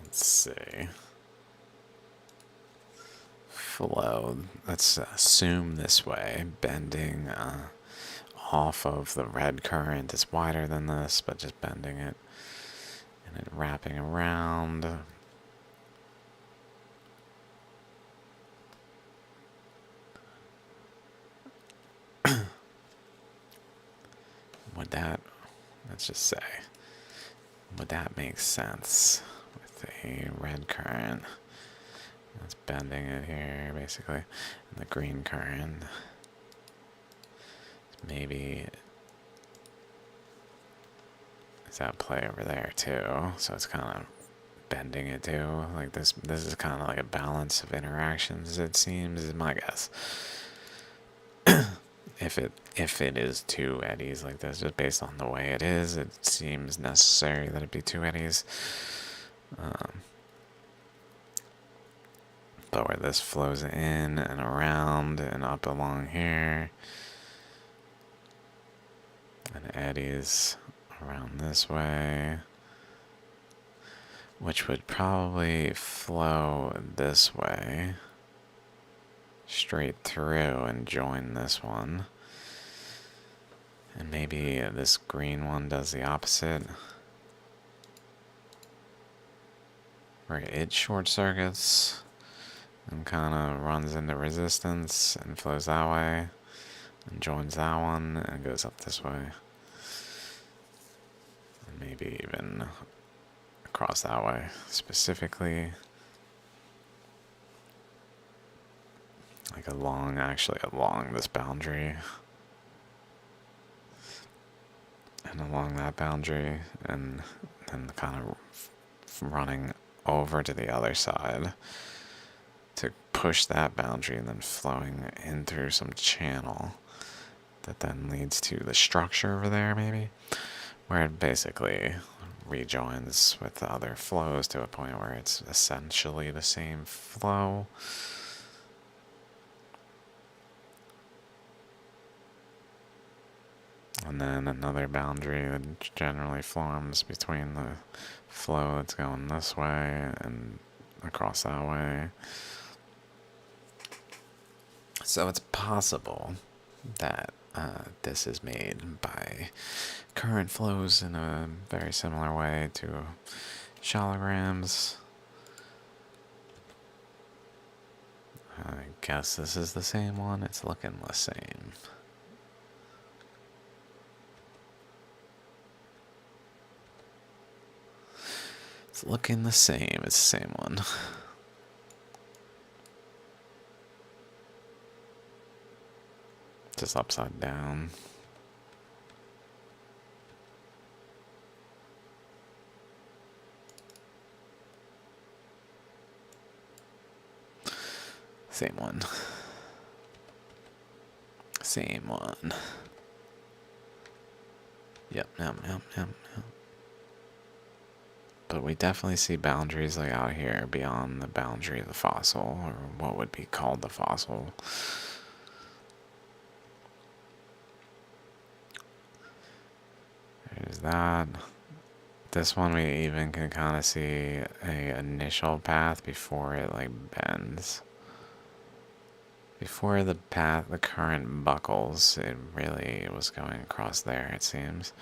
Let's see. Flow. Let's assume this way. Bending off of the red current. It's wider than this, but just bending it. And then wrapping around. Would that, let's just say, would that make sense with a red current? That's bending it here, basically. And the green current, maybe, is at play over there too. So it's kind of bending it to. Like this is kind of like a balance of interactions, it seems, is my guess. If it is two eddies like this, just based on the way it is, it seems necessary that it be two eddies. But where this flows in and around and up along here, and eddies around this way, which would probably flow this way, straight through and join this one. And maybe this green one does the opposite, where it short circuits and kind of runs into resistance and flows that way and joins that one and goes up this way. And maybe even across that way specifically. Like along this boundary. And along that boundary, and then kind of running over to the other side to push that boundary, and then flowing in through some channel that then leads to the structure over there, maybe, where it basically rejoins with the other flows to a point where it's essentially the same flow. And then another boundary that generally forms between the flow that's going this way and across that way. So it's possible that this is made by current flows in a very similar way to Shaligrams. I guess this is the same one. It's looking the same. It's looking the same. It's the same one. Just upside down. Same one. Same one. Yep. But we definitely see boundaries like out here beyond the boundary of the fossil, or what would be called the fossil. There's that. This one we even can kind of see a initial path before it like bends. Before the current buckles, it really was going across there, it seems.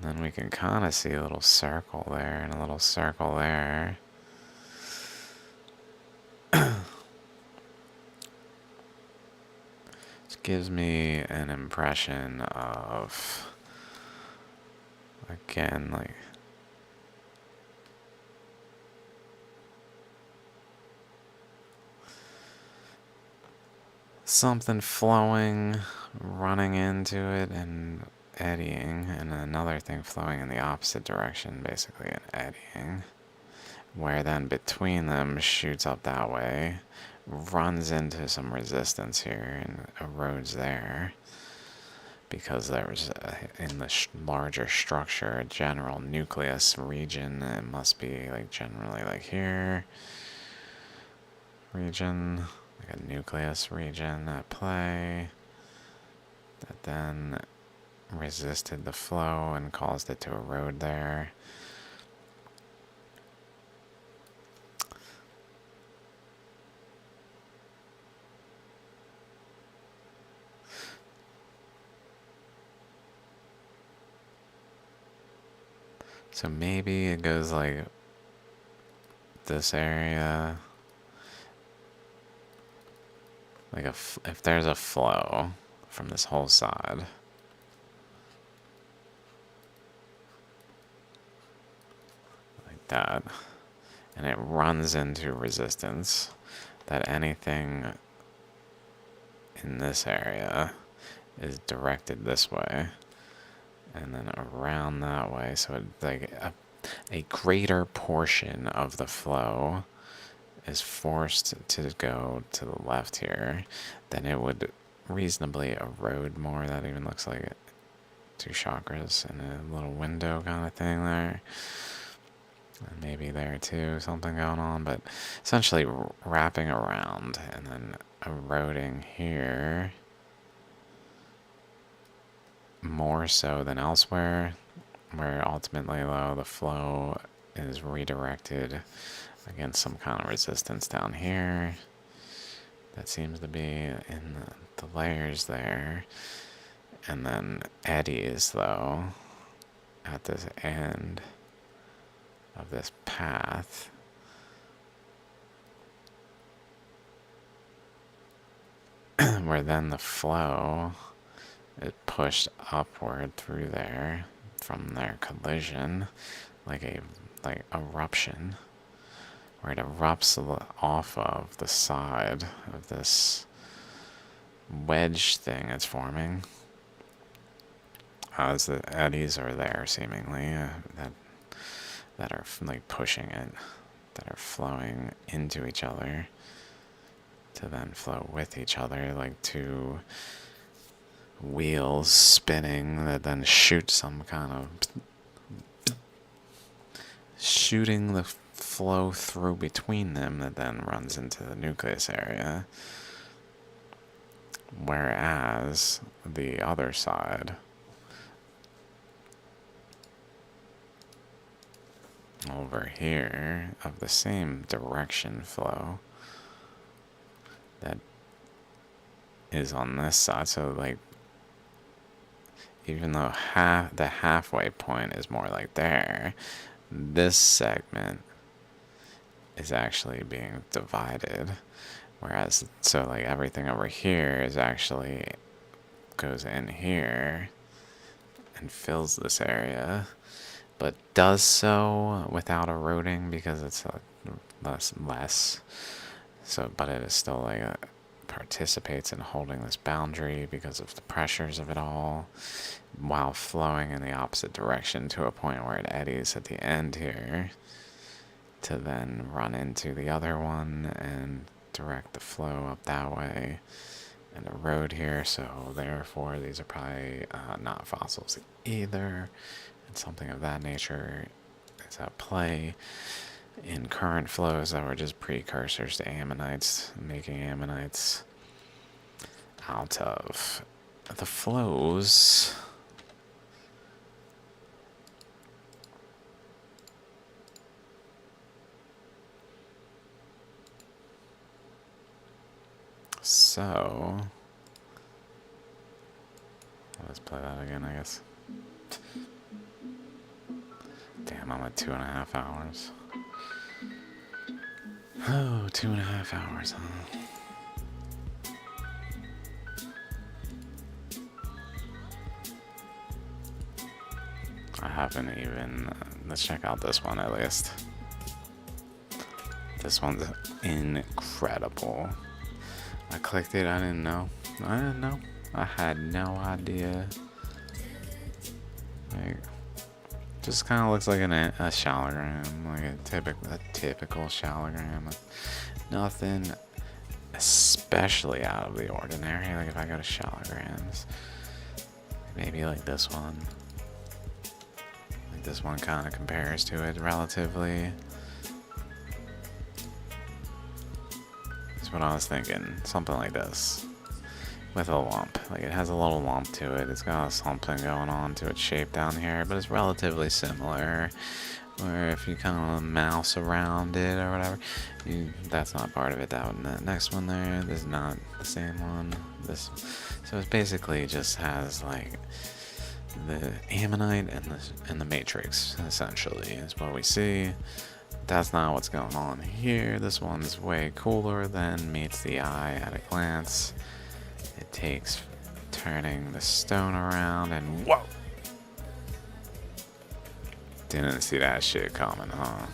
And then we can kind of see a little circle there and a little circle there. Which gives me an impression of, again, like, something flowing, running into it, and eddying, and another thing flowing in the opposite direction, basically an eddying, where then between them shoots up that way, runs into some resistance here, and erodes there, because there was, in the larger structure, a general nucleus region. It must be like generally like here, region, like a nucleus region at play, that then resisted the flow and caused it to erode there. So maybe it goes like this area, like if there's a flow from this whole side, like that, and it runs into resistance, that anything in this area is directed this way, and then around that way. So like a greater portion of the flow is forced to go to the left here, then it would reasonably erode more. That even looks like it. 2 chakras and a little window kind of thing there. And maybe there too, something going on, but essentially wrapping around and then eroding here more so than elsewhere, where ultimately though the flow is redirected against some kind of resistance down here that seems to be in the layers there. And then eddies, though, at this end of this path. Where then the flow is pushed upward through there from their collision, like eruption, where it erupts off of the side of this wedge thing it's forming. As the eddies are there, seemingly, that are like pushing it, that are flowing into each other to then flow with each other, like 2 wheels spinning that then shoot some kind of shooting the flow through between them that then runs into the nucleus area. Whereas the other side, over here, of the same direction flow that is on this side, so like even though the halfway point is more like there, this segment is actually being divided, whereas so like everything over here is actually goes in here and fills this area, but does so without eroding because it's less. So, but it is still like participates in holding this boundary because of the pressures of it all, while flowing in the opposite direction to a point where it eddies at the end here to then run into the other one and direct the flow up that way and erode here. So therefore these are probably not fossils either. Something of that nature is at play in current flows that were just precursors to ammonites, making ammonites out of the flows. So let's play that again, I guess. Damn, I'm at 2.5 hours. Oh, 2.5 hours, huh? I haven't even... let's check out this one at least. This one's incredible. I clicked it, I didn't know. I had no idea. Like... just kind of looks like a shaligram, like a typical shaligram. Nothing especially out of the ordinary. Like if I go to shaligrams, maybe like this one. Like this one kind of compares to it relatively. That's what I was thinking. Something like this. With a lump. Like it has a little lump to it. It's got something going on to its shape down here, but it's relatively similar. Where if you kind of mouse around it or whatever, that's not part of it. That next one there, this is not the same one. So it basically just has like the ammonite and the matrix essentially is what we see. That's not what's going on here. This one's way cooler than meets the eye at a glance. It takes turning the stone around and whoa! Didn't see that shit coming, huh?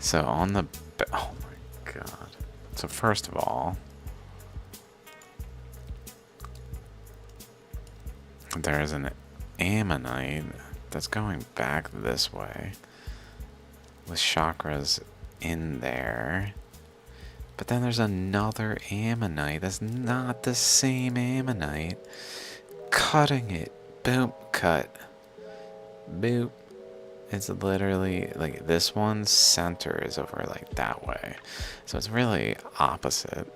So on the... Oh my god. So first of all, there's an ammonite that's going back this way with chakras in there. But then there's another ammonite that's not the same ammonite. Cutting it. Boom. Cut. Boop. It's literally like this one's center is over like that way. So it's really opposite.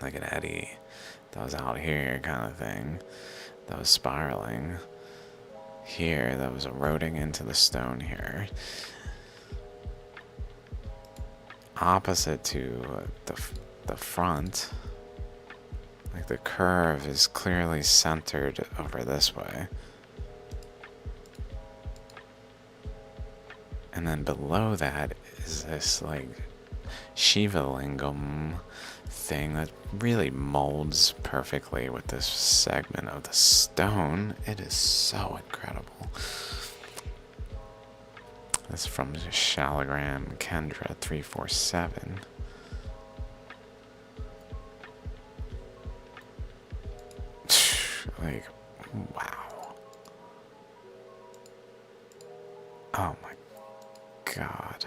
Like an eddy that was out here kind of thing. That was spiraling. Here, that was eroding into the stone here. Opposite to the front. Like the curve is clearly centered over this way. And then below that is this like Shiva Lingam thing that really molds perfectly with this segment of the stone. It is so incredible. This is from Shaligram Kendra 347. Like, wow. Oh my god.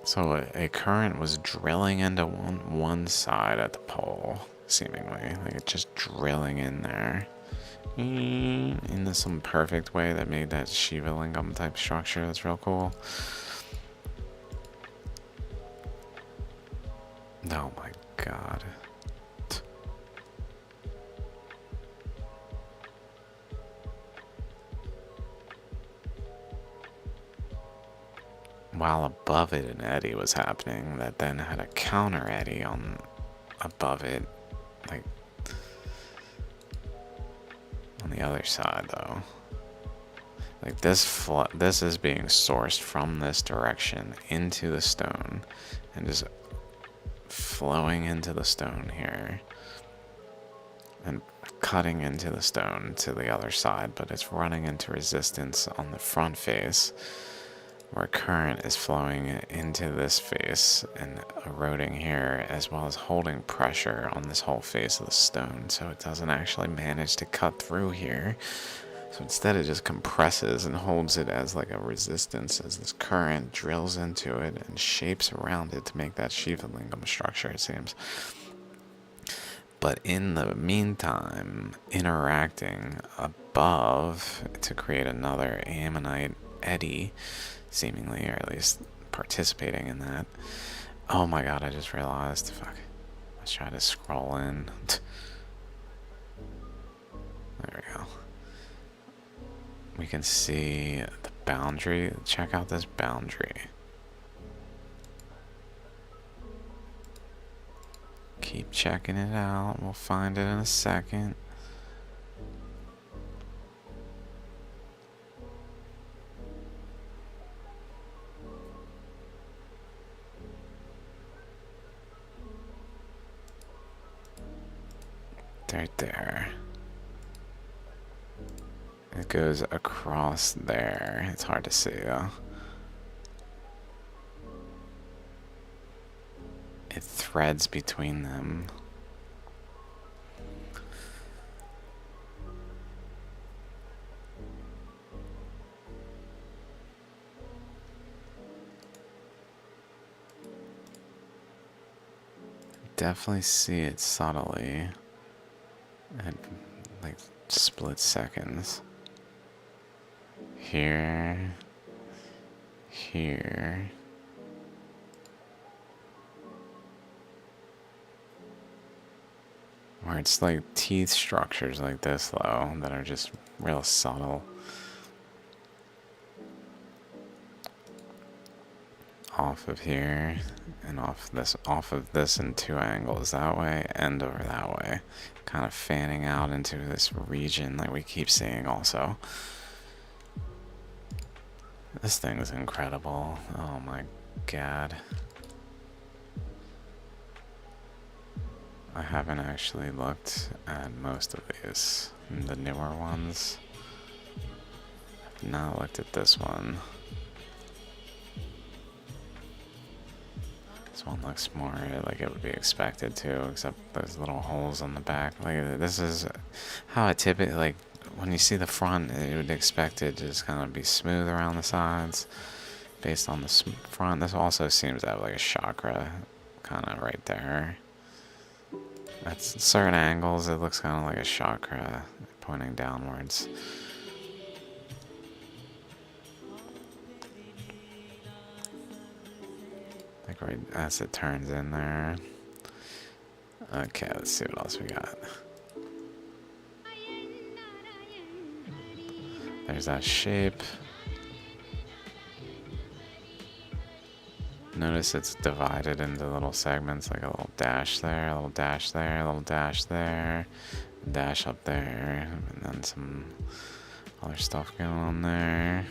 So a current was drilling into one side at the pole, seemingly. Like it's just drilling in there. In some perfect way that made that Shiva Lingam type structure. That's real cool. Oh my god. While above it an eddy was happening that then had a counter eddy on above it, like on the other side though. Like this is being sourced from this direction into the stone and just flowing into the stone here and cutting into the stone to the other side, but it's running into resistance on the front face where current is flowing into this face and eroding here, as well as holding pressure on this whole face of the stone, so it doesn't actually manage to cut through here. So instead it just compresses and holds it as like a resistance as this current drills into it and shapes around it to make that Shiva Lingam structure, it seems. But in the meantime, interacting above to create another ammonite eddy, seemingly, or at least participating in that. Oh my god, I just realized. Fuck. Let's try to scroll in. There we go. We can see the boundary. Check out this boundary. Keep checking it out. We'll find it in a second. Right there. It goes across there. It's hard to see though. It threads between them. Definitely see it subtly at like split seconds. Here, here. Where it's like teeth structures like this though that are just real subtle. Off of here and off of this in two angles that way and over that way, kind of fanning out into this region like we keep seeing also. This thing is incredible. Oh my god. I haven't actually looked at most of these, the newer ones. I've not looked at this one. This one looks more like it would be expected to, except those little holes on the back. Like, this is how I typically, like, when you see the front, you would expect it to just kind of be smooth around the sides based on the front. This also seems to have like a chakra kind of right there. At certain angles, it looks kind of like a chakra pointing downwards. Like right as it turns in there. Okay, let's see what else we got. There's that shape. Notice it's divided into little segments, like a little dash there, a little dash there, a little dash there, a dash up there, and then some other stuff going on there.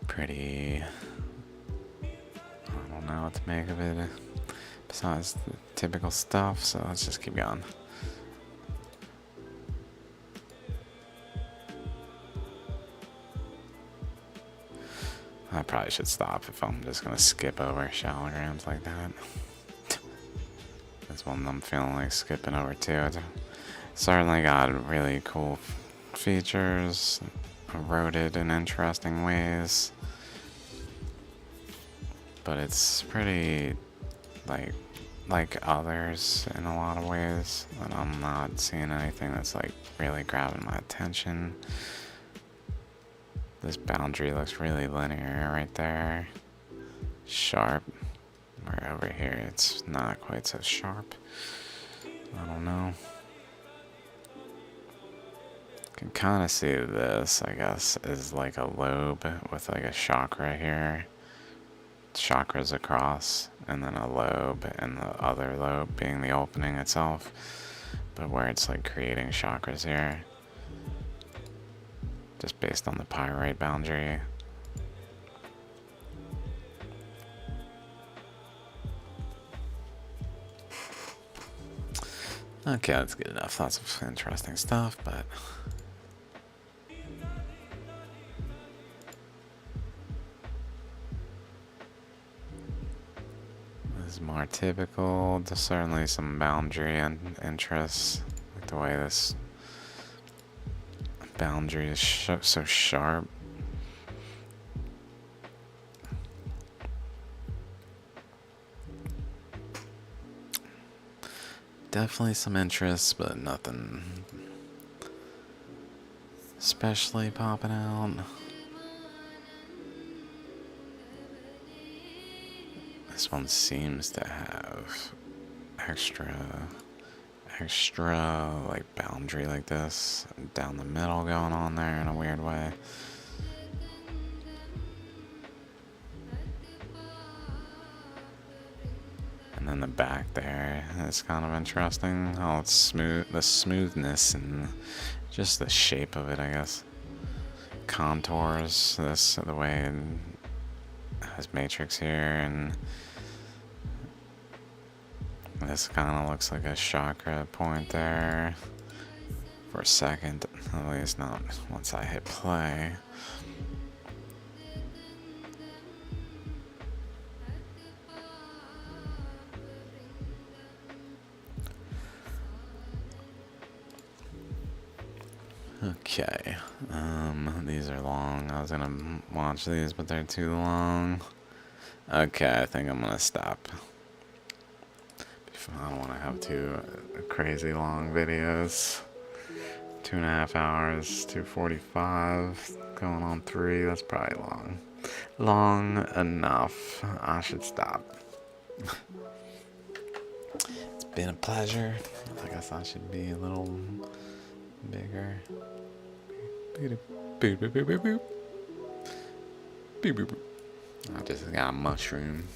Pretty. I don't know what to make of it besides the typical stuff, so let's just keep going. I probably should stop if I'm just gonna skip over shaligrams like that. That's one I'm feeling like skipping over too. It's certainly got really cool features, wrote it in interesting ways, but it's pretty like others in a lot of ways, and I'm not seeing anything that's like really grabbing my attention. This boundary looks really linear right there, sharp, where over here it's not quite so sharp. I don't know. Can kind of see this, I guess, is like a lobe with like a chakra here. Chakras across, and then a lobe, and the other lobe being the opening itself. But where it's like creating chakras here. Just based on the pyrite boundary. Okay, that's good enough. Lots of interesting stuff, but this is more typical. There's certainly some boundary and interests, like the way this boundary is so sharp. Definitely some interest, but nothing especially popping out. This one seems to have extra like boundary like this down the middle going on there in a weird way. And then the back there is kind of interesting. Oh, it's smooth, the smoothness and just the shape of it, I guess. Contours, this, the way it has matrix here, and this kind of looks like a chakra point there for a second, at least not once I hit play. Okay, these are long. I was gonna watch these, but they're too long. Okay, I think I'm gonna stop. I don't want to have two crazy long videos. 2.5 hours, 2:45, going on 3. That's probably long. Long enough. I should stop. It's been a pleasure. I guess I should be a little bigger. I just got a mushroom.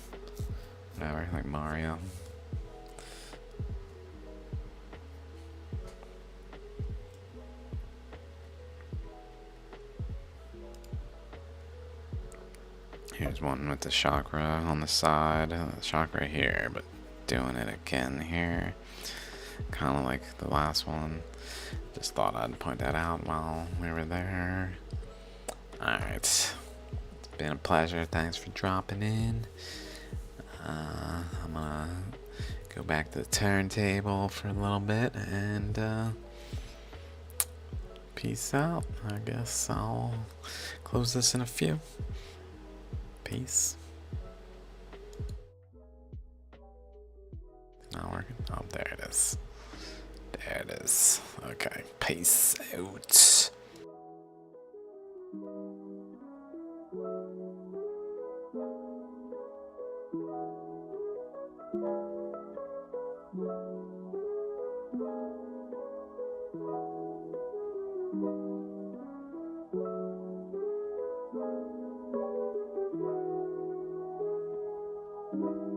whatever, like Mario. Here's one with the chakra on the side, chakra here, but doing it again here. Kind of like the last one. Just thought I'd point that out while we were there. Alright. It's been a pleasure. Thanks for dropping in. I'm gonna go back to the turntable for a little bit and peace out. I guess I'll close this in a few. Peace. Not working? Oh, there it is. There it is. Okay, peace out. Thank you.